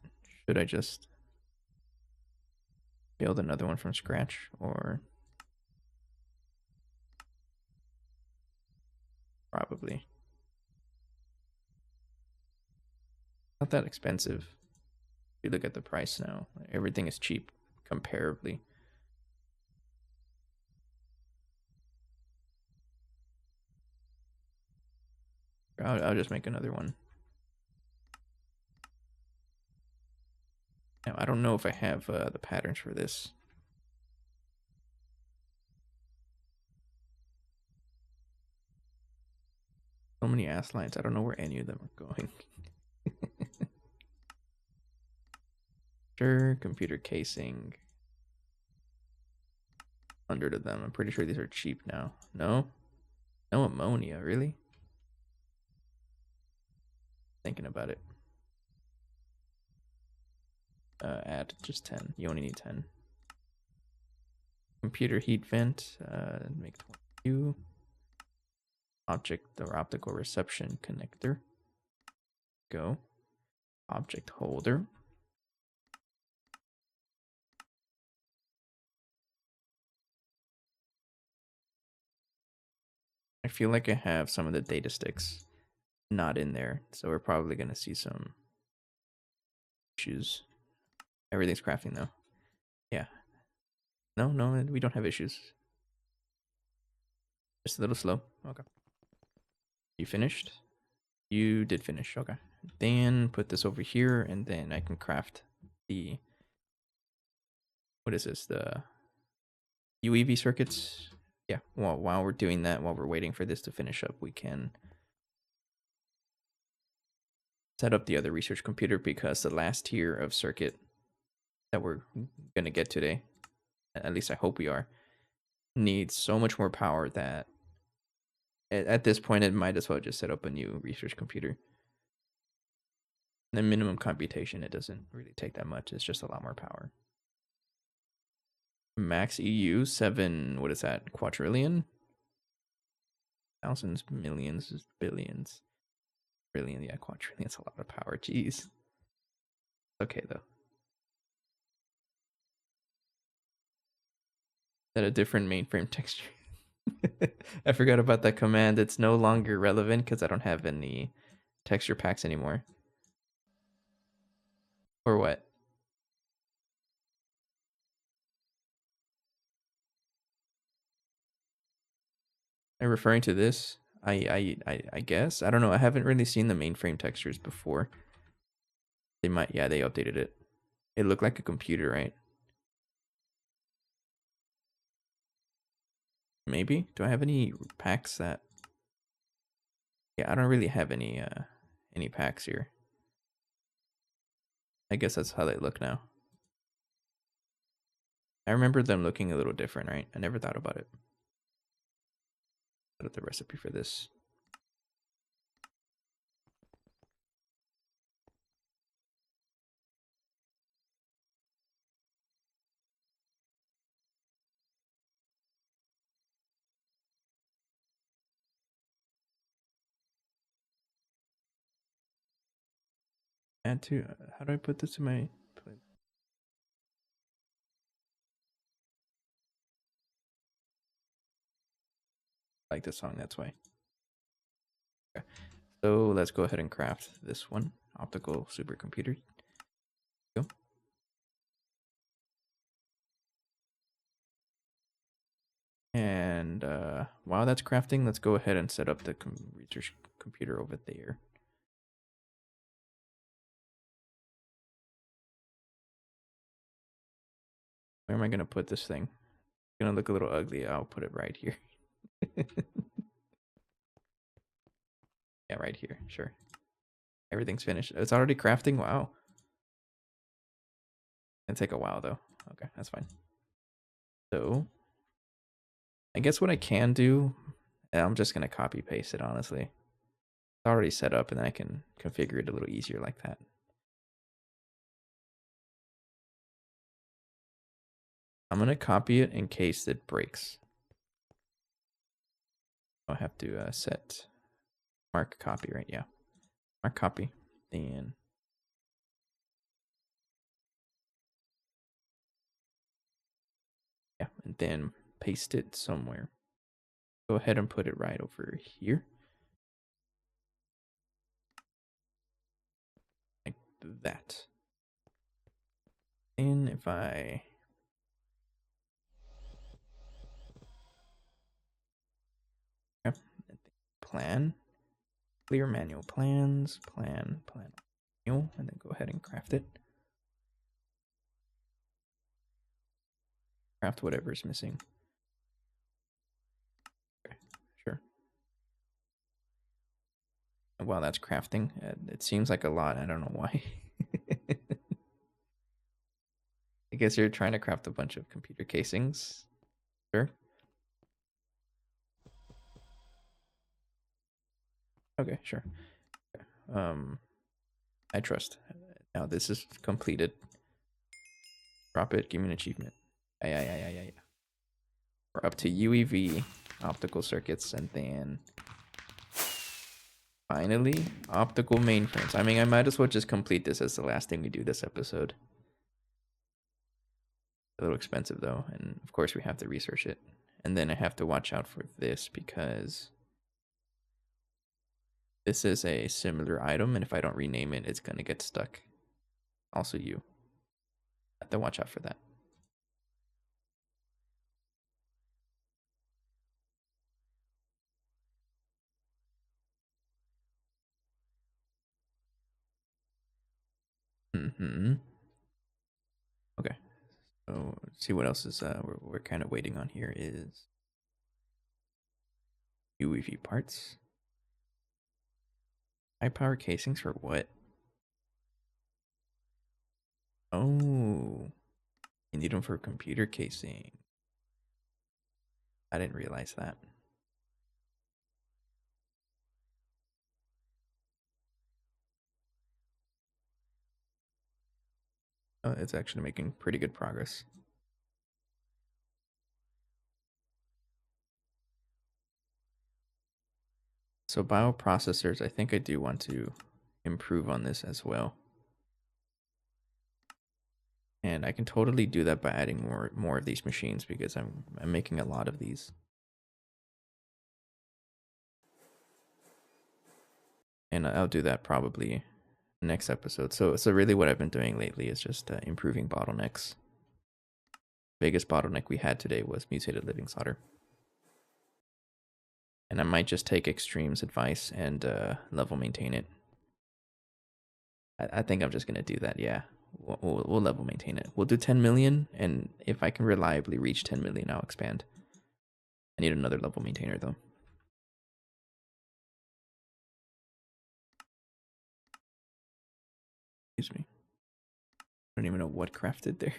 Should I just build another one from scratch or probably not that expensive. If you look at the price now, everything is cheap comparably. I'll just make another one. Now, I don't know if I have the patterns for this. So many ass lines. I don't know where any of them are going. Sure, computer casing. 100 of them. I'm pretty sure these are cheap now. No? No ammonia, really? Thinking about it. Add just 10. You only need 10. Computer heat vent. Make 22. Object or optical reception connector. Go. Object holder. I feel like I have some of the data sticks not in there, so we're probably going to see some issues. Everything's crafting though. Yeah. No, we don't have issues. Just a little slow. Okay. You finished? You did finish. Okay. Then put this over here, and then I can craft the... What is this? The UIV circuits? Yeah. Well, while we're doing that, while we're waiting for this to finish up, we can set up the other research computer, because the last tier of circuit that we're going to get today, at least I hope we are, needs so much more power that at this point it might as well just set up a new research computer. The minimum computation, it doesn't really take that much. It's just a lot more power. Max EU 7, what is that? Quadrillion? Thousands, millions, billions. Trillion, yeah, quadrillion's a lot of power. Jeez. Okay though. Is that a different mainframe texture? I forgot about that command. It's no longer relevant because I don't have any texture packs anymore. Or what? Are you referring to this? I guess. I don't know. I haven't really seen the mainframe textures before. They might, yeah, they updated it. It looked like a computer, right? Maybe. Do I have any packs that... Yeah, I don't really have any packs here. I guess that's how they look now. I remember them looking a little different, right? I never thought about it. Put up the recipe for this. Add to, how do I put this in my play? I like this song, that's why. Okay. So let's go ahead and craft this one. Optical supercomputer. Go. And while that's crafting, let's go ahead and set up the research computer over there. Where am I gonna put this thing? It's gonna look a little ugly. I'll put it right here. Yeah, right here. Sure. Everything's finished. It's already crafting. Wow. It'll take a while though. Okay, that's fine. So, I guess what I can do, I'm just gonna copy paste it. Honestly, it's already set up, and then I can configure it a little easier like that. I'm gonna copy it in case it breaks. I'll have to set mark copy, right? Yeah, mark copy. Then yeah, and then paste it somewhere. Go ahead and put it right over here. Like that. And if I plan, clear manual plans, plan, manual, and then go ahead and craft it. Craft whatever's missing. Okay, sure. While that's crafting, it seems like a lot. I don't know why. I guess you're trying to craft a bunch of computer casings. Sure. Okay, sure. I trust. Now this is completed. Drop it. Give me an achievement. Yeah. We're up to UIV optical circuits, and then finally optical mainframes. I mean, I might as well just complete this as the last thing we do this episode. A little expensive though, and of course we have to research it. And then I have to watch out for this because this is a similar item, and if I don't rename it, it's gonna get stuck. Also you. Have to watch out for that. Okay. So let's see what else is we're kind of waiting on here is UIV parts. High power casings for what? Oh, you need them for computer casing. I didn't realize that. Oh, it's actually making pretty good progress. So bioprocessors, I think I do want to improve on this as well. And I can totally do that by adding more of these machines because I'm making a lot of these. And I'll do that probably next episode. So really what I've been doing lately is just improving bottlenecks. Biggest bottleneck we had today was mutated living solder. And I might just take Extreme's advice and level maintain it. I think I'm just gonna do that. Yeah, we'll level maintain it. We'll do 10 million, and if I can reliably reach 10 million, I'll expand. I need another level maintainer though. Excuse me. I don't even know what crafted there.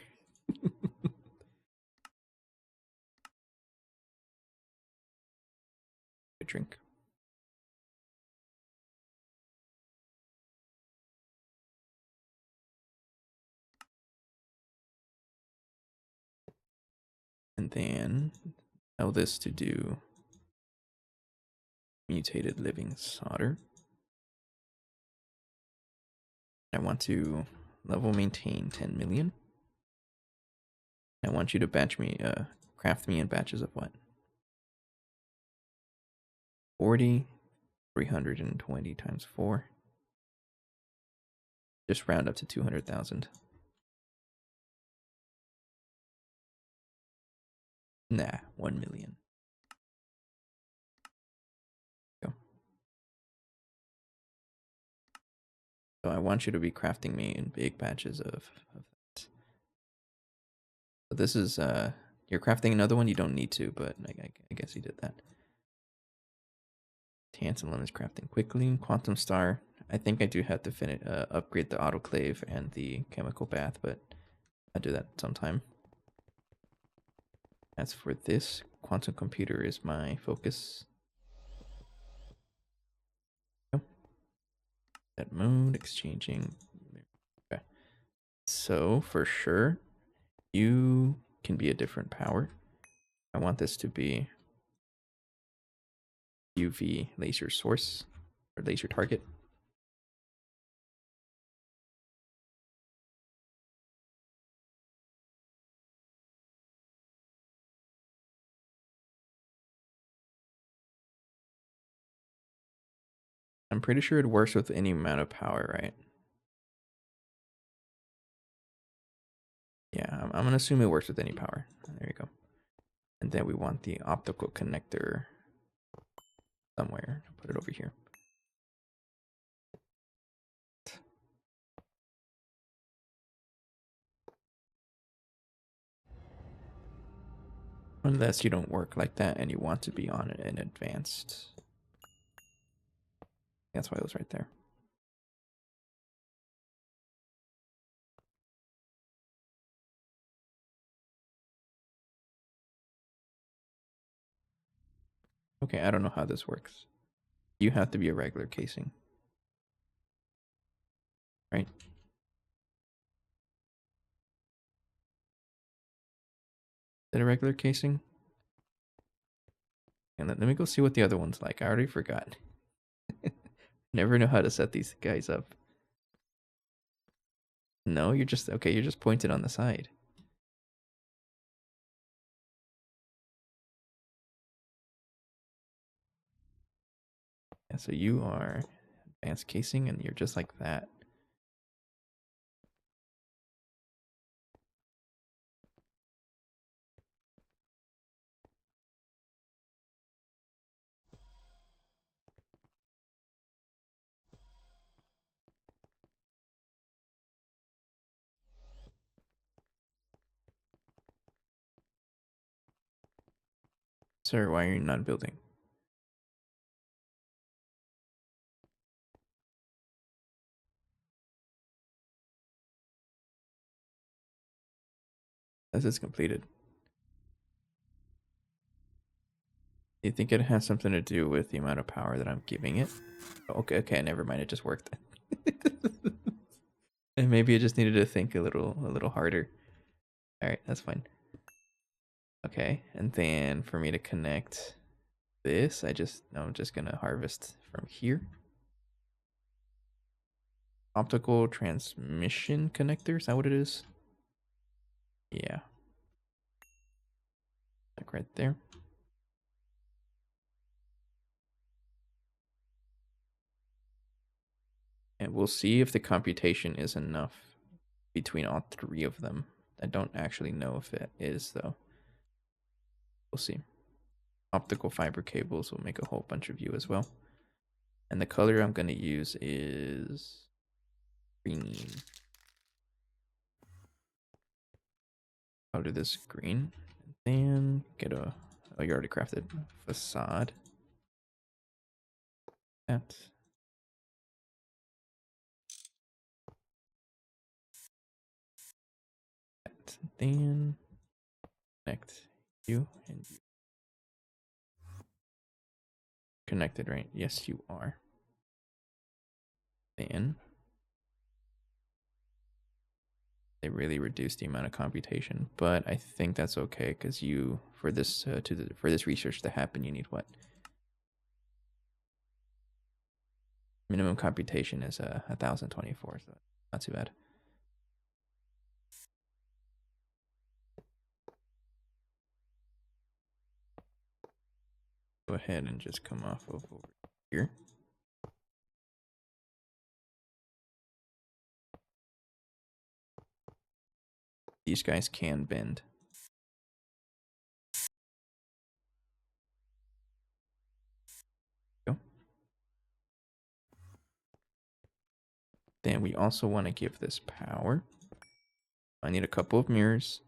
A drink. And then tell this to do mutated living solder. I want to level maintain 10 million. I want you to batch me, craft me in batches of what? 40, 320 times 4. Just round up to 200,000. Nah, 1 million. Go. So I want you to be crafting me in big batches of that. So this is you're crafting another one. You don't need to, but I guess you did that. Tantalum is crafting quickly. Quantum Star. I think I do have to finish upgrade the autoclave and the chemical bath, but I'll do that sometime. As for this, quantum computer is my focus. That mode, exchanging. Okay. So for sure, you can be a different power. I want this to be UV laser source or laser target. I'm pretty sure it works with any amount of power, right? Yeah, I'm gonna assume it works with any power. There you go. And then we want the optical connector somewhere. Put it over here. Unless you don't work like that and you want to be on it in advanced. That's why it was right there. Okay, I don't know how this works. You have to be a regular casing. Right? Is it a regular casing? And let me go see what the other one's like. I already forgot. Never know how to set these guys up. No, you're just okay, you're just pointed on the side. Yeah, so you are advanced casing and you're just like that. Sir, why are you not building? This is completed. Do you think it has something to do with the amount of power that I'm giving it? Okay, never mind. It just worked. And maybe I just needed to think a little harder. All right, that's fine. Okay, and then for me to connect this, I'm just gonna harvest from here. Optical transmission connector, is that what it is? Yeah. Like right there. And we'll see if the computation is enough between all three of them. I don't actually know if it is, though. We'll see. Optical fiber cables will make a whole bunch of you as well. And the color I'm going to use is green. I'll do this green. And then get a... Oh, you already crafted. Facade. That. That. Then connect you and you. Connected, right? Yes, you are. Then they really reduced the amount of computation, but I think that's okay because you for this for this research to happen, you need what? Minimum computation is 1024, so not too bad. Go ahead and just come off of over here. These guys can bend. Go. Then we also want to give this power. I need a couple of mirrors.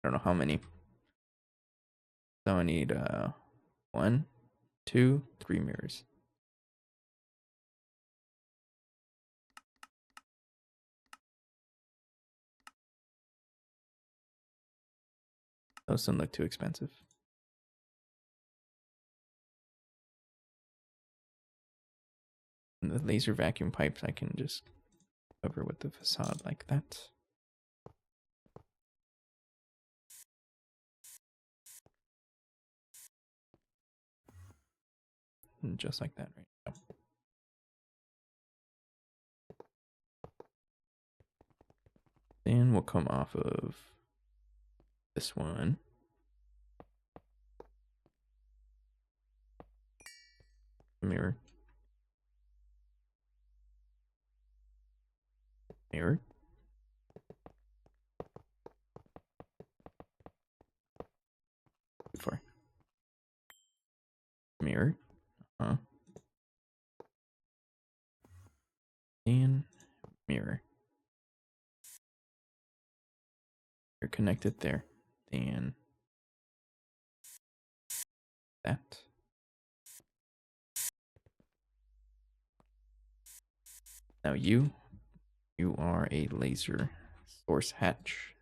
I don't know how many. So I need 1, 2, 3 mirrors. Those don't look too expensive. And the laser vacuum pipes I can just cover with the facade like that. And just like that right now. Then we'll come off of this one. Mirror. Mirror. Too far. Mirror. And mirror. You're connected there. And that. Now you are a laser source hatch,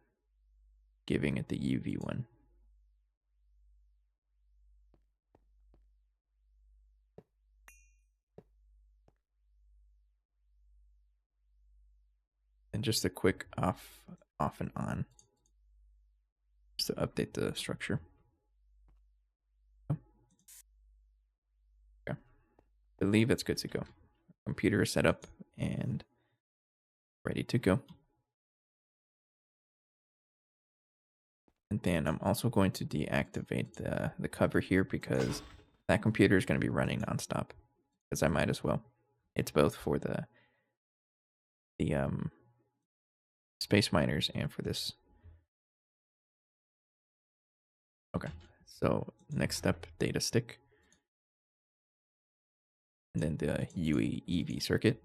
giving it the UV one. And just a quick off and on, just to update the structure. Okay. I believe it's good to go. Computer is set up and ready to go. And then I'm also going to deactivate the cover here because that computer is going to be running nonstop. Because I might as well. It's both for the space miners and for this. Okay, so next step, data stick. And then the UIV circuit.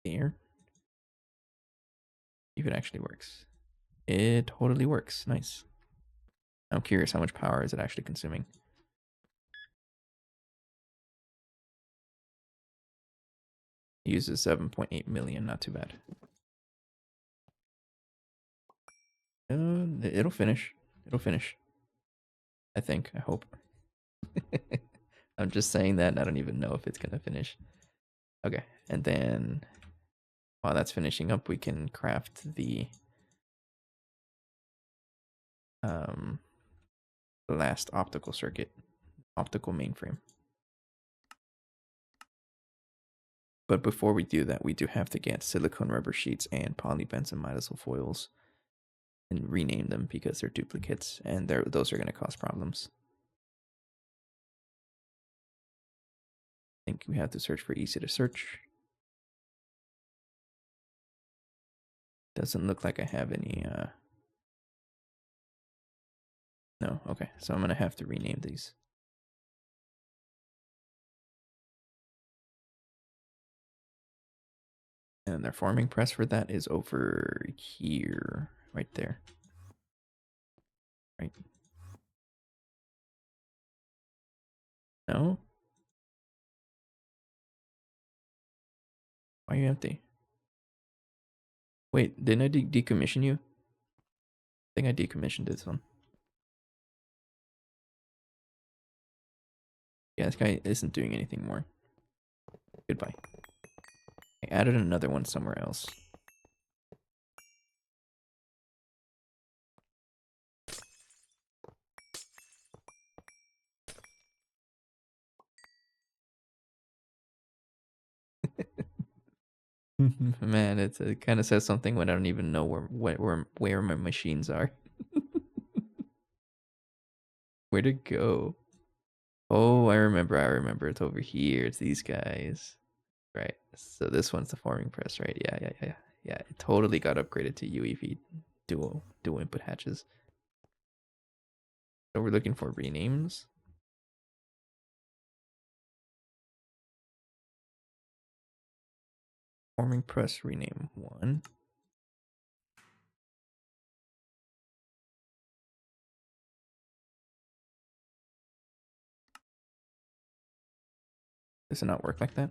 There. If it actually works. It totally works. Nice. I'm curious, how much power is it actually consuming? It uses 7.8 million, not too bad. It'll finish. It'll finish. I think. I hope. I'm just saying that, and I don't even know if it's gonna finish. Okay, and then while that's finishing up, we can craft the last optical circuit, optical mainframe. But before we do that, we do have to get silicone rubber sheets and polybenzimidazole foils and rename them because they're duplicates, and those are going to cause problems. I think we have to search for easy to search. Doesn't look like I have any. No, okay, so I'm going to have to rename these. And their forming press for that is over here, right there. Right. No? Why are you empty? Wait, didn't I decommission you? I think I decommissioned this one. Yeah, this guy isn't doing anything more. Goodbye. I added another one somewhere else. Man, it kind of says something when I don't even know where my machines are. Where'd it go? Oh, I remember. It's over here. It's these guys. Right. So this one's the forming press, right? Yeah. Yeah, it totally got upgraded to UEV dual input hatches. So we're looking for renames. Forming press rename 1. Does it not work like that?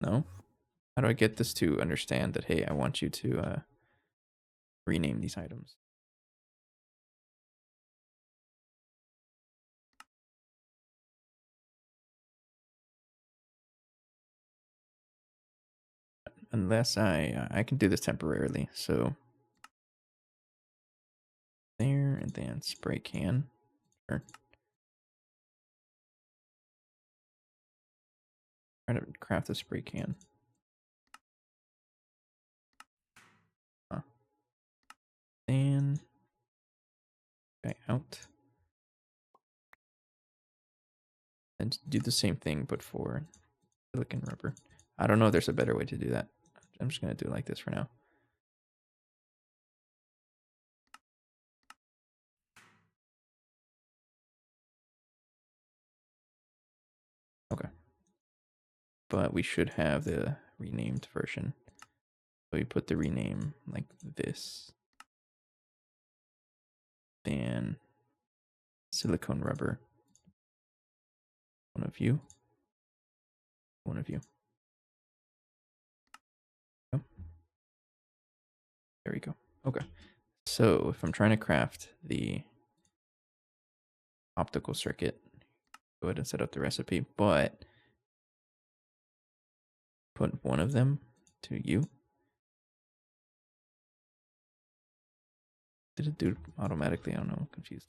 No? How do I get this to understand that, hey, I want you to rename these items? Unless I can do this temporarily. So there, and then spray can. Sure. Try to craft a spray can. Huh. Then okay, out. And do the same thing, but for silicon rubber. I don't know if there's a better way to do that. I'm just gonna do it like this for now. Okay. But we should have the renamed version. So we put the rename like this. Then silicone rubber. One of you. One of you. Oh. There we go. Okay. So if I'm trying to craft the optical circuit, go ahead and set up the recipe, but put one of them to you. Did it do it automatically? I don't know. I'm confused.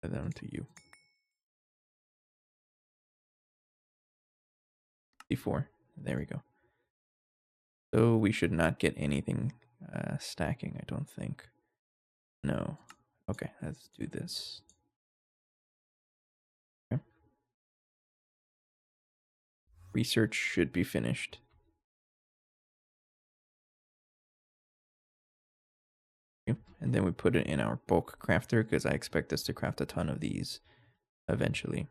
And then to you. D4. There we go. So we should not get anything stacking, I don't think. No. Okay, let's do this. Okay. Research should be finished. And then we put it in our bulk crafter because I expect us to craft a ton of these eventually.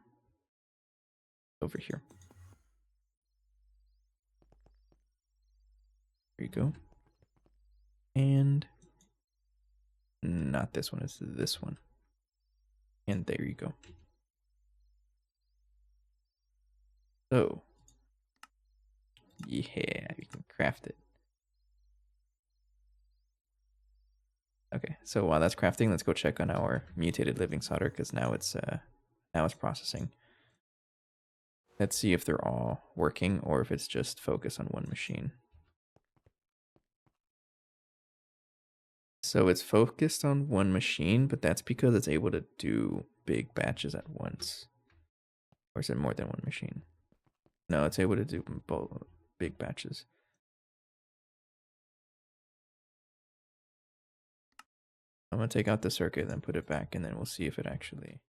Over here. There you go. And not this one, it's this one. And there you go. So, yeah, we can craft it. Okay, so while that's crafting, let's go check on our mutated living solder because now it's processing. Let's see if they're all working or if it's just focused on one machine. So it's focused on one machine, but that's because it's able to do big batches at once. Or is it more than one machine? No, it's able to do both big batches. I'm going to take out the circuit and then put it back, and then we'll see if it actually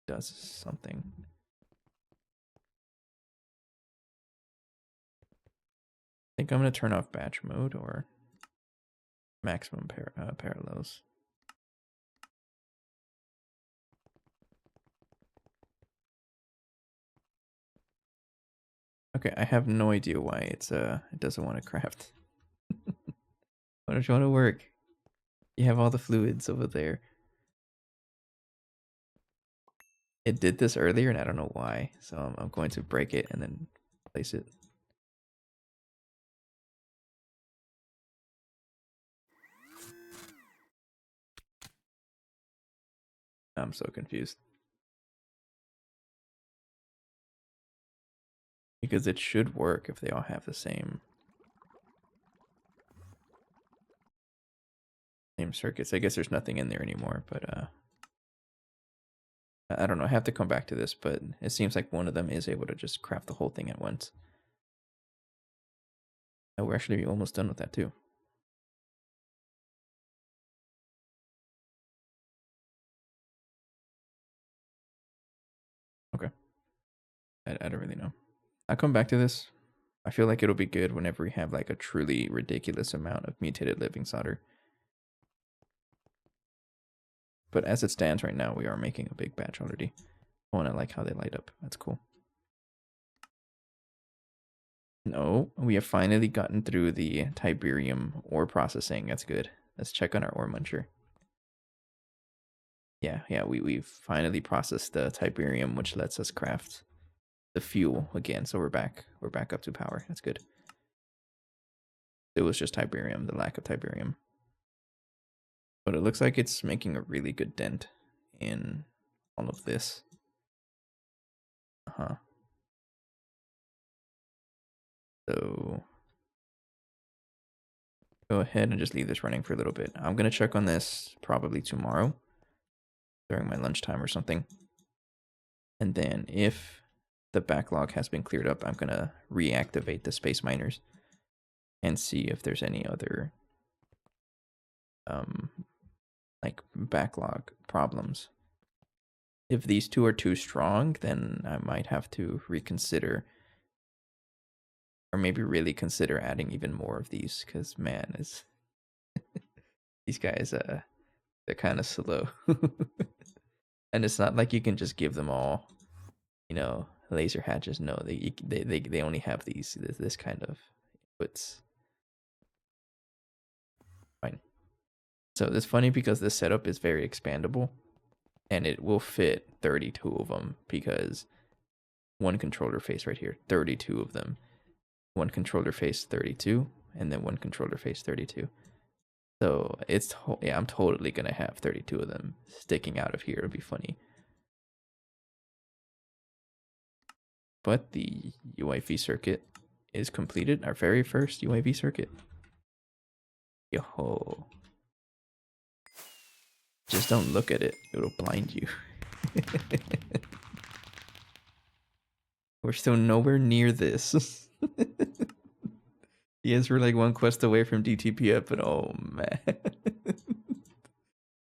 does something. I think I'm going to turn off batch mode or maximum parallels. Okay, I have no idea why it doesn't want to craft. Why don't you want to work? You have all the fluids over there. It did this earlier and I don't know why. So I'm going to break it and then place it. I'm so confused. Because it should work if they all have the same circuits. I guess there's nothing in there anymore, but I don't know. I have to come back to this, but it seems like one of them is able to just craft the whole thing at once. Oh, we're actually almost done with that too. Okay. I don't really know. I'll come back to this. I feel like it'll be good whenever we have like a truly ridiculous amount of mutated living solder. But as it stands right now, we are making a big batch already. Oh, and I like how they light up. That's cool. No, we have finally gotten through the Tiberium ore processing. That's good. Let's check on our ore muncher. Yeah, we've finally processed the Tiberium, which lets us craft the fuel again. So we're back up to power. That's good. It was just Tiberium, the lack of Tiberium. But it looks like it's making a really good dent in all of this. So go ahead and just leave this running for a little bit. I'm going to check on this probably tomorrow during my lunchtime or something. And then if the backlog has been cleared up, I'm going to reactivate the space miners and see if there's any other like backlog problems. If these two are too strong, then I might have to reconsider, or maybe really consider adding even more of these, because man, is these guys they're kind of slow. And it's not like you can just give them all, laser hatches. No, they only have this kind of inputs. Fine. So it's funny because this setup is very expandable, and it will fit 32 of them, because one controller face right here, 32 of them. One controller face 32, and then one controller face 32. So it's I'm totally gonna have 32 of them sticking out of here. It'll be funny. But the UIV circuit is completed. Our very first UIV circuit. Yo. Just don't look at it. It'll blind you. We're still nowhere near this. Yes, we're like one quest away from DTP up, but oh man.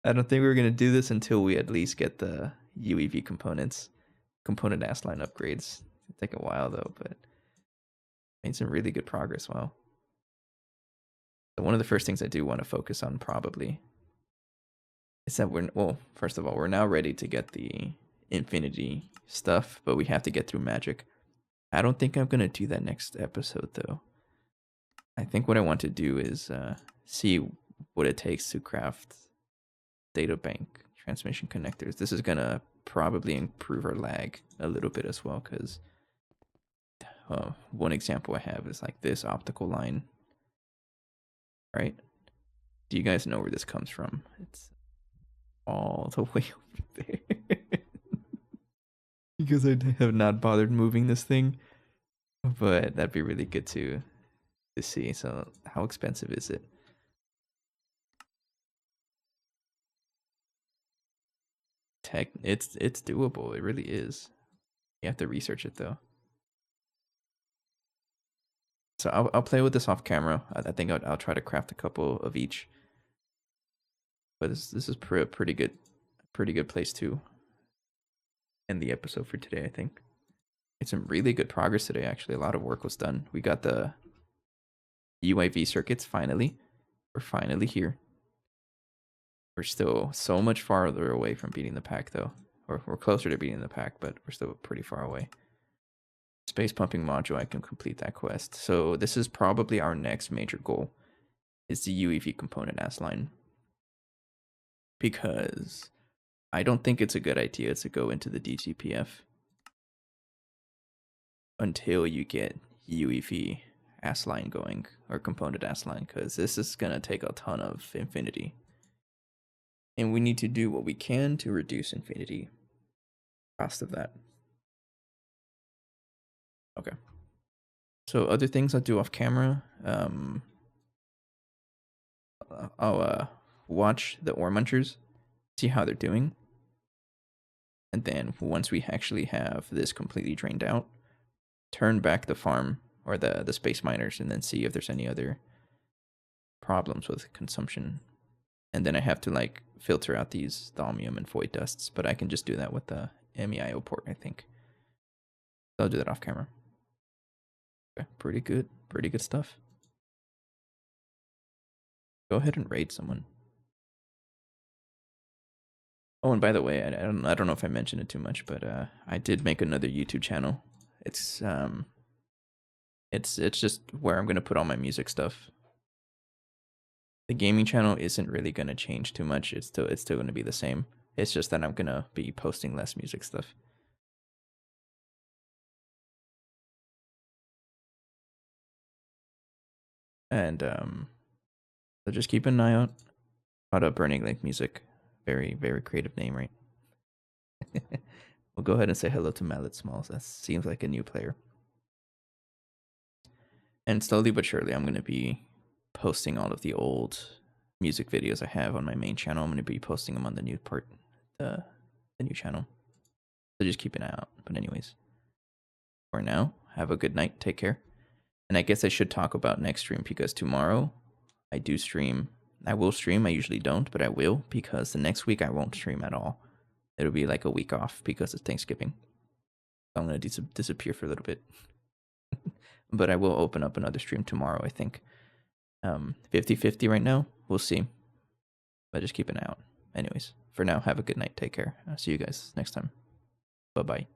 I don't think we were going to do this until we at least get the UEV component ass line upgrades. It'll take a while though, but made some really good progress. Wow. So one of the first things I do want to focus on probably is that first of all, we're now ready to get the infinity stuff, but we have to get through magic. I don't think I'm going to do that next episode though. I think what I want to do is see what it takes to craft data bank transmission connectors. This is going to probably improve our lag a little bit as well, because one example I have is like this optical line. Right? Do you guys know where this comes from? It's all the way over there. Because I have not bothered moving this thing. But that'd be really good to see. So how expensive is it? It's doable. It really is. You have to research it though. So I'll play with this off camera. I think I'll try to craft a couple of each. But this is a pretty good place to end the episode for today, I think. It's some really good progress today, actually. A lot of work was done. We got the UIV circuits finally. We're finally here. We're still so much farther away from beating the pack, though. Or we're closer to beating the pack, but we're still pretty far away. Space pumping module, I can complete that quest. So this is probably our next major goal, is the UEV component ass line. Because I don't think it's a good idea to go into the DTPF until you get UEV ass line going, or component ass line, because this is going to take a ton of infinity. And we need to do what we can to reduce infinity cost of that. Okay. So other things I'll do off camera, I'll watch the ore munchers, see how they're doing. And then once we actually have this completely drained out, turn back the farm or the space miners, and then see if there's any other problems with consumption. And then I have to like filter out these thaumium and void dusts, but I can just do that with the MEIO port, I think. I'll do that off camera. Okay, pretty good stuff. Go ahead and raid someone. Oh, and by the way, I don't know if I mentioned it too much, but I did make another YouTube channel. It's It's just where I'm gonna put all my music stuff. The gaming channel isn't really gonna change too much. It's still gonna be the same. It's just that I'm gonna be posting less music stuff. And so just keep an eye out. Out of Burning Lake Music. Very, very creative name, right? We'll go ahead and say hello to Mallet Smalls. That seems like a new player. And slowly but surely, I'm going to be posting all of the old music videos I have on my main channel. I'm going to be posting them on the new part, the new channel. So just keep an eye out. But anyways, for now, have a good night. Take care. And I guess I should talk about next stream because tomorrow I do stream. I will stream. I usually don't, but I will because the next week I won't stream at all. It'll be like a week off because it's Thanksgiving. I'm going to disappear for a little bit. But I will open up another stream tomorrow, I think. 50-50 right now. We'll see. But just keep an eye out. Anyways, for now, have a good night. Take care. I'll see you guys next time. Bye-bye.